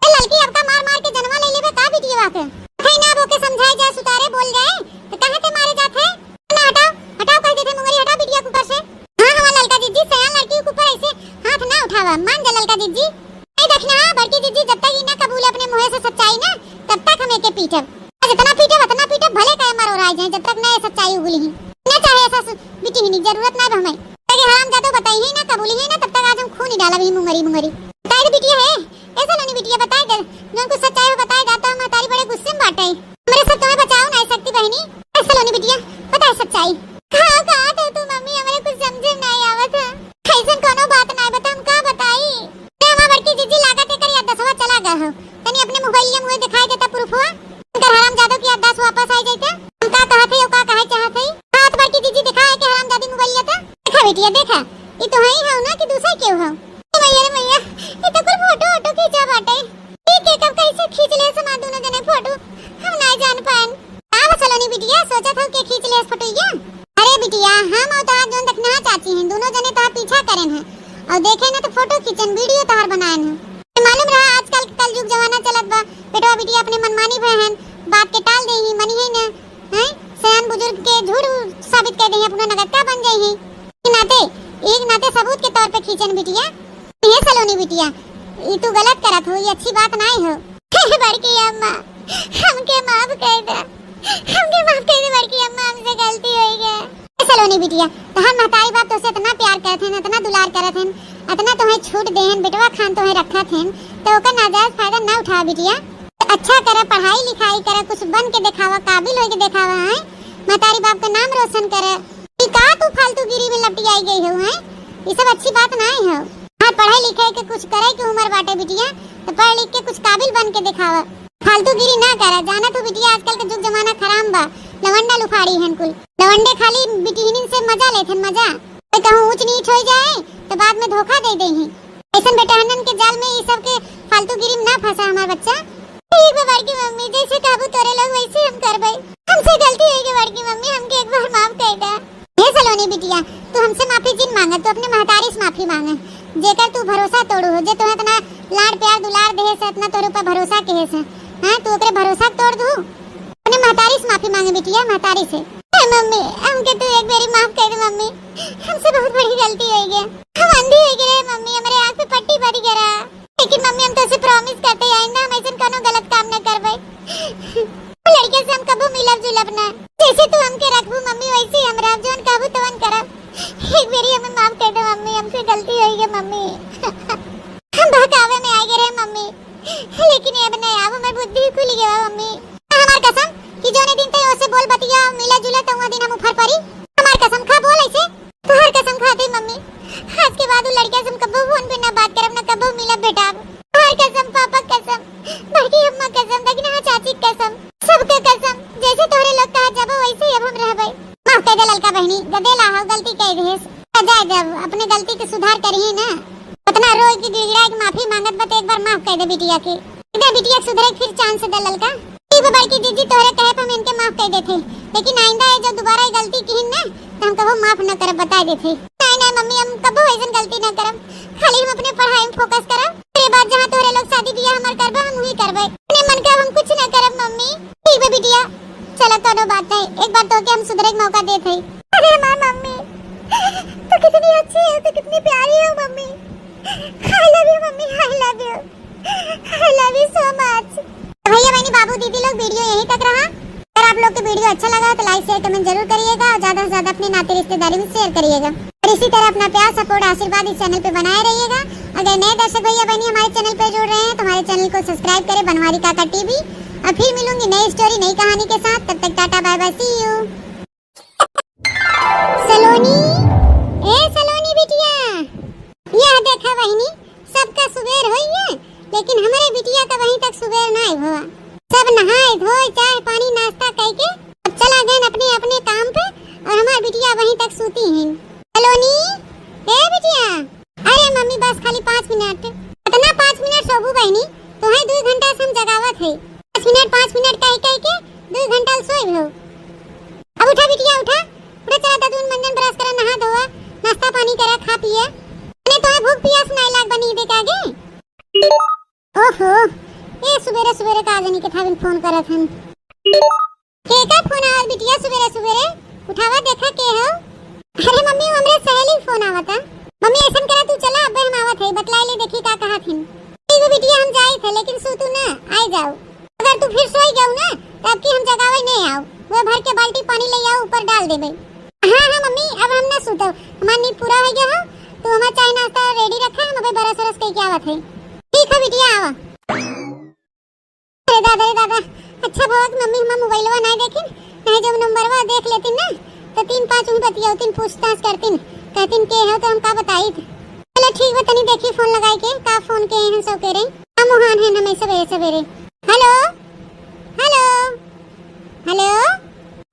ए लड़की अब का मार मार के जनवा ले लेबे का बिटिया के कहीं ना बोके समझाए जा सुतारे बोल जाए तो कहां के मारे जात है ना। हटाओ हटाओ कह देते मुंगरी हटा बिटिया के ऊपर से। हां हमारा लड़का जीजी सयान लड़की के ऊपर ऐसे हाथ ना उठावा, मान जा लड़का जीजी। नहीं देखना बड़की जीजी जब तक ही ना कबूल अपने मुंह से सच्चाई ना तब तक हम एके पीटब, जितना पीटब भले कहे मरो राज है जब तक ना सच्चाई उगली ही ना चाहे ऐसा बिटी ही जरूरत ना हमें ताकि हराम जादो बताई ही ना कबूली ही ना तब तक आज हम खून ही डाला भी मुंगरी मुंगरी बताए दे बिटिया है ऐसा नहीं बिटिया बताए दे जो कुछ सच्चाई हो बताए जाता हम तारी बड़े गुस्से में बाटे मेरे सब तुम्हें बचाओ ना सकती बहनी। ऐसा नहीं बिटिया बताए सच्चाई कहां कहां थे तू मम्मी हमारे कुछ समझ नहीं आवत है कैसन कोनो बात नहीं बता हम का बताई। मैं हमार बड़की जीजी लागत कर या 10वां चला गया हो तनी अपने मोबाइल में मुझे दिखाई देता प्रूफ हुआ कर हराम जादो की 10 वापस आ जाते हम का कहत है ओ का कहे चाहत है। हाथ बड़की जीजी दिखाए के हराम जादी मोबाइल था देखा बिटिया देखा ये तो है ही हो ना कि दूसरा क्यों हो। मैया ये तो कोई फोटो ऑटो खींचा बाटे ठीक है कब कैसे खींच ले समा दोनों जने फोटो हम नहीं जान पान। आ सलोनी बिटिया सोचा था कि खींच ले फोटो ये। अरे बिटिया हम और तहार जोन देखना चाहती हैं दोनों जने तहार पीछा करेन है और देखे ना तो फोटो खींचन वीडियो तहार बनाएन है। मालूम रहा आजकल कल युग जमाना चलत बा बेटवा बिटिया अपने मनमानी बहन बात के टाल दे ही मनी है ना हैं सयान बुजुर्ग के झूठ साबित कर दे अपना नगद का बन जाई है एक नाते सबूत के तौर पे खींचन बिटिया। ये सलोनी बिटिया ये तू गलत करत हो ये अच्छी बात नहीं हो। बड़की अम्मा हमके माफ कर दे बड़की अम्मा हमसे गलती हो गई। सलोनी बिटिया तहां महतारी बाप तो से इतना प्यार करत हैं इतना दुलार करत हैं इतना तुम्हें छूट देहन बेटवा खान तुम्हें रखत हैं तो ओकर नाजायज फायदा ना उठा बिटिया। अच्छा करे पढ़ाई लिखाई करे कुछ बन के दिखावा काबिल हो के दिखावा है महतारी बाप का नाम रोशन करे का तू फालतू गिरी में लपटी आई गई हो है ये सब अच्छी बात नहीं है। हाँ पढ़ाई लिखाई के कुछ करे की उम्र बाटे बिटिया तो पढ़ लिख के कुछ काबिल बन के दिखावा फालतू गिरी ना करे। जाना तो बिटिया आजकल का जुग जमाना खराब बा लवंडा लुफाड़ी हैं कुल लवंडे खाली बिटिहनिन से मजा लेथन मजा कोई कहूं ऊंच नीच हो जाए तो बाद में धोखा दे दे हैं। ऐसन बेटहनन के जाल में ये सब के फालतू गिरी में ना फंसा हमारा बच्चा। ठीक है बड़की मम्मी जैसे काबू तोरे लोग वैसे हम करबे हमसे गलती हो गई बड़की मम्मी हमके एक बार माफ कर दे। ये सलोनी बिटिया तू हमसे माफी जिन मांगे तू अपने महतारी से माफी मांगे जेकर तू भरोसा तोड़ू हो जे तोहे इतना लाड प्यार दुलार देहे से इतना तोरे ऊपर भरोसा कहे से हां तू ओकरे भरोसा तोड़ दू अपने महतारी से माफी मांगे बिटिया महतारी से। मम्मी हमके तू एक बारी माफ कर दे मम्मी हमसे बहुत बड़ी गलती हो गई हम अंधी हो गए मम्मी हमारे आंख पे पट्टी पड़ गया लेकिन मम्मी हम तो से प्रॉमिस करते आइंदा हम ऐसा कोनो गलत काम न करबे लड़के से हम कबो मिलब जुलब ना जैसे तू हमके रखबू मम्मी वैसे ही हमरा जोन कहबू तवन करब। एक बारी हमें माफ कर दे मम्मी हमसे गलती हो गई मम्मी हम बहकावे में आ गए मम्मी लेकिन अब नहीं अब हमारी बुद्धि खुल गई मम्मी। हमार कसम कि जोने दिन तक ओसे बोल बतिया मिला जुला तो वो दिन हम ऊपर परी हमार कसम खा बोल ऐसे तो हर कसम खाती मम्मी आज के बाद लड़के से हम कबो फोन पे ना बात करब ना कबो मिलब बेटा हर कसम पापा कसम बड़की अम्मा कसम दगिना चाची कसम सबके कसम जैसे तोरे लोग कहा जब वैसे ही अब हम रहबे। माफ कर दे ललका बहनी गदेला हो गलती कह देस जाए जब अपने गलती के सुधार करिए ना उतना रोज की गिड़गिड़ा की माफी मांगत बत एक बार माफ कर दे बिटिया के इधर बिटिया सुधरे फिर चांस दे ललका। ठीक है बड़की दीदी तोरे कहे हम इनके माफ कर देते लेकिन आइंदा ये जो दोबारा ये गलती की ना तो हम कबो माफ न करब बता देते। नहीं मम्मी हम कबो ऐसन गलती न करब खाली हम अपने पढ़ाई में फोकस करब फिर बाद जहां तोरे लोग शादी बियाह हमर करबे हम वही करबे अपने मन का हम कुछ न करब मम्मी। ठीक है बिटिया चलो कोनो बात नहीं एक बार तो के हम सुधरे का मौका देते। अरे मां मम्मी तो कितनी अच्छी है तो कितनी प्यारी है mummy I love you mummy I love you so much. भैया बहनी बाबू दीदी लोग वीडियो यहीं तक रहा अगर आप लोग को वीडियो अच्छा लगा तो लाइक शेयर कमेंट जरूर करिएगा और ज्यादा से ज्यादा अपने नाते रिश्तेदारी में शेयर करिएगा और इसी तरह अपना प्यार सपोर्ट आशीर्वाद इस चैनल पे बनाए रहिएगा। अगर नए दर्शक भैया बहनी हमारे चैनल पे जुड़ रहे हैं तो हमारे चैनल को सब्सक्राइब करें बनवारी काका टीवी और फिर मिलूंगी नई स्टोरी नई कहानी के साथ तब तक tata bye bye see you. Saloni ए सलोनी बिटिया यह देखा बहनी सबका सुबेर होई है लेकिन हमारे बिटिया का वहीं तक सुबेर नहीं हुआ सब नहाए धोए चाय पानी नाश्ता करके अब चला गए अपने अपने काम पे और हमारी बिटिया वहीं तक सूती है। सलोनी ए बिटिया अरे मम्मी बस खाली 5 मिनट इतना 5 मिनट सोबू बहनी तो है 2 घंटा से हम जगावत है 5 मिनट कह के 2 घंटा सोई हो। अब उठा बिटिया उठा उठा, चला दादू मंजन ब्रश करा, नहा धोआ, नाश्ता पानी करा, खा पिया। ने तो भूख पियास नहीं लाग बनी दे कागे। ओहो ये सुबेरे सुबेरे काजनी के थाविन फोन करत हन। के का फोन आवत बिटिया सुबेरे सुबेरे? उठावा देखा के हो? अरे मम्मी हमरे सहेली फोन आवता। मम्मी ऐसन करा तू चला अब हम आवत है, बतलाई ले देखी का कहत हन। ठीक बिटिया हम जाई थे लेकिन सु तू ना आई जाओ। अगर तू फिर सोई जाऊ ना तब की हम जगावे नहीं आओ, वो भर के बाल्टी पानी ले आओ ऊपर डाल देबे। हां हां मम्मी अब हम ना सुतो, हमार नींद पूरा हो गया हो, तो हमार चाय नाश्ता रेडी रखा, हम अबे बरस बरस कह के आवत है। ठीक है बिटिया आवा। अरे दादा अच्छा भगत मम्मी हम मोबाइलवा नहीं देखिन, नहीं जब नंबरवा देख लेतिन ना तो 3-5 उन बतियाउतिन, पूछताछ करतिन, कहतिन के हो तो हम का बताई। चलो ठीक है तनी देखी फोन लगाई के का फोन के हैं सो कह रहे हम मोहन है हमें सवेरे सवेरे। हेलो हेलो हेलो,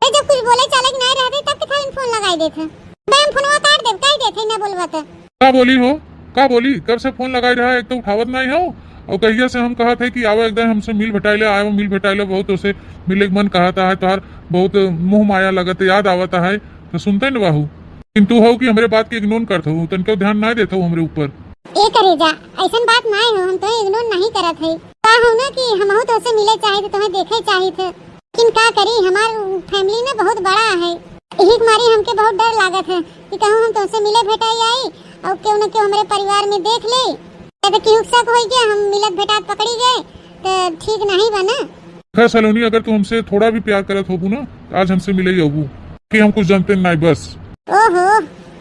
ए जब कुछ बोले चालक नहीं रहते तब के थाइन फोन लगाई देथे, मैं फोनवा काट देब कह देथे ना बोलवा त। का बोली हो, का बोली? कब से फोन लगाई रहा है, एक तो उठावत नहीं हो, और कहिया से हम कहा थे कि आओ एकदम हमसे मिल भेटाइले, आयो मिल भेटाइले, बहुत उसे मिले के मन कहता है, तोहार बहुत मुंह माया लगत याद आवता है, तो सुनते न बाहू। किंतु हो कि हमरे बात के इग्नोर करत हो, तनको ध्यान नहीं देत हो हमरे ऊपर। ए करे जा ऐसन बात नहीं हो, हम तो इग्नोर नहीं करत है। का हो ना कि हमहु तो से मिले चाहे थे, तुम्हें देखे चाहे थे, लेकिन का करी हमार फैमिली ना बहुत बड़ा है, यही मारी हमके बहुत डर लागत है कि कहूं हम तुमसे मिले भेटाई आई और क्यों न क्यों हमारे परिवार में देख ले तो क्यों शक हो गया, हम मिलत भेटात पकड़ी गए तो ठीक नहीं बना। खैर सलोनी अगर तू हमसे थोड़ा भी प्यार करत होबू ना आज हमसे मिले ही होबू, कि हम कुछ जानते नहीं बस। ओहो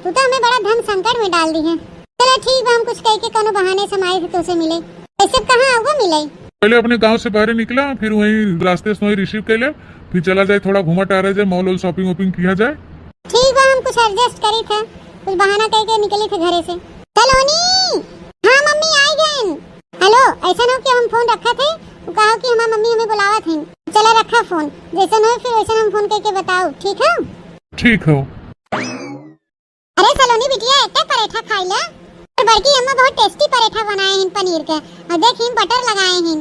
तू तो हमें बड़ा धन संकट में डाल दी है। चलो ठीक है हम कुछ कह के कोनो बहाने से माए थे तुझसे मिले, ऐसे कहाँ होगा मिले? पहले अपने गांव से बाहर निकला, फिर वहीं रास्ते से वहीं रिसीव कर ले, फिर चला जाए थोड़ा घूमा टहरा जाए, मॉल वॉल शॉपिंग वॉपिंग किया जाए। ठीक है हम कुछ एडजस्ट करी थे, कुछ बहाना कह के निकली थे घरे से। सलोनी हाँ मम्मी आई गए। हेलो ऐसा हो कि हम फोन रखा थे, वो कहा कि हमारी मम्मी हमें बुलावत है, चला रखा फोन, जैसा हो फिर वैसा हम फोन करके बताओ। ठीक है ठीक है। अरे सलोनी बिटिया एक पराठा खाई ले, और बड़की अम्मा बहुत टेस्टी पराठा बनाए हैं पनीर के, और देख हिम बटर लगाए हैं।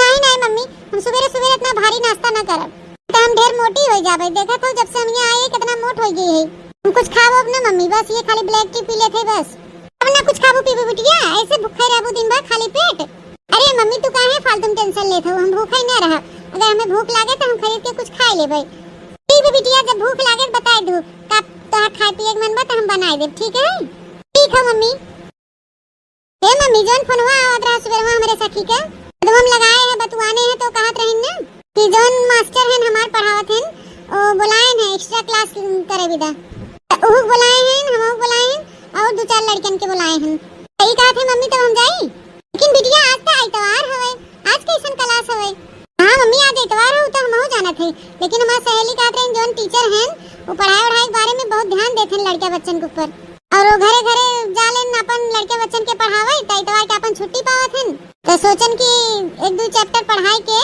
नहीं नहीं मम्मी हम सुबेरे सुबेरे इतना भारी नाश्ता न करब, तो हम ढेर मोटी हो जाबे। देखा तो जब से हम यहाँ आए कितना मोट हो गई है। हम कुछ खाओ अब ना मम्मी, बस ये खाली ब्लैक टी पी लेते बस, अब ना कुछ खाबू पीबू बिटिया, ऐसे भूखे रहबू दिन भर खाली पेट। अरे मम्मी तू काहे फालतू टेंशन लेत हो, हम भूखे न रह, अगर हमें भूख लागे तो हम खरीद के कुछ खा लेबे। ठीक है बिटिया जब भूख लागे बता दू, कब तोहार खाए पिए के मन बा तो हम बनाए देब। ठीक है ठीक है मम्मी। ए मम्मी जोन फोनवा आवत रहा सुबह हमारे सखी के, जब हम लगाए हैं बतुआने हैं तो कहत रहिन ना कि जोन मास्टर हैं हमार पढ़ावत हैं ओ बुलाए हैं एक्स्ट्रा क्लास करे विदा, ओहु बुलाए हैं हमहु बुलाए हैं और 2-4 लड़कन के बुलाए हैं। सही कहा थे मम्मी तब हम जाई, लेकिन बिटिया आज तो इतवार हवे, आज कैसन क्लास हवे? हां मम्मी आज इतवार हो तो हमहु जाना थे, लेकिन हमार सहेली कहत रहे जोन टीचर हैं वो पढ़ाई के बारे में बहुत ध्यान देते हैं लड़के बच्चन के ऊपर, और वो घरे घरे जालेन अपन लड़के बच्चन के पढ़ावे त इतवार के अपन छुट्टी पावत हैं, तो सोचन कि 1-2 चैप्टर पढ़ाई के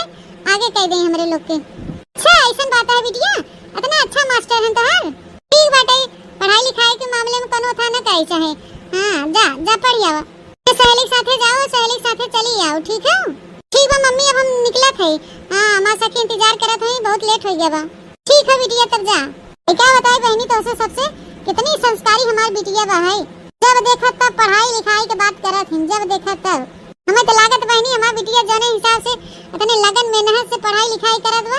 आगे कह दें हमरे लोग के। अच्छा ऐसा बात है बिटिया, इतना अच्छा मास्टर हैं तोहार। ठीक बाटे पढ़ाई लिखाई के मामले में कोनो था ना कहे चाहे। हां जा जा पढ़ आवा, सहेली साथे जाओ, सहेली साथे चली आओ। ठीक है ठीक है मम्मी अब हम निकला थे। हां हमार सखी इंतजार करत है, बहुत लेट हो गया बा। ठीक है बिटिया तब जा। क्या बताए बहनी तो से सबसे कितनी संस्कारी हमार बिटिया बा है, जब देखा तब पढ़ाई लिखाई के बात करत हैं, जब देखा तब। हमें तो लागत बहनी हमार बिटिया जने हिसाब से इतने लगन मेहनत से पढ़ाई लिखाई करत बा,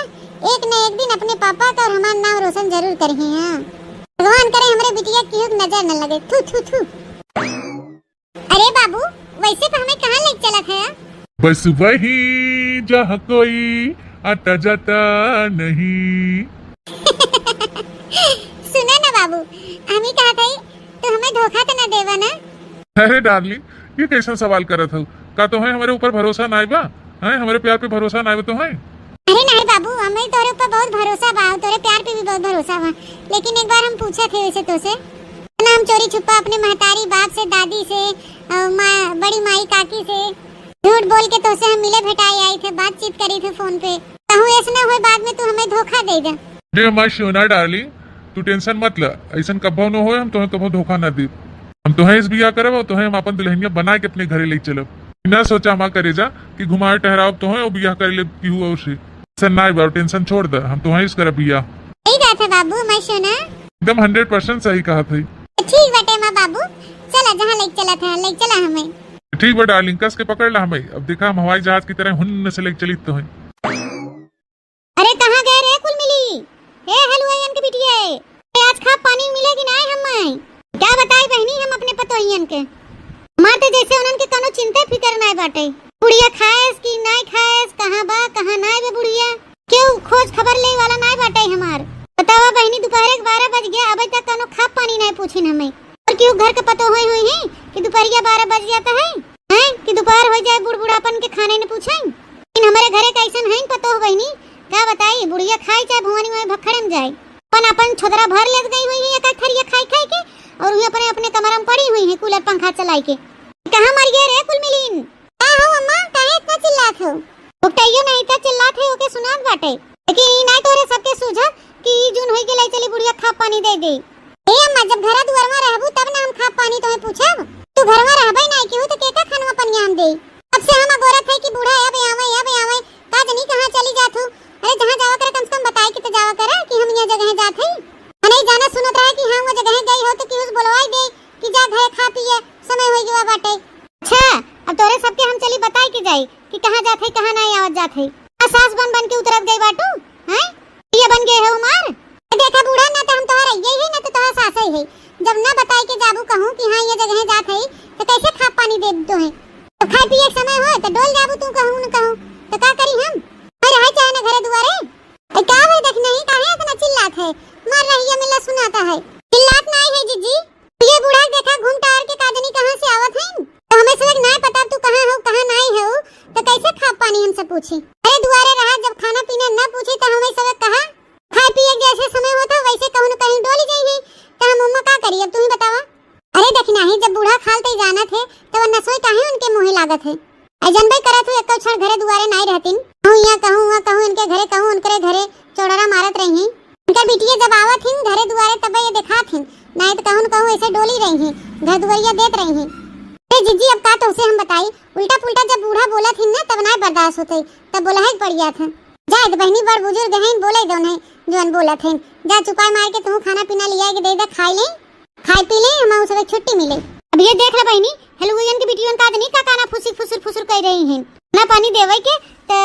एक न एक दिन अपने पापा का और हमार नाम रोशन जरूर करेंगे। हां भगवान करे हमरे बिटिया की नजर न लगे। थू थू थू। अरे बाबू वैसे तो हमें कहाँ ले चला था? बस वही जहाँ कोई आता जाता नहीं। सुना ना बाबू हमें कहा था तो हमें धोखा तो न देवा ना? अरे डार्लिंग ये कैसा सवाल करत हो, का तो है हमारे ऊपर भरोसा नहीं बा? है हमारे प्यार पे भरोसा नहीं तो है? अरे नहीं बाबू हमें तोरे ऊपर बहुत भरोसा बा, तोरे प्यार पे भी बहुत भरोसा बा, लेकिन एक बार हम पूछे थे वैसे तो से ना, हम चोरी छुपा अपने महतारी बाप से, दादी से, बड़ी माई काकी से झूठ बोल के तो से हम मिले भेटाई आई थे, बातचीत करी थे फोन पे, कहूँ ऐसा ना हो बाद में तू हमें धोखा दे दे। अरे माय सोना डार्लिंग तू टेंशन मत ले, ऐसा कभी न हो, हम तुम्हें कभी धोखा न दे, हम तुम्हें इस बिया करब, तुम्हें हम अपन दुल्हनिया बना के अपने घरे ले चलब। ना सोचा माँ करे जा कि घुमाए टहराव तो है और बियाह कर ले पीहू और से टेंशन ना बाबू, टेंशन छोड़ दे, हम तो वहीं से कर बियाह। सही बात है बाबू, मैं सुना एकदम 100% सही कहा थी। ठीक बाटे माँ बाबू, चला जहाँ लेके चला था लेके चला हमें। ठीक बा डार्लिंग, कस के पकड़ ला हमें। अब देखा हम हवाई जहाज की तरह हुन से लेके चली तो है। अरे कहाँ गए रे कुल मिली? ए हलवाईयन के बिटिया, आज खा पानी मिलेगी ना हमें? क्या बताई बहनी हम अपने पतोहियन के? मार तो जैसे उनन के कनो चिंता फिकर ना बाटे। बुढ़िया खाएस कि नहीं खाएस, कहाँ बा कहाँ ना बे बुढ़िया, क्यों खोज खबर ले वाला ना बाटे हमार। बतावा बहनी, दोपहर के 12 बज गया, अभी तक कनो खा पानी नहीं पूछिन हमें। और क्यों घर के पतो हुई हुई है कि दोपहरिया 12 बज जाता है, हैं कि दोपहर हो जाए बुढ़ बुढ़ापन के खाने ने पूछें। लेकिन हमारे घरे कैसन है पतो हो बहनी, क्या बताई? बुढ़िया खाई चाहे भुवनी में भखड़े में जाए, अपन छोदरा भर ले गई हुई है एक थरिया खाई खाई के, और वही अपने अपने कमरा में पड़ी हुई है कूलर पंखा चलाई के। कहाँ मर गए रे कुल मिलीन? का हो अम्मा, काहे इतना चिल्लात हो? उकटाइयो नहीं था चिल्लात है ओके सुनात बाटे, लेकिन ई नहीं तोरे सबके सूझत कि ई जून होई गेलै चली बुढ़िया खा पानी दे दे। ए अम्मा, जब घरा दुआर में रहबू तब ना हम खा पानी तोहे पूछब। तू घर में रहबे नहीं केहू तो केका खानवा पनियान दे। अब से हम अगोरत है कि बूढ़ा अब आवे का जनी कहां चली जात हो। अरे जहां जावा करे कम से कम बताई कि तो जावा करे कि हम ये जगह जात हई। नहीं जाना सुनत रहे कि हां वो जगह गई हो तो केहू बोलवाई दे कि जा घर खा पिए, समय होई गवा बाटे। अच्छा, अब तोरे सबके हम चली बताई के जाई कि कहां जात है कहां नहीं आवत जात है। सास बन बन के उतरत गई बाटू, हैं ये बन गए हो मार। देखा बूढ़ा ना तो हम तोहरा यही है ना तो तोहरा सास ही है। जब ना बताई के जाबू कहूं कि हां ये जगह जात है तो कैसे खा पानी दे दो है। तो खाए पिए के समय हो तो डोल जाबू, तू कहूं न कहूं तो का करी हम? अरे है चाहे ना घरे दुआरे। ए का भाई देख नहीं काहे इतना चिल्लात है? मार रही है मिला सुनाता है। चिल्लात नहीं है जीजी, ये बूढ़ा देखा घूम टार के काजनी कहां से आवत है तो हमें सब नहीं पता तू कहां हो कहां नहीं हो तो कैसे खा पानी हमसे पूछी? अरे दुआरे रहा, जब खाना पीना न पूछी तो हमें सब कहा खाए पिए जैसे समय होता वैसे कहूं न कहीं डोली जाई है तो हम उम्मा का करी? अब तू ही बतावा। अरे देखना ही जब बूढ़ा खालते जाना थे तो वरना सोई काहे उनके मुंह लागत है। अजन भाई करत हो एक क्षण घरे दुआरे नहीं रहतिन, हूं या कहूं इनके घरे कहूं उनके घरे चौड़रा मारत रही हैं। इनका बिटिया जब आवत हिन घरे दुआरे तब ये दिखात हिन, नहीं तो कहूं ऐसे डोली रही हैं, घर दुआरिया देत रही हैं। अरे जीजी अब का तो उसे हम बताई, उल्टा पुल्टा जब बूढ़ा बोला थी ना तब नहीं बर्दाश्त होते, तब बोला है पड़िया था। जा बहनी बड़ बुजुर्ग हैं बोले दो नहीं जोन बोला थे, जा चुपाई मार के तू खाना पीना लिया के दे दे, खाई पी ले, हम उसे छुट्टी मिले। अब ये देख ले बहनी, हेलोजन की बिटियन का आदमी का काना फुसुर फुसुर कर रही हैं, ना पानी देवे के त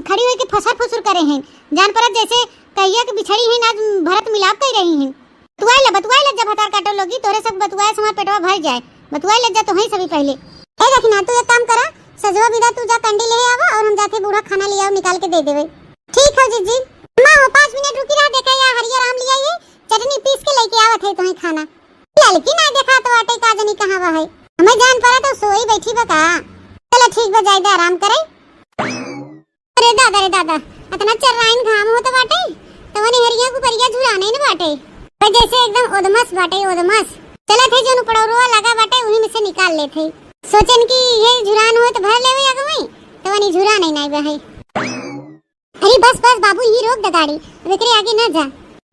खड़ी होके फसर फुसुर करे हैं, जान पर जैसे कहिया के बिछड़ी हैं आज भरत मिलाप कर रही हैं। बतुआई ले जब हतार काटो लोगी तोरे सब बतुआए समय पेटवा भर जाए, बतुआई ले जा तो है सभी पहले। ए देखना तू एक काम करा, सजवा विदा तू जा कंडी ले आवा और हम जाके बूढ़ा खाना ले आओ निकाल के दे देवे। ठीक है जीजी। मां हो 5 मिनट रुकी रहा, देखा या हरियर आम लिया ये चटनी पीस के लेके आवत है तो ही खाना। लड़की ना देखा तो आटे का जनी कहां बा है, हमें जान पड़ा तो सोई बैठी बा का। चलो ठीक बा, जाए आराम करे। अरे दादा इतना चर्राइन घाम होता बाटे तो वने हरिया को परिया झुराने न बाटे, पर जैसे एकदम ओदमस बाटे ओदमस। चला थे जो पड़ोरुआ लगा बाटे उन्हीं में से निकाल ले थे, सोचन कि ये झुरान हो तो भर लेवे अगवई तो वनी झुरा नहीं बा है। अरे बस बाबू ही रोक द गाड़ी, एकरे आगे ना जा।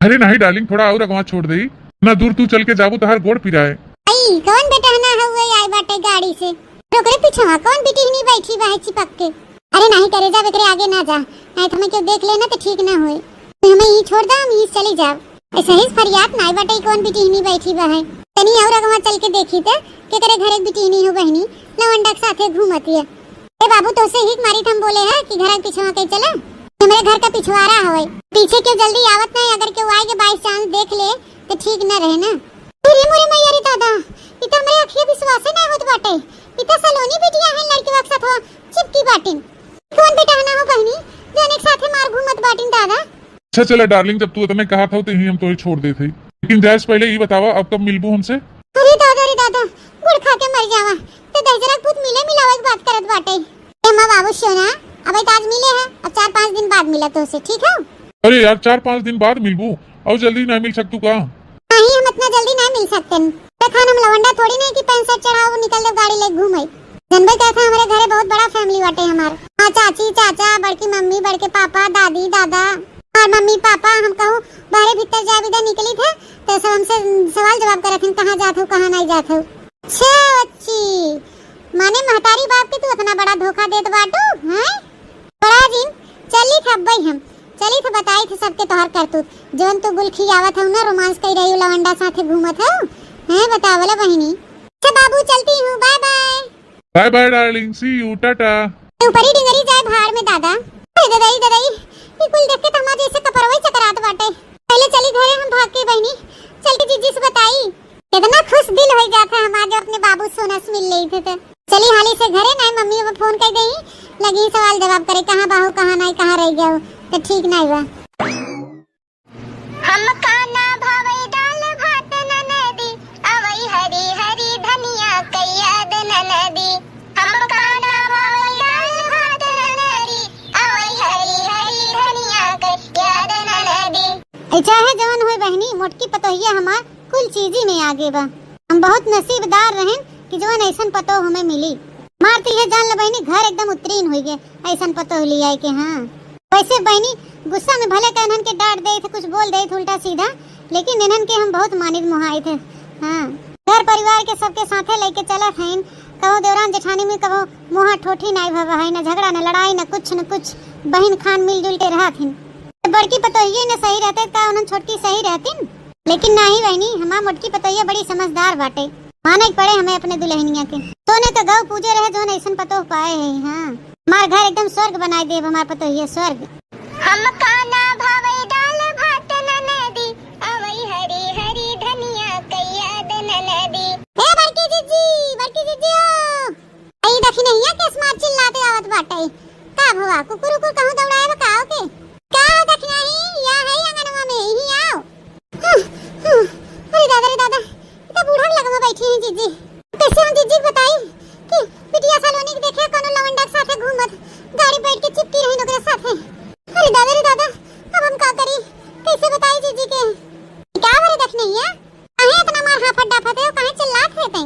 अरे नहीं डार्लिंग, थोड़ा और अगवा छोड़ दई ना, दूर तू चल के जाबू तो हर गोड़ पिराए। आई कौन बेटा ना हुए आई बाटे गाड़ी से, रोकरे पीछे कौन बेटी ही नहीं बैठी बा है चिपक के। अरे नहीं करे जा, एकरे आगे ना जा, नहीं तो हमें क्यों देख लेना तो ठीक ना होए। हमें ही छोड़ दो, हम ही चली जाओ। ऐसे ही फरियाद नहीं बाटे कौन बेटी ही नहीं बैठी बा है, तनी और अगवा चल के देखी थे के करे घरे बेटी नहीं हो बहनी लवंडा के साथे घूमती है। ए बाबू तो से ही मारी थम बोले है कि घर पिछवा के चला, हमारे घर का पिछवाड़ा हवे, पीछे क्यों जल्दी आवत नहीं, अगर क्यों आएगे बाई चांस देख ले तो ठीक न रहे ना। अरे मोरे मैया रे दादा, इता हमरे अखिया विश्वास नहीं होत बाटे, इता सलोनी बिटिया है लड़की वक्त साथ चिपकी बाटिन। कौन बेटा ना हो बहनी जो एक साथे मार घूमत बाटिन दादा। अच्छा चला डार्लिंग, जब तू इतने कहा था तो ही हम तो छोड़ देते, लेकिन जायज पहले ये बतावा अब कब मिलबू हमसे? अरे दादा गुड़ खा के मर जावा तो दहजरक पुत मिलावे की बात करत बाटे। ए मां बाबू सोना अब आज मिले हैं, अब 4-5 दिन बाद मिला तो उसे, ठीक है? अरे यार 4-5 दिन बाद मिलबू और जल्दी नहीं मिल सकतू का? नहीं हम इतना जल्दी नहीं मिल सकते, देखा हम लवंडा थोड़ी नहीं कि 5 सेट चढ़ाओ निकल दो गाड़ी ले घूमे। जनबे कहता हमारे घरे बहुत बड़ा फैमिली बाटे हमार, हाँ चाची चाचा बड़की मम्मी बड़के पापा दादी दादा और मम्मी पापा। हम कहूँ बाहर भीतर जा विदा निकली थे तो सब हमसे सवाल जवाब करत हैं कहाँ जात हो कहाँ नहीं जात हो। अच्छा बच्ची माने महतारी बाप की तू इतना बड़ा बाटू हैं बड़ा दिन चली थे अब्बई हम चली थे बताई थे सबके तोहर करतूत जोन तो गुल खियावत हूं ना रोमांस कई रही लवंडा साथे घूमत हूं हैं बतावला बहिनी। अच्छा बाबू चलती हूं bye bye. Bye bye darling see you tata. ऊपरी डिंगरी जाए भाड़ में दादा। अरे ददाई ददाई ये कुल देख के तमा जैसे कपरवई चकरात बाटे। पहले चली घरे हम भाग के बहिनी चल के जीजी से बताई कितना खुश दिल हो जाता हम आज अपने बाबू सोनस मिल ले थे। चली हाली से घरे नहीं मम्मी को फोन कर दई लगी सवाल जवाब करे कहां बाहू कहां नहीं कहां रह गया तो ठीक नहीं बा। हम काना भावे दाल भात ननदी अवई हरी हरी धनिया कैयाद ननदी। हम काना भावे दाल भात ननदी अवई हरी हरी धनिया कैयाद ननदी। ऐसा है जवान होए बहनी मोटकी पतोहिया हमार कुल चीज में आगे बा। हम बहुत नसीबदार रहें कि जवान ऐसन पतो हमें मिली। मारती है जान ल बहनी घर एकदम उत्तीर्ण हो गए ऐसन पतो लिया है कि हाँ। वैसे बहनी गुस्सा में भले का इन्हन के डांट दे थे कुछ बोल दे थे उल्टा सीधा लेकिन इन्हन के हम बहुत मानित मुहाई थे। हाँ घर परिवार के सबके साथे लेके चला थे कहो देवरान जेठानी में कहो मुहा ठोठी नहीं भवा है न झगड़ा न लड़ाई न कुछ बहन खान मिलजुल के रहा थी। बड़की पतोहिया न सही रहते का उन्हन छोटकी सही रहती लेकिन नहीं बहनी हमार मोटकी पतोहिया बड़ी समझदार बाटे माने पड़े हमें अपने दुल्हनिया के सोने तो गौ पूजे रहे जो ऐसा पतो पाए है। हाँ हमार घर एकदम स्वर्ग बनाए दे हमार पतोहिया स्वर्ग। हम काना भावे दाल भात ननदी अवई हरी हरी धनिया कैयाद ननदी। हे बड़की जीजी आई देखी नहीं है किस मार चिल्लाते आवत बाटे का भवा कुकुर कुकुर कहूं दौड़ाए बकाओ के का देखी नहीं या है अंगनवा में ही आओ। अरे दादा इतना बूढ़ा लगवा बैठी है जीजी कैसे हम जीजी बताई कि बिटिया सलोनी के देखे कोनो लवंडा के साथे घूमत गाड़ी बैठ के चिपकी रही ओकरे साथे। अरे दादा अब हम का करी कैसे बताई जीजी के क्या भरे देखने है काहे इतना मार हाफत डाफत है काहे चिल्लात है तई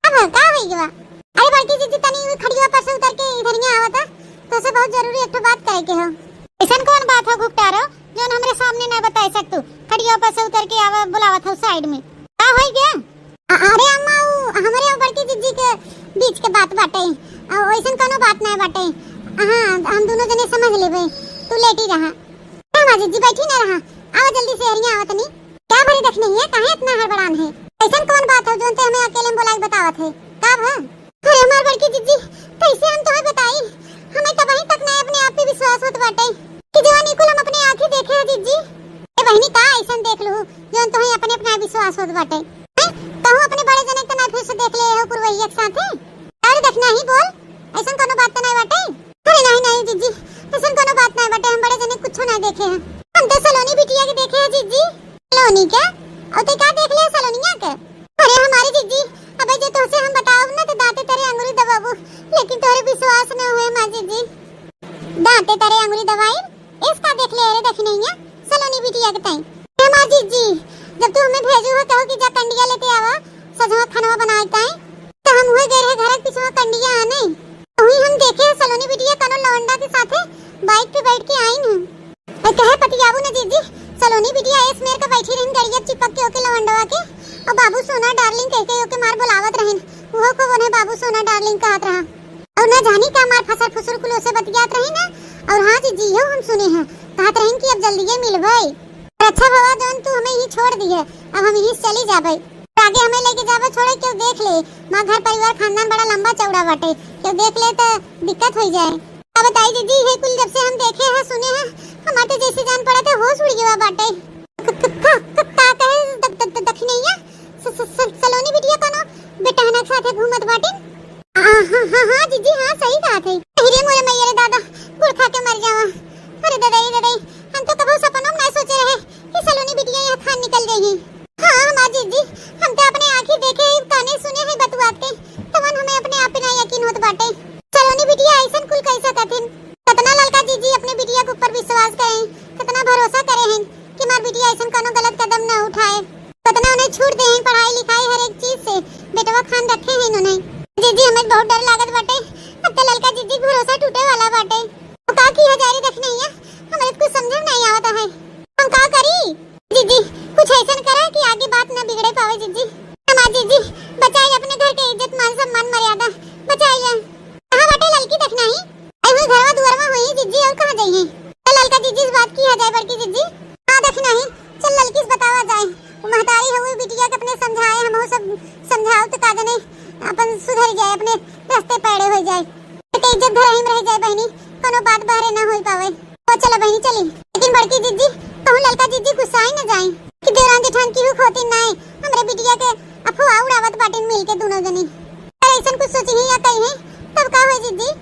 अब का होई गवा। अरे बड़की जीजी तनी खड़िया पर से उतर के इधर ही आवता तो से बहुत जरूरी एक बात करे के हो। ऐसन कौन बात हो घुपटारो जोन हमरे सामने ना बता सकतू खड़िया पर से उतर के आवा बुलावत हो साइड में का होई गया। अरे अम्मा हमारे बड़की जीजी के बीच के बात बाटे ऐसन कोनो बात नहीं बाटे। हां हम दोनों जने समझ लेबे तू लेटी रहा हां जीजी बैठी ना रहा आओ जल्दी से हरिया आवत नहीं क्या भरी देखनी है काहे इतना हड़बड़ान है ऐसन कौन बात हो जोन ते हमें अकेले में बुलाए बतावत है का भा। अरे हमार बड़की जीजी कैसे हम तोहे बताई हमें तब ही तक नहीं अपने आप पे विश्वास होत बाटे कि जवानी कुल हम अपने आंखें देखे है जीजी। ए बहनी का ऐसन देख लू जोन तोहे अपने अपना विश्वास होत बाटे कहूं अपने बड़े जने के ना फिर से देख ले हो पुरवैया के साथे। अरे देखना ही बोल ऐसन कोनो बात तो नहीं बाटे। अरे नहीं जीजी ऐसन कोनो बात नहीं बाटे हम बड़े जने कुछ नहीं देखे हैं हम तो सलोनी बिटिया के देखे हैं जीजी। सलोनी क्या और ते क्या देख ले सलोनिया के। अरे हमारी जीजी अबे जो तोसे हम बताओ ना तो दांते तेरे अंगुरी दबाबू लेकिन तोरे विश्वास न हुए मां जीजी दांते तेरे अंगुरी दबाई इसका देख ले रे देख नहीं है सलोनी बिटिया के तई। मां जीजी जब तू हमें भेजू हो कहो कि जा कंडिया लेते आवा सजवा खाना बनाता है तो हम हुए गए घर के पीछे कंडिया आने वही हम देखे सलोनी बिटिया कनो लवंडा के साथे बाइक पे बैठ के आई न और कहे पतियाबू ने जीजी सलोनी बिटिया इस मेर का बैठी रही गड़िया चिपक के ओके लवंडवा के और बाबू सोना डार्लिंग कह के ओके मार बुलावत रहन वो को उन्हें बाबू सोना डार्लिंग कहत रहा और ना जानी का मार फसर फुसर कुलो से बतियात रही ना। और हां जीजी हो हम सुने हैं कहत रही कि अब जल्दी मिलबई अच्छा बाबा जोन तू हमें ही छोड़ दी है अब हम यहीं चली जाबे आगे हमें लेके जाबे छोड़े क्यों देख ले मां घर परिवार खानदान बड़ा लंबा चौड़ा बाटे क्यों देख ले तो दिक्कत हो जाए। अब बताई दीदी है कुल जब से हम देखे हैं सुने हैं हमारे जैसे जान पड़ा था होश उड़ गया बाटे का कहे दखनिया सलोनी बिटिया कोनो बेटहना के साथे घूमत बाटे। हां जीजी हां सही बात है रे मोरे मैया रे दादा गुड़ खा के मर जावा। अरे दादा हम तो कभी सपनों में नहीं सोचे रहे कि सलोनी बिटिया यहाँ खान निकल गई। हाँ माँ जीजी हम तो अपने आँखें देखे काने सुने हैं बतुआत के तवन हमें अपने आप पे ना यकीन होत बाटे सलोनी बिटिया ऐसन कुल कैसा कथिन कितना लड़का जीजी अपने बिटिया के ऊपर विश्वास करें कितना भरोसा करे हैं कि मार बिटिया ऐसन कोनो गलत कदम न उठाए कितना उन्हें छूट दे हैं पढ़ाई लिखाई हर एक चीज से बेटवा खान रखे हैं उन्हें। जीजी हमें बहुत डर लागत बाटे अब तो लड़का जीजी भरोसा टूटे वाला बाटे का किया जारी रखना है हमें कुछ समझ नहीं आता है हम का करी जीजी कुछ ऐसा करा कि आगे बात न बिगड़े पावे जीजी। हमार जीजी बचाइए अपने घर के इज्जत मान सम्मान मर्यादा बचाइए कहां बाटे लड़की देखना ही जीजी और कहां गई हैं? चल ललका जीजी से बात किया जाए बड़की जीजी। हां देख नहीं चल ललकी से बतावा जाए। वो महतारी हुई बिटिया के अपने समझाए हम सब समझाओ तो का जाने अपन सुधर जाए अपने रास्ते पैड़े हो जाए ते इज्जत धरहिम रह जाए बहनी कोनो बात बाहरे ना होई पावे। ओ चलो बहनी चली। लेकिन बड़की जीजी कहूं ललका जीजी गुस्साई न जाए कि देवरान जेठान की होती ना हमरे बिटिया के अफवाह उड़ावत बाटे मिल के दोनों जनी। अरे ऐसा कुछ सोची है या कही है तब का होई जीजी?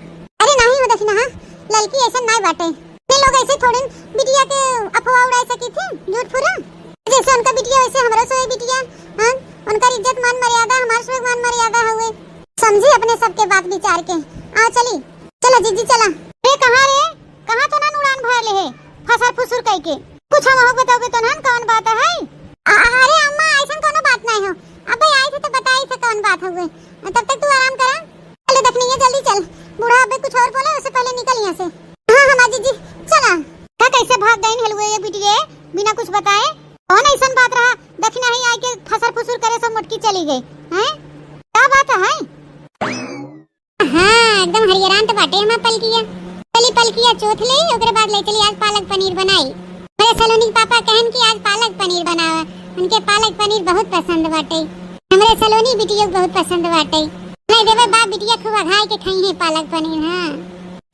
अरे नहीं हो देखना ललकी ऐसा नहीं बाटे ने लोग ऐसे थोड़े बिटिया के अफवाह उड़ा सकी थे झूठ फुरा। जैसे उनका बिटिया वैसे हमरा से बिटिया। हां उनका इज्जत मान मर्यादा हमार से मान मर्यादा हुए समझी अपने सबके बात विचार के। आओ चली चलो जीजी चला। रे कहां तो ना उड़ान भर ले है फसर फुसुर कह के कुछ हम हो बताओगे तो ना कौन बात है? अरे अम्मा ऐसा कोनो बात नहीं हो अब भाई आई थे तो बताई थे कौन बात हुए तब तक तू आराम करा। चले देखनी है जल्दी चल बूढ़ा अबे कुछ और बोले उससे पहले निकल यहां से। हां हां जीजी चला। का कैसे भाग गई हलवे ये बिटिया बिना कुछ बताए? कौन ऐसा बात रहा देखना ही आई के फसर फुसुर करे सब मुटकी चली गई हैं? क्या बात है? हां एकदम हरियरान तो बाटे हम पलकिया चौथ ले ओकरे बाद ले चली आज पालक पनीर बनाई। मेरे सलोनी पापा कहन कि आज पालक पनीर बनावा उनके पालक पनीर बहुत पसंद बाटे। हमरे सलोनी बिटिया बहुत पसंद बाटे नहीं देवे बाप बिटिया खूब अघाई के खाई है पालक पनीर। हां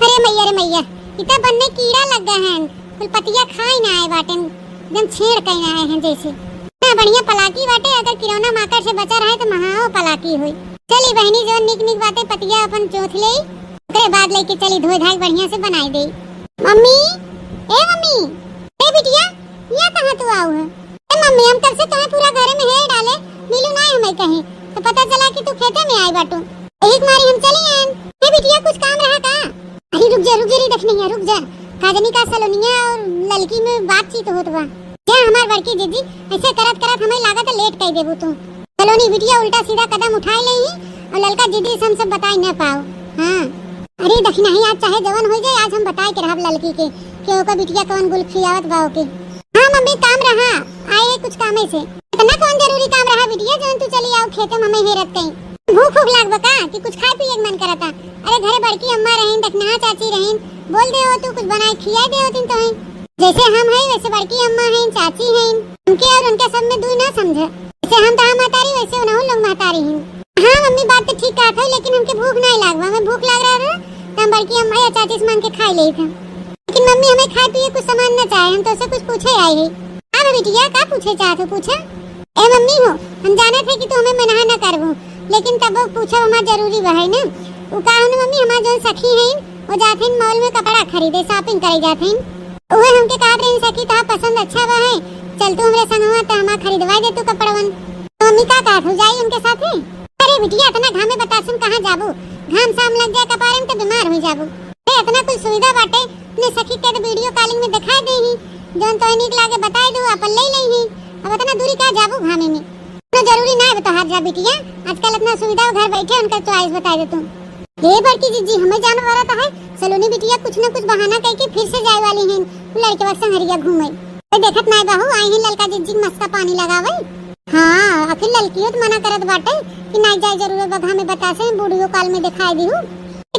अरे मैया इतना बनने कीड़ा लग गए हैं कुल पतिया खाई ना आए बाटे एकदम छेड़ कहीं आए हैं जैसे ना बढ़िया पलाकी बाटे। अगर किरौना माकर से बचा रहे तो महाओ पलाकी हुई। चली बहनी जो निक बातें पतिया अपन चौथ ले ओकरे बाद लेके चली धोई धाई बढ़िया से बनाई दे। मम्मी ए बिटिया ये कहां तू आऊ है? ए मम्मी हम कल से तुम्हें पूरा घर में हेर डाले मिलू ना हमें कहीं तो पता चला कि तू खेते में आई बाटू एक मारी हम चली आए। ए बिटिया कुछ काम रहा का? अरे रुक जा री देखनी है रुक जा काजनी का सलोनिया और ललकी में बातचीत होत बा। क्या हमार बड़की जीजी ऐसे करत हमें लागत लेट कह देबू तू। सलोनी बिटिया उल्टा सीधा कदम उठाई लेही और ललका जीजी से हम सब बताई न पाओ। हां अरे देखना ही आज चाहे जवान हो जाए आज हम बताए के रहब ललकी के कि ओका बिटिया कौन गुल खियावत बाओ के। हां मम्मी काम रहा आए कुछ काम से इतना कौन जरूरी काम रहा बिटिया जन तू चली आओ खेते में हमें हेरत कहीं भूख लाग बका कि कुछ खाए पिए मन करता। अरे घरे बड़की अम्मा रहीन देखना चाची रहीन बोल दे हो तू कुछ बनाए खिया दे होतिन तो जैसे हम है वैसे बड़की अम्मा हैं चाची हैं उनके और उनके सब में दूर ना समझे जैसे हम तो महतारी वैसे उन्हों लोग महतारी हैं। हां मम्मी बात तो ठीक कहत है लेकिन हमके भूख नहीं लागवा हमें भूख लाग रहा था तो हम बड़की अम्मा या चाची से मांग के खा ले थे। लेकिन मम्मी हमें खाए पिए कुछ सामान न चाहे हम तो उससे कुछ पूछे आई है। हां बिटिया का पूछे चाहत हो पूछा? ए मम्मी हो हम जाने थे कि तू हमें मना न करबो लेकिन तब पूछो हमार जरूरी बा है ना। उ कहन मम्मी हमार जो सखी हैं वो जाथिन मॉल में कपड़ा खरीदे शॉपिंग करे जाथिन ओए हमके कहत रही सखी ता पसंद अच्छा बा है चल तू हमरे संगवा त हमा खरीदवा दे तू कपड़वन। तो मम्मी का कहत हो जाई उनके साथे? अरे बिटिया इतना घामे बतासन कहां जाबू घाम शाम लग जाए कपारे में तो बीमार हो जाबू। ए इतना कुछ सुविधा बाटे ने सखी के वीडियो कॉलिंग में दिखा दे ही जोन तो निक लागे बताई दो अपन ले लई ही अब इतना दूरी का जाबू घामे में तो जरूरी ना है बता हाथ जा बिटिया आजकल इतना सुविधा घर बैठे उनका चॉइस बता दे तुम। ये बड़की जीजी हमें जाने वाला था है सलोनी बिटिया कुछ ना कुछ बहाना करके फिर से जाए वाली हैं लड़के वक्त संगरिया घूमे तो देखत नहीं बहू आई हैं ललका जीजी मस्त का पानी लगावे। हां आखिर ललकियों तो मना करत बाटे कि नहीं जाए जरूरत बघा में बता से वीडियो कॉल में दिखाई दी हूं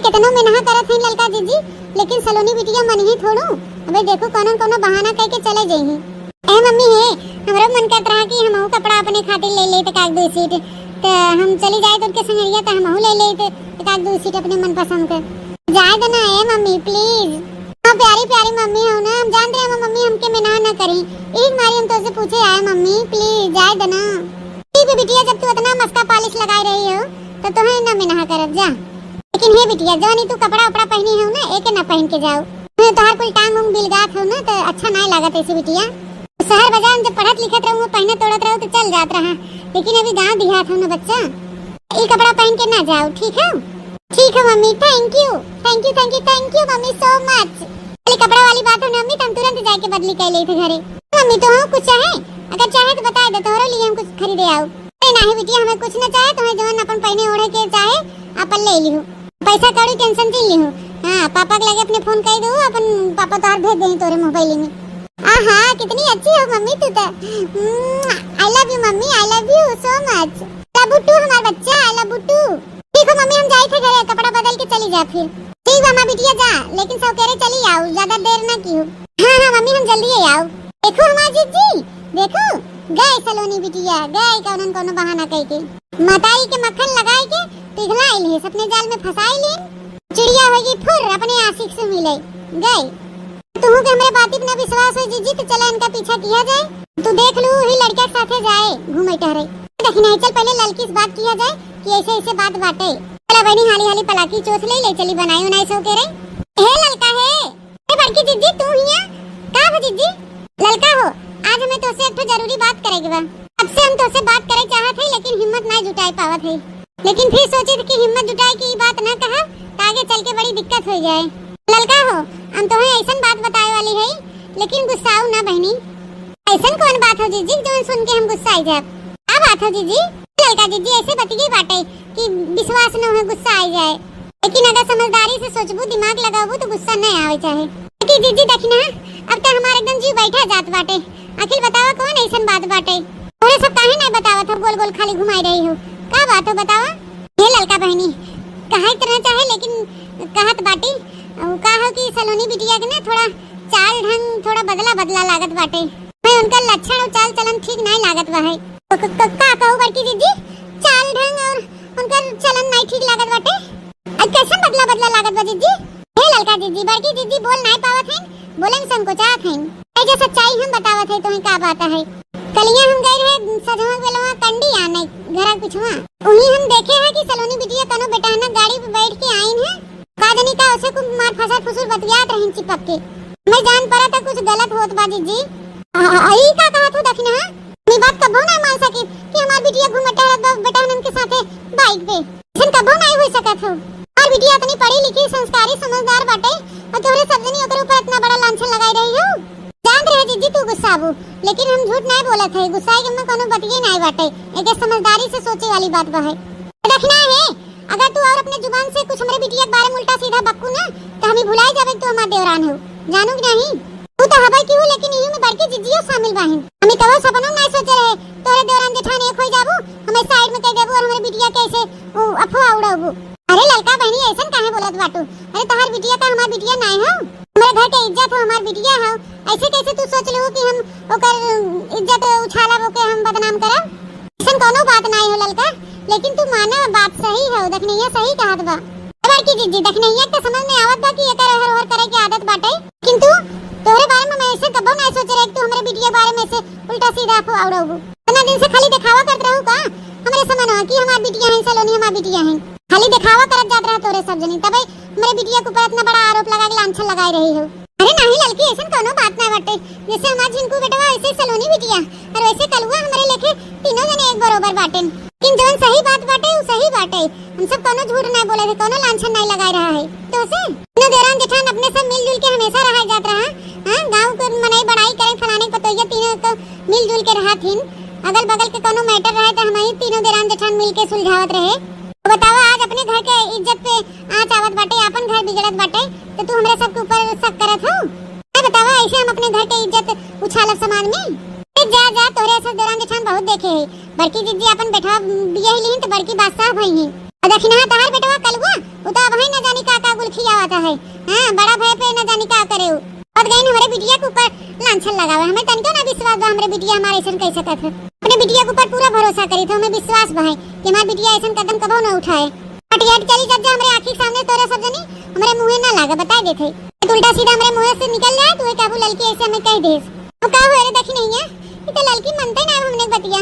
कितनो में ना करत हैं ललका जीजी लेकिन सलोनी बिटिया मन ही थोड़ो अबे देखो कोनो बहाना करके चले जाई। ए मम्मी है हमरा मन करत रहा कि हमहू कपड़ा अपने खातिर ले ले त काग दो सीट तो हम चली जाए तो उनके संगरिया तो हमहू ले ले तो काग दो सीट अपने मन पसंद के जाए दो ना। ए मम्मी प्लीज हां प्यारी मम्मी हो ना हम जान रहे हैं मम्मी हमके मना ना करी एक मारी हम तो से पूछे आए मम्मी प्लीज जाए दो ना। ठीक है बिटिया जब तू इतना मस्का पॉलिश लगाई रही हो तो तुम्हें ना मना करब जा लेकिन हे बिटिया जो नहीं तू कपड़ा उपड़ा पहनी हो ना एक ना पहन के जाओ तो हर कोई टांग उंग बिलगात हो ना तो अच्छा नहीं लागत ऐसे बिटिया। शहर बाजार में जब पढ़त लिखत रहूं पहने तोड़त रहूं तो चल जात रहा लेकिन अभी गांव देहात हो ना बच्चा ये कपड़ा पहन के ना जाओ ठीक है mummy thank you mummy so much. अरे कपड़ा वाली बात हो ना मम्मी तुम तुरंत जाके बदली कर ले थे घरे मम्मी तो हाँ कुछ चाहे अगर चाहे तो बता दे तोहरे लिए हम कुछ खरीदे आओ। नहीं बिटिया हमें कुछ ना चाहे तुम्हें जवन अपन पहने ओढ़े के चाहे अपन ले लियो पैसा कौड़ी टेंशन नहीं लियो। हां पापा के लगे अपने फोन कर दो अपन पापा तो भेज दें तोरे मोबाइल में। आहा कितनी अच्छी हो मम्मी तू तो I love you mummy I love you so much. लबुट्टू हमारा बच्चा आई लव बुट्टू। ठीक है मम्मी हम जाए जाए थे घरे, कपड़ा बदल के चली जा फिर। ठीक बा माँ बिटिया जा, लेकिन सवेरे चली आओ, ज्यादा देर ना की हो। हाँ हाँ मम्मी हम जल्दी ही आओ। देखो हमार जीजी, देखो गए सलोनी बिटिया, गए कौन कोनो बहाना कह के मताई के मक्खन लगाई के पिघलाई ले, अपने जाल में फंसाई ले, चिड़िया होगी फुर अपने आशिक से मिले गए। तुहू के हमरे बाती पे ना विश्वास है जीजी, तो चला इनका पीछा किया जाए। तू देख लू ही लड़का के साथे जाए घूमे टहरे, देखना चल पहले लड़की से बात किया जाए कि ऐसे ऐसे बात बाटे। चला बहनी हाली हाली पलाकी चोस ले चली बनाई उनाई सो के रे। हे लड़का है, ए बड़की जीजी तू हिया का हो जीजी? लड़का हो, आज हमें तोसे एक जरूरी बात करेगी बा। अब से हम तोसे बात करे चाहत है, लेकिन हिम्मत ना जुटाई पावत है। लेकिन फिर सोचे कि हिम्मत जुटाई की बात ना कहा तो आगे चल के बड़ी दिक्कत हो जाए। लड़का हो, हम तुम्हें ऐसा बात बताए वाली है, लेकिन गुस्साओ ना बहनी। ऐसा कौन बात हो जीजी जो सुन के हम गुस्सा जाए? क्या बात हो जीजी? लड़का जीजी ऐसे बतिए बाटे कि विश्वास न हो गुस्सा आ जाए, लेकिन अगर समझदारी से सोचबू दिमाग लगाबू तो गुस्सा नहीं आवे चाहे। कि जीजी देखना अब तो हमारे एकदम जी बैठा जात बाटे। आखिर बतावा कौन ऐसा बात बाटे? और सब काहे नहीं बतावत हो, गोल गोल खाली घुमाई रही हो, का बात हो बतावा? ये लड़का बहनी कहा करना चाहे, लेकिन कहत बाटी कहा कि सलोनी बिटिया के ना थोड़ा चाल ढंग थोड़ा बदला बदला लागत बाटे। मैं उनका लक्षण और चाल चलन ठीक नहीं लागत बा है। का कहू बड़की दीदी, चाल ढंग और उनका चलन नहीं ठीक लागत बाटे? कैसे बदला बदला लागत बा दीदी? हे लड़का दीदी, बड़की दीदी बोल नहीं पावत है, बोले में संकोचात है। जो सच्चाई हम बतावत है तुम्हें का बात है। कलिया हम गए रहे सजवा बेलवा कंडी आने घर कुछवा, उन्हीं हम देखे है कि सलोनी बिटिया कनो बेटाना गाड़ी पे बैठ के आईन है। कादनी का उसे को मार फसा फुसुर बतियात रहिन चिपक के। मैं जान पड़ा था कुछ गलत होत बा दीदी। आई का कहत हो देखना मैं बात कबो नहीं मान सकी कि हमार बिटिया घूमता है बेटानन के साथे बाइक पे। सन कबो नहीं हो सकत हो। और बिटिया इतनी पढ़ी लिखी संस्कारी समझदार बाटे और तोरे सब जनी ओकर ऊपर इतना बड़ा लांछन लगाई रही हो। जान रहे जीजी तू गुस्साबू, लेकिन हम झूठ नहीं बोलत है। गुस्सा के में कोनो बतिये नहीं बाटे, एक समझदारी से सोचे वाली बात बा है। देखना है अगर तू और अपने जुबान से कुछ हमरे बिटिया के बारे में उल्टा सीधा बक्कू ना तो हमें भुलाई जाबे तू हमार देवरान हो। जानू कि नहीं? तू तो हबे की हो, लेकिन इही में बड़की जीजियो शामिल बाहिन। हमें कबो सपनों नहीं सोचे रहे तोरे देवरान जेठान एक होई जाबू, हमें साइड में कह देबू और हमरे बिटिया कैसे अफवाह उड़ाबू। अरे लड़का बहनी ऐसा काहे बोलत बाटू? अरे तोहार बिटिया का हमार बिटिया नहीं हो, हमारे घर के इज्जत हो, हमार बिटिया हो। ऐसे कैसे तू सोच लो कि हम ओकर इज्जत उछाला वो के हम बदनाम करब? ऐसा कोनो बात नहीं हो लड़का, लेकिन तू माने बात सही है। देखनिया सही कहत बा बड़की जीजी, देखनिया तो समझ में आवत बा कि एकर हर हर करे की आदत बाटे, किंतु तोरे बारे में मैं ऐसे कबो नहीं सोच रही कि तू हमरे बिटिया बारे में से उल्टा सीधा अफवाह उड़ाबू। इतना दिन से खाली दिखावा करत रहू का हमरे समझ कि हमार बिटिया है सलोनी हमार बिटिया है। खाली दिखावा करत जात रहा तोरे सब जनी, तबे मेरे बिटिया के ऊपर इतना बड़ा आरोप लगा के लांछन लगाई रही हो। अरे नहीं लड़की ऐसा कोनो बात नहीं बाटे। जैसे हमार झिनकू बेटवा ऐसे सलोनी बिटिया और वैसे कलुआ हमरे लेके तीनों जने एक बराबर बाटेन। लेकिन जौन सही बात बाटे वो सही बाटे। हम सब कोनो झूठ नहीं बोले थे, कोनो लांछन नहीं लगाई रहा है। तो से तीनों देवरान जेठान अपने सब मिलजुल के हमेशा रहा जात रहा। हां गांव को मनाई बड़ाई करे फलाने को तो ये तीनों तो मिलजुल के रहा थीन। अगल बगल के कोनो मैटर रहे तो हम ही तीनों देवरान जेठान मिल के सुलझावत रहे। तो बतावा आज अपने घर के इज्जत पे आँच आवत बाटे, अपन घर बिगड़त बाटे तो तू हमरे सब के ऊपर शक करत हो? बतावा ऐसे हम अपने घर के इज्जत उछालब समाज में? जा जा तोरे सब दौरान जेठान बहुत देखे है। बड़की जीजी अपन बेटा बिया ही लीन तो बड़की बादशाह भई है। और दक्षिणा तहार बेटवा कलुआ उ तो अब है न जानी का गुलखी आवता है। हां बड़ा भय पे न जानी का करे उ और गई हमरे बिटिया के ऊपर लांछन लगावे। हमें तनको ना विश्वास बा हमरे बिटिया हमारे ऐसन कह सकत है। अपने बिटिया के ऊपर पूरा भरोसा करी तो हमें विश्वास बा है कि हमार बिटिया ऐसन कदम कबो न उठाए। हटियाट चली जब हमरे आंखी सामने तोरे सब जनी हमरे मुंह ना लागे बता देथे। उल्टा सीधा हमरे मुंह से निकल जाए तू काबू लड़की ऐसे हमें कह देस। तो का हो रे देखी नहीं है तो लड़की मनते ना हमने बतिया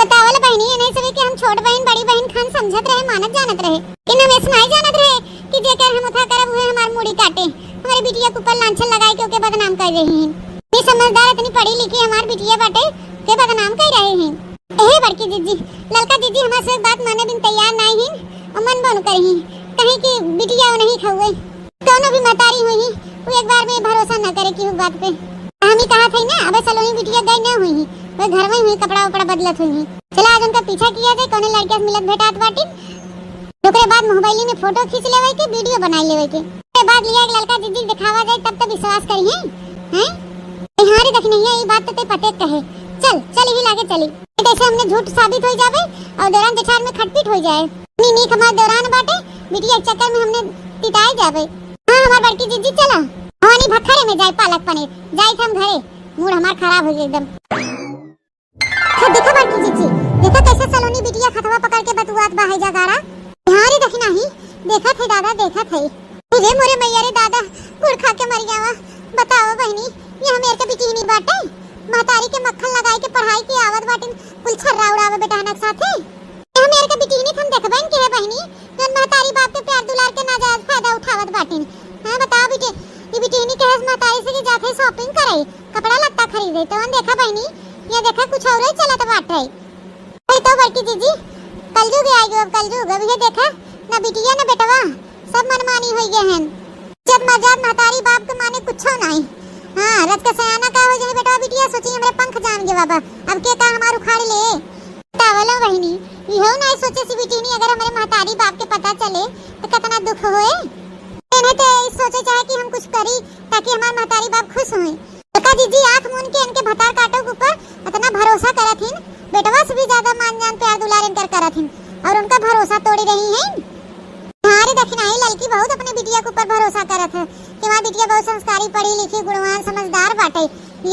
बतावल बहनी ये नहीं सभी कि हम छोट बहन बड़ी बहन खान समझत रहे मानत जानत रहे कि हम ऐसे नहीं जानत रहे कि जेकर हम उठा करब हुए हमार मुड़ी काटे हमारे बिटिया के ऊपर लांछन लगाए के ओके बदनाम कर रही हैं। ये समझदार इतनी पढ़ी लिखी हमार बिटिया बाटे के बदनाम कर रहे हैं। ए बड़की दीदी लड़का दीदी हमारे से बात माने बिन तैयार नहीं हैं और मन बन करही कहीं की बिटिया नहीं खौए दोनों भी मतारी हुई वो एक बार में भरोसा न करे की बात पे। हम ही कहा थे ना अबे सलोनी बिटिया गई न हुई वो घर में हुई कपड़ा उपड़ा बदलत हुई। चला आज उनका पीछा किया जाए कोने लड़के से मिलत भेटात बाटी ओकरे बाद मोबाइल में फोटो खींच लेवे के वीडियो बनाई लेवे के ओकरे बाद लिया एक लड़का दीदी दिखावा जाए तब तो विश्वास करिए हैं। हां रे देखनी है ये बात तो पटे कहे चल चल ही लागे चली ऐसे हमने झूठ साबित हो जावे और दौरान जेठान में खटपट हो जाए। नीक हमार दौरान बाटे बिटिया के चक्कर में हमने तिताई जाबे। हां हमार बड़की जीजी चला हानी भखरे में जाए पालक पनीर जाए हम घरे मूड हमार खराब हो गई एकदम। देखो बड़की जीजी देखो कैसे सलोनी बिटिया खतवा पकड़ के बतुआत बा है जा गाड़ा यहाँ रे देखना ही देखा थे दादा देखा थे रे मोरे मैया रे दादा गुड़ खा के मर जावा। बताओ बहनी ये मेरे के बिटी नहीं बाटे महतारी के मक्खन लगाई के पढ़ाई की आवत बाटिन कुल छर्रा उड़ावे बेटानक साथे ये मेरे के बिटी नहीं थम देखबन के है बहनी जन महतारी बाप के प्यार दुलार के नाजायज फायदा उठावत बाटिन। हां बताओ बेटे ये बिटी नहीं कहे महतारी से जाके शॉपिंग करे कपड़ा लत्ता खरीदे तो देखा बहनी ये देखा कुछ और ही चलत बाटे। तो बड़की जीजी कलयुग आ गयो कलयुग अब ये देखा ना बिटिया ना बेटवा सब मनमानी हो गए हैं जब मजाद महतारी बाप के माने कुछ नहीं। हां रत का सयाना का हो जाए बेटवा बिटिया सोची हमरे पंख जान गे बाबा अब के का हमार उखाड़ ले तावलो बहनी इहो नहीं सोचे सी बिटी नहीं अगर हमारे महतारी बाप के पता चले तो कितना दुख होए इन्हें तो सोचे चाहे कि हम कुछ करी ताकि हमार महतारी बाप खुश होए। का जीजी आंख मूंद के इनके भतार काटो के ऊपर इतना भरोसा करथिन बेटवा से भी ज्यादा मान जान प्यार दुलार इनकर करथिन और उनका भरोसा तोड़ी रही हैं। हमारी दक्षिणाई लड़की बहुत अपने बिटिया के ऊपर भरोसा करत है कि हमारी बिटिया बहुत संस्कारी पढ़ी लिखी गुणवान समझदार बाटे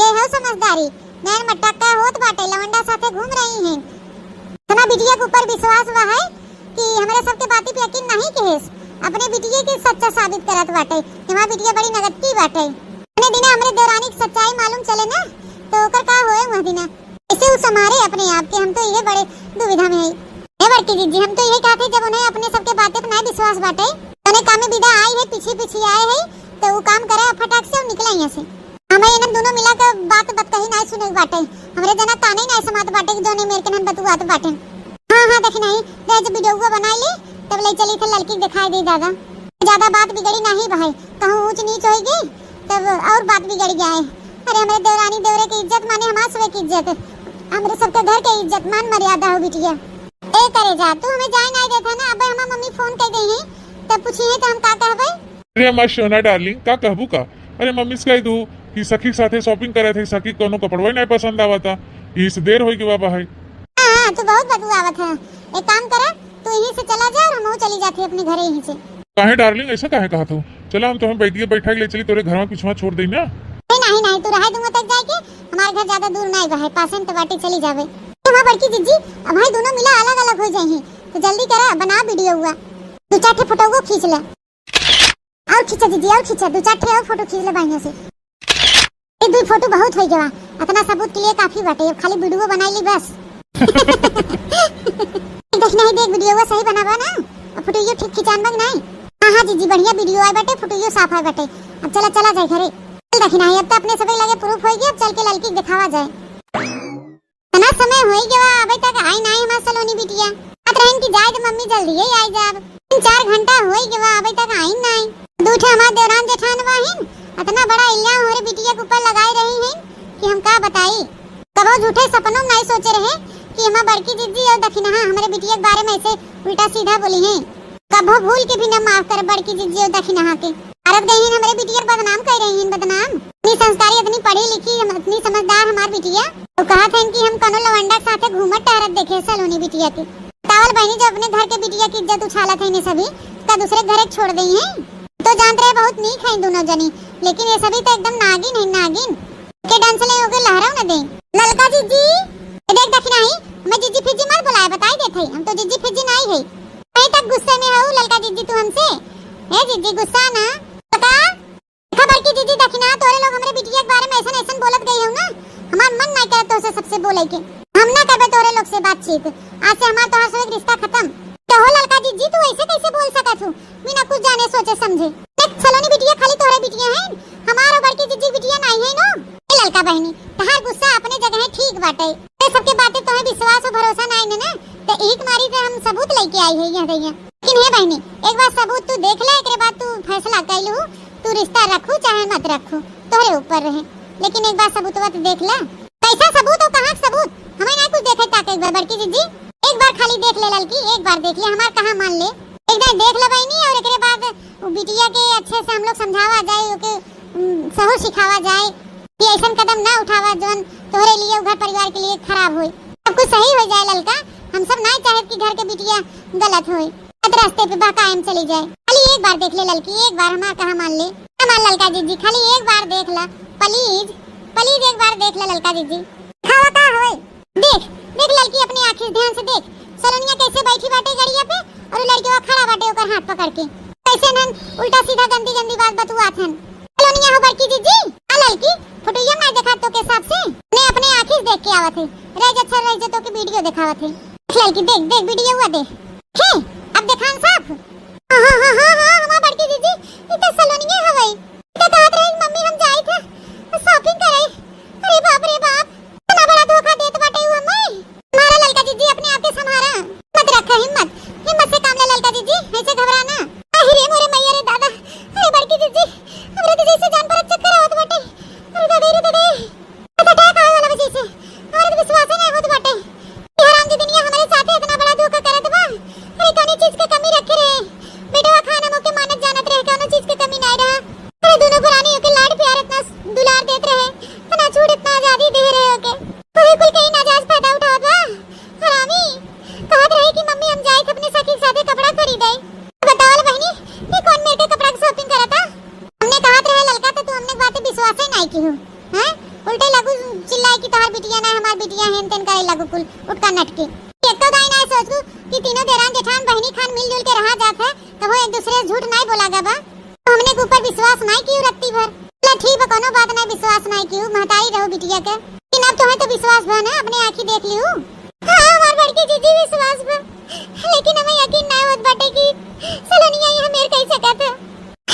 ये है समझदारी नैन मटक्का होत बाटे लवंडा साथे घूम रही हैं। हमारी बिटिया के ऊपर विश्वास हुआ है कि हमारे सबके बाती पे यकीन नहीं केस अपने बिटिया के सच्चा साबित करत बाटे कि हमारी बिटिया बड़ी नगद की बाटे अपने दिना हमरे देवरानी की सच्चाई मालूम चले ना तो ओकर का होए वह दिना इसे उस हमारे अपने आप के हम तो ये बड़े दुविधा में है। ए बड़की जीजी हम तो यही कहते जब उन्हें अपने सबके बातें पर नहीं विश्वास बाटे उन्हें काम में विदा आई है पीछे पीछे आए है तो वो काम करे फटाक से निकले यहाँ से हमें इन दोनों मिला कर बात कही नहीं सुने बाटे हमरे जना ताने नहीं समात बाटे कि जोने मेरे कनन बतुआत बाटे। हां हां देख नहीं जब वीडियो बनाई ले तब ले चली थे लड़की दिखाई दे दादा ज्यादा बात बिगड़ी नहीं भाई कहूं ऊंच नीच होएगी तब और बात बिगड़ जाए। अरे हमारे देवरानी देवरे की इज्जत माने हमारे सब की इज्जत हमरे सबके घर के इज्जत मान मर्यादा हो बिटिया ए करे जा तू हमें जाए नहीं देता ना अब हम मम्मी फोन कर गई है तब पूछिए तो हम का कहबे। अरे मां सोना डार्लिंग का कहबू का अरे मम्मी से कह दू कि सखी साथे शॉपिंग करे थे सखी कोनो कपड़वा नहीं पसंद आवता इस देर होई के बाबा है। हां तू बहुत बदुआवत है एक काम कर तू यहीं से चला जा और हम चली जाती अपने घर यहीं से। काहे डार्लिंग ऐसा काहे कहा तू चला हम तुम्हें बैठिए बैठा के ले चली तोरे घर में पिछवा छोड़ देई ना। नहीं नहीं तू रहा दूंगा तक जाके हमारे घर ज्यादा दूर नहीं है पासन तो बाटी चली जावे। तो हां बड़की जीजी अब भाई दोनों मिला अलग अलग हो जाए तो जल्दी करा बना वीडियो हुआ दो चार ठे फोटो को खींच ले और खींचा जीजी और खींचा दो चार ठे और फोटो खींच ले बढ़िया से एक दो फोटो बहुत हो गया इतना सबूत के लिए काफी बाटे अब खाली वीडियो बनाई ली बस। देख नहीं देख वीडियो सही बनावा ना फोटो ये ठीक खिंचान बग नहीं। हां हां जीजी बढ़िया वीडियो आए बाटे फोटो ये साफ आए बाटे अब चला चला जाए घरे देखना है अब तो अपने सभी लगे प्रूफ होगी अब चल के लड़की दिखावा जाए इतना समय हो गया अभी तक आई नहीं हमार सलोनी बिटिया बात रहन की जाए तो मम्मी जल्दी ही आई जाब 3-4 घंटा हो गया अभी तक आई नहीं दूठे हमार देवरान जेठान वाहिन इतना बड़ा इल्जाम हमारे बिटिया के ऊपर लगाई रही हैं कि हम का बताई कबो झूठे सपनों में नहीं सोचे रहे कि हमार बड़की जीजी और दक्षिणा हमारे बिटिया के बारे में ऐसे उल्टा सीधा बोली हैं कबो भूल के भी न माफ कर बड़की जीजी और दक्षिणा के अरब गई हैं हमारे बिटिया बदनाम कर रही हैं बदनाम इतनी संस्कारी इतनी पढ़ी लिखी इतनी समझदार हमार बिटिया तो कहा था कि हम कनो लवंडा के साथे घूमत टहरत देखे सलोनी बिटिया की तावल बहनी जो अपने घर के बिटिया की इज्जत उछाला था इन्हें सभी का दूसरे घर छोड़ दी हैं तो जानते रहे बहुत नीक है दोनों जनी लेकिन ये सभी तो एकदम नागिन है नागिन के डांस ले होगे लहराओ न दे ललका जीजी देख दक्षिणा ही मैं जीजी फिजी मत बुलाए बताई देते हम तो जीजी फिजी नहीं है कहीं तक गुस्से में हो ललका जीजी तू हमसे ए जीजी गुस्सा ना पता खबर की जीजी दक्षिणा तोरे लोग हमरे बिटिया के बारे में ऐसा ऐसा बोलत गई हो ना हमार मन नहीं करे तो से सबसे बोले के हम ना करबे तोरे लोग से बातचीत आज से हमार तोहर से एक रिश्ता खत्म तो हो ललका जीजी तू ऐसे कैसे बोल सकत हो बिना कुछ जाने सोचे समझे एक सलोनी बिटिया खाली तोरे बिटिया है हमार बड़की जीजी बिटिया नहीं है नो ए ललका बहनी तहार गुस्सा अपने जगह ठीक बाटे ए सबके बातें तोहे विश्वास और भरोसा नहीं ना तो एक मारी से हम सबूत लेके आई है यहाँ लेकिन हे बहनी एक बार सबूत तू देख ले एक बाद तू फैसला कर लू तू रिश्ता रखू चाहे मत रखू तोरे ऊपर रहे लेकिन एक बार सबूत वत देख ले कैसा सबूत और कहां सबूत हमें ना कुछ देखे ताके एक बार बड़की जीजी एक बार खाली देख ले लड़की एक बार देख ले हमार कहां मान ले एक बार देख ले बहनी और एकरे बाद बिटिया के अच्छे से हम लोग समझावा जाए ओके सहू सिखावा जाए कि ऐसा कदम ना उठावा जोन तोरे लिए घर परिवार के लिए खराब होई सब कुछ सही हो जाए ललका हम सब नहीं चाहे कि घर के बिटिया गलत होए, रास्ते पे बकायम चली जाए। खाली एक बार देख ले लड़की, एक बार हमारा कहा मान ले, हमारा लड़का जीजी खाली एक बार देख ला, प्लीज प्लीज एक बार देख ले लड़का जीजी। खावा का होए, देख देख लड़की अपनी आंखें ध्यान से देख, सलोनिया कैसे बैठी बाटे गड़िया पे और लड़की खड़ा बाटे ओकर हाथ पकड़ के, कैसे नन उल्टा सीधा गंदी गंदी बात बतुआत हन। सलोनिया हो बड़की जीजी, आ लड़की फोटोया मैं देखा तो के हिसाब से ने अपने आंखें देख के आवत है, रह अच्छा रह तो के वीडियो दिखावत है। लड़की देख देख वीडियो हुआ देख, है अब दिखान साफ। हां हां हां हां हमार बड़की जीजी ई तो सलोनिया हवे, तो कहत रही मम्मी हम जाई थे शॉपिंग करे। अरे बाप रे बाप, इतना बड़ा धोखा देत बाटे हुआ मैं। हमारा लड़का जीजी अपने आप के संभारा, मत रखा हिम्मत, हिम्मत से काम ले लड़का जीजी, ऐसे घबराना। अरे मोरे मैया रे दादा, अरे बड़की जीजी हमरे तो जैसे जान पर चक्कर आवत बाटे। अरे दादा रे दादा, पता अटैक आवे वाला जैसे, हमारे तो विश्वास नहीं होत बाटे। ये हराम की दुनिया हमारे साथ इतना बड़ा धोखा करत बा। अरे कौन चीज के कमी रखे रहे, बेटवा खाना मोके मानत जानत रहे, कौन चीज के कमी नहीं रहा। अरे दोनों पुरानी होके लाड प्यार इतना दुलार देत रहे, इतना छूट इतना आजादी दे रहे होके, कोई कोई कहीं नाजायज फायदा उठावत बा। हरामी कहत रहे कि मम्मी हम जाए अपने सखी के साथे कपड़ा खरीदे। बतावल बहनी ये कौन मेरे कपड़ा की शॉपिंग करता। हमने कहत रहे लड़का तो तू हमने बातें विश्वास ही नहीं की हो, हैं उल्टे लगू चिल्लाए कि तोहर बिटिया ना हमार बिटिया हेन तेन करे लगू कुल उठका नटके। एक तो दाई ना सोचू कि तीनों देरान जेठान बहनी खान मिलजुल के रहा जात है, तो वो एक दूसरे से झूठ नहीं बोला गबा। तो हमने के ऊपर विश्वास नहीं की रत्ती भर। चला ठीक है कोनो बात नहीं, विश्वास नहीं की महतारी रहो बिटिया के, लेकिन अब तो है तो विश्वास भर ना अपने आंखी देख लियो। हां हमार बड़की जीजी विश्वास भर, लेकिन हमें यकीन नहीं होत बाटे कि सलोनिया यहां मेर कह सकत है।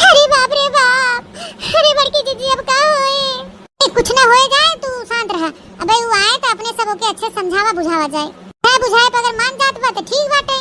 अरे बाप रे बाप, अरे बड़की जीजी अब का होए, कुछ ना हो जाए तू शांत रहा। अबे वो आए तो अपने सबों के अच्छे समझावा बुझावा जाए, है बुझाए तो अगर मान जात बा तो ठीक बाटे,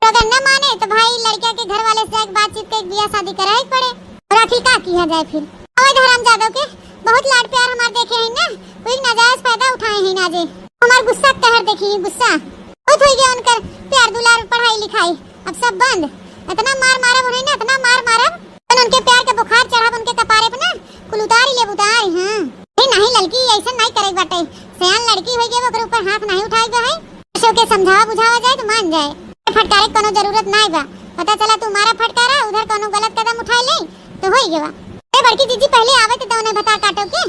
तो अगर न माने तो भाई लड़किया के घर वाले से एक बातचीत के बियाह शादी कराए पड़े और आखिर का किया जाए। फिर अवैध हराम जादव के बहुत लाड प्यार हमार देखे हैं ना, कोई नाजायज फायदा उठाए हैं ना जे हमार गुस्सा कहर देखी गुस्सा बहुत हो गया उनकर प्यार दुलार पढ़ाई लिखाई अब सब बंद। इतना मार मारब होने ना, इतना मार मारब उनके प्यार के बुखार चढ़ाब उनके कपारे पे ना कुल उतारी ले उतारी। हां नहीं लड़की ऐसा नहीं करे बाटे, सयान लड़की होई गए ओकर ऊपर हाथ नहीं उठाई गए, ऐसे के समझावा बुझावा जाए तो मान जाए। फटकारे कोनो जरूरत नहीं बा, पता चला तू मारा फटकारा उधर कोनो गलत कदम उठाई ले तो होई गवा। ए बड़की जीजी पहले आवे तो उन्हें बता काटो के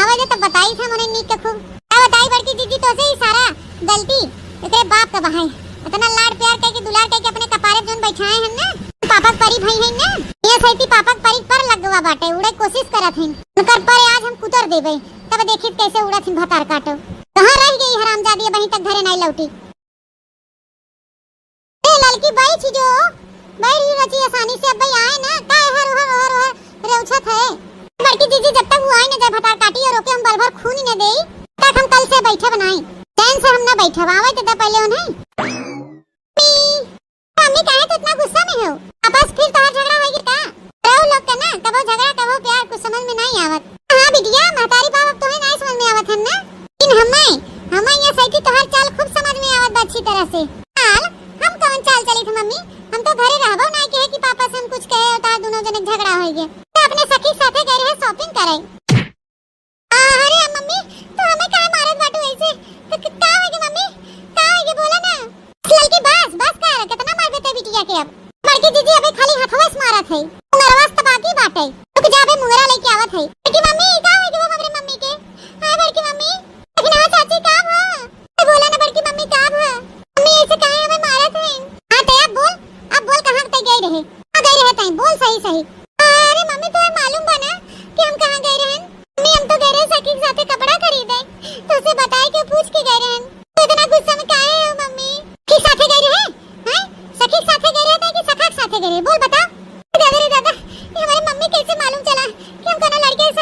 आवे दे तो बताई था मने नीक के खूब आ बताई बड़की जीजी तो से ही सारा गलती एकरे बाप का बहाई, इतना लाड प्यार के दुलार के अपने कपारे जोन बैठाए हैं ना, पापा परी भाई है ना, ये सैती पापा परी पर लगवा बाटे उड़े कोशिश करत हैं उनकर पर आज हम कुतर देबे, तब देखित कैसे उड़त हैं भतार काटो। कहां रह गई हरामजादी वहीं तक घरे नहीं लौटी। ए लड़की बैठ जो बैठ ही रची आसानी से, अब आए ना काय हर हर हर हर रेउछत है। बड़की जीजी जब तक वो आए ना जब भतार काटी और ओके हम बल भर खून ही न देई तक हम कल से बैठे बनाई, चैन से हम ना बैठे आवे तो पहले उन्हें मम्मी काहे तो इतना गुस्सा में हो, आपस फिर तोहर झगड़ा होगी का रहो लोग का ना, कबो झगड़ा कबो प्यार कुछ समझ में नहीं आवत। हां बिटिया महतारी बाप तो है नहीं समझ में आवत है ना, लेकिन हमें ये सही तोहर चाल खूब समझ में आवत अच्छी तरह से। चाल हम कौन चाल चली थी मम्मी, हम तो घरे रहबो नहीं कहे कि पापा से हम कुछ कहे और दोनों जने झगड़ा हो गए तो अपने सखी साथे गए रहे शॉपिंग करे। अरे मम्मी तो हमें काहे मारत बाटू ऐसे, तो का होगी मम्मी का होगी बोला ना लड़की बस बस कर कितना मार देते बिटिया के। अब बड़की जीजी अबे खाली हथवा से मारत है, नरवास तो बाकी बाटे रुक जाबे मुहरा लेके आवत है। बड़की मम्मी का होगी वो हमरे मम्मी के। हां बड़की मम्मी लेकिन हां चाची का हो तो बोला ना बड़की मम्मी का हो, मम्मी ऐसे काहे हमें मारत है। हां तो अब बोल कहां तक गई रहे, आ गई रहे तई बोल सही सही। अरे मम्मी तुम्हें मालूम बा ना कि हम कहां गए रहे। मम्मी हम तो गए रहे सखी के साथे कपड़ा खरीदे, तो उसे बताए के पूछ के गए रहे, तो इतना गुस्सा में काहे हो मम्मी की साथे गए रहे हैं, सखी के साथे गए रहे कि सखा के साथे गए रहे बोल बता। दादा रे दादा ये हमारी मम्मी कैसे मालूम चला कि हम कोनो लड़के के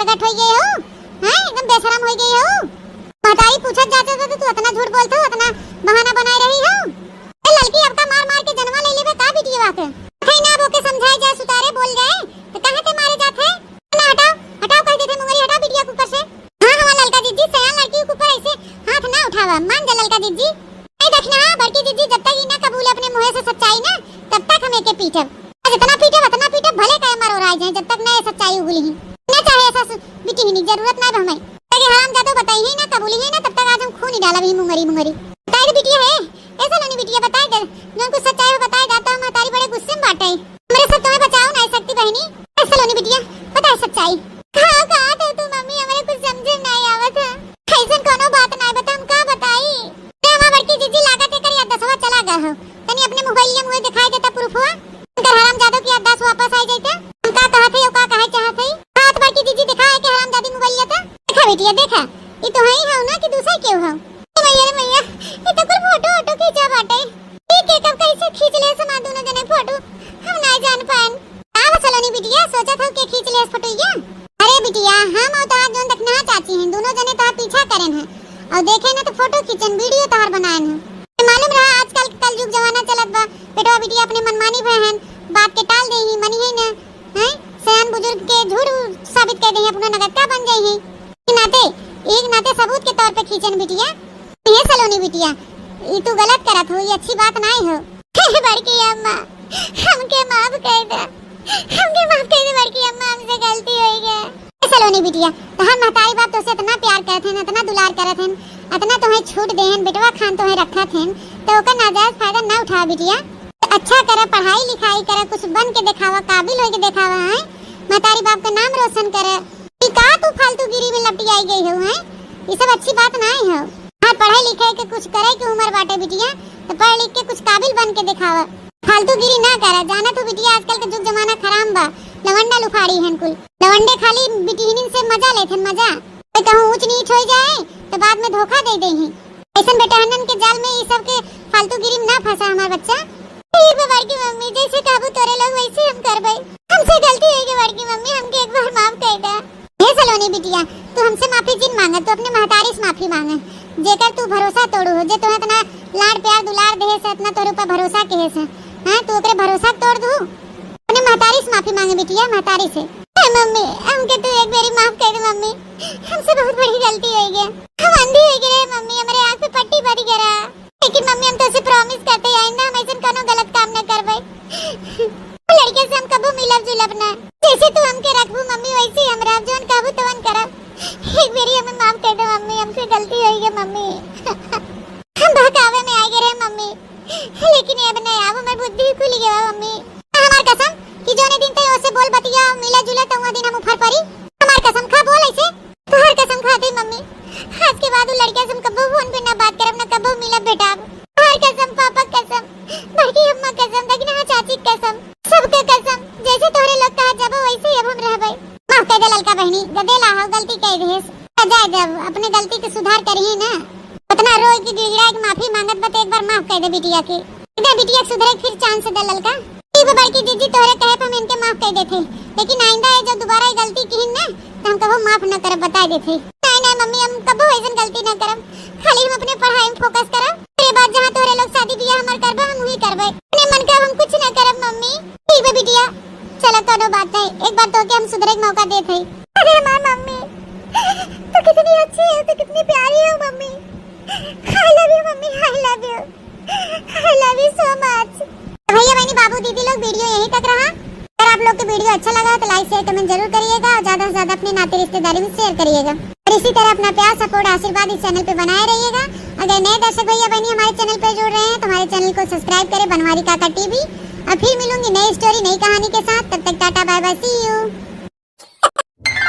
खरगट हो गई हो, हैं एकदम बेशरम हो गई हो। महतारी पूछत जाते तो तू इतना झूठ बोलत हो, इतना बहाना बनाई रही हो। ए लड़की अब का मार मार के जनवा ले लेबे का बिटिया बात है ना। अब ओके समझाई जा सुतारे बोल गए तो कहां ते मारे जात है ना। हटाओ हटाओ कह देते मुंगरी, हटा बिटिया के ऊपर से। हां हमारा लड़का जीजी सयान लड़की के ऊपर ऐसे हाथ ना उठावा, मान जा लड़का जीजी। नहीं देखना बड़की जीजी जब तक ई ना कबूल अपने मुंह से सच्चाई ना तब तक हम एके पीटब, जितना पीटब भले का मर हो रहा जाए जब तक ना ये सच्चाई उगली ही ना। चाहे ऐसा बिटी ही नहीं जरूरत ना हमें कि हराम जादो बताई ही ना कबूली ही ना तब तक आज हम खून ही डाला भी मुंगरी मुंगरी। बताई दे बिटिया है ऐसा लोनी बिटिया बताई दे जो कुछ सच्चाई हो बताई जाता हम तारी बड़े गुस्से में बाटे मेरे सब तुम्हें बचाओ ना सकती बहनी। ऐसा लोनी बिटिया बताए सच्चाई कहां कहां थे तू मम्मी, हमारे कुछ समझ नहीं आवत है। कैसन कोनो बात नहीं बता हम का बताई। ते हमार बड़की जीजी लागत है कर या दसवा चला गया हो तनी अपने मोबाइल में मुझे दिखाई देता प्रूफ हुआ कर हराम जादो की 10 वापस आ जाते। हम का कहा थे ओ का कहे चाहत है हाथ बड़की जीजी दिखाए के हराम जादी मोबाइल था। देखा बिटिया देखा ये तो है ही हो ना कि दूसरा क्यों हो। मैया ये तो कुल फोटो ऑटो खींचा बाटे, ठीक है कब कैसे खींच ले समा दोनों जने फोटो हम ना जान पान। आ सलोनी बिटिया सोचा था कि खींच ले फोटो या। अरे बिटिया हम और तोहार जोन देखना चाची हैं दोनों जने तोहार पीछा करेन हैं और देखे ना तो फोटो खींचन वीडियो तोहार बनाएन हैं। मालूम रहा आजकल कल युग जमाना चलत बा बेटवा बिटिया अपने मनमानी बहन बात के टाल दे ही मनी है ना हैं सयान बुजुर्ग के झूठ साबित कर दे अपना नगद का बन जाई है। एक नाते सबूत के तौर पे खींचन बिटिया। ये सलोनी बिटिया ये तू गलत करत हो, ये अच्छी बात नहीं हो। बड़की अम्मा हमके माफ कर दे, हमके माफ कर दे बड़की अम्मा हमसे गलती हो गई। सलोनी बिटिया तहां महतारी बाप तो से इतना प्यार करत हैं इतना दुलार करत हैं इतना तुम्हें छूट देहन बेटवा खान तुम्हें रखत हैं तो ओकर नाजायज फायदा ना उठा बिटिया। अच्छा करे पढ़ाई लिखाई करे कुछ बन के दिखावा काबिल हो के दिखावा है महतारी बाप का नाम रोशन करे। का तू फालतू गिरी में लपटी आई गई हो है ये सब अच्छी बात नहीं हो। हाँ पढ़ाई लिखाई के कुछ करे की उम्र बाटे बिटिया तो पढ़ लिख के कुछ काबिल बन के दिखावा, फालतू गिरी ना करा। जाना तो बिटिया आजकल का जुग जमाना खराब बा, लवंडा लुफाड़ी हैं कुल लवंडे खाली बिटिहनिन से मजा लेते मजा। कोई कहूं ऊंच नीच हो जाए तो बाद में धोखा दे दे हैं। ऐसा बेटहनन के जाल में ये सब के फालतू गिरी में ना फंसा हमारा बच्चा। ठीक है बड़की मम्मी जैसे काबू तोरे लोग वैसे हम करबे, हमसे गलती हो गई बड़की मम्मी हमके एक बार माफ कर दे। हे सलोनी बिटिया तू हमसे माफी जिन मांगे तो अपने महतारी से माफी मांगे जेकर तू भरोसा तोड़ू हो जे तो इतना लाड प्यार दुलार देहे से इतना तोरे ऊपर भरोसा कहे से हां तू ओकरे भरोसा तोड़ दू। अपने महतारी से माफी मांगे बिटिया महतारी से। मम्मी हमके तू एक बारी माफ कर दे मम्मी, हमसे बहुत बड़ी गलती हो गई, हम अंधी हो गए मम्मी हमारे आंख पे पट्टी पड़ गया। लेकिन मम्मी हम तो से प्रॉमिस करते आइंदा हम ऐसा कोनो गलत काम न करबे। लड़के से हम कबो मिलब जुलब ना, जैसे तू हमके रखबू मम्मी वैसे हम रह जोन कहबू तवन करब। एक बारी हमें माफ कर दे मम्मी हमसे गलती हो गई मम्मी। हम बहकावे में आ गए रे मम्मी लेकिन अब नहीं अब हमारी बुद्धि खुल गई मम्मी। हमार कसम कि जोने दिन तय ओसे बोल बतिया मिला जुला तो वो दिन हम ऊपर पड़ी। हमार कसम खा बोल ऐसे तो हर कसम खा दे मम्मी आज के बाद वो लड़के से हम कबो फोन पे ना बात करब ना कबो मिलब बेटा। हर कसम पापा कसम बड़की अम्मा कसम लेकिन हाँ चाची कसम सबके कसम जैसे तोरे लोग कहा जब वैसे अब हम रहबे। माफ कर दे ललका बहनी गदेला हो गलती कह देस जाए जब अपने गलती के सुधार करिए ना उतना रोज की गिड़गिड़ा की माफी मांगत बत एक बार माफ कर दे बिटिया के इधर बिटिया सुधरे फिर चांस दे ललका। ठीक बड़की दीदी तोरे कहे हम इनके माफ कर देते लेकिन आइंदा है जो दोबारा गलती की ना तो हम कबो माफ न करब बता देते। नहीं मम्मी हम कबो ऐसा गलती न करब, खाली हम अपने पढ़ाई में फोकस करब। तेरे बाद जहाँ तोरे लोग शादी बियाह हमार करबे हम वही करबे, अपने मन का हम कुछ न करब मम्मी। ठीक है बिटिया चलो कोनो बात नहीं एक बार तो के हम सुधरे का मौका देते। अरे हमार मम्मी तो कितनी अच्छी है तो कितनी प्यारी है mummy. I love you mummy I love you so much. भैया बहनी बाबू दीदी लोग वीडियो यहीं तक रहा। अगर आप लोग को वीडियो अच्छा लगा तो लाइक शेयर कमेंट जरूर करिएगा और ज्यादा से ज्यादा अपने नाते रिश्तेदारी में शेयर करिएगा और इसी तरह अपना प्यार सपोर्ट आशीर्वाद इस चैनल पे बनाए रहिएगा। अगर नए दर्शक भैया बहनी हमारे चैनल पे जुड़ रहे हैं तो हमारे चैनल को सब्सक्राइब करें बनवारी काका टीवी। और फिर मिलूंगी नई स्टोरी नई कहानी के साथ, तब तक tata bye bye see you.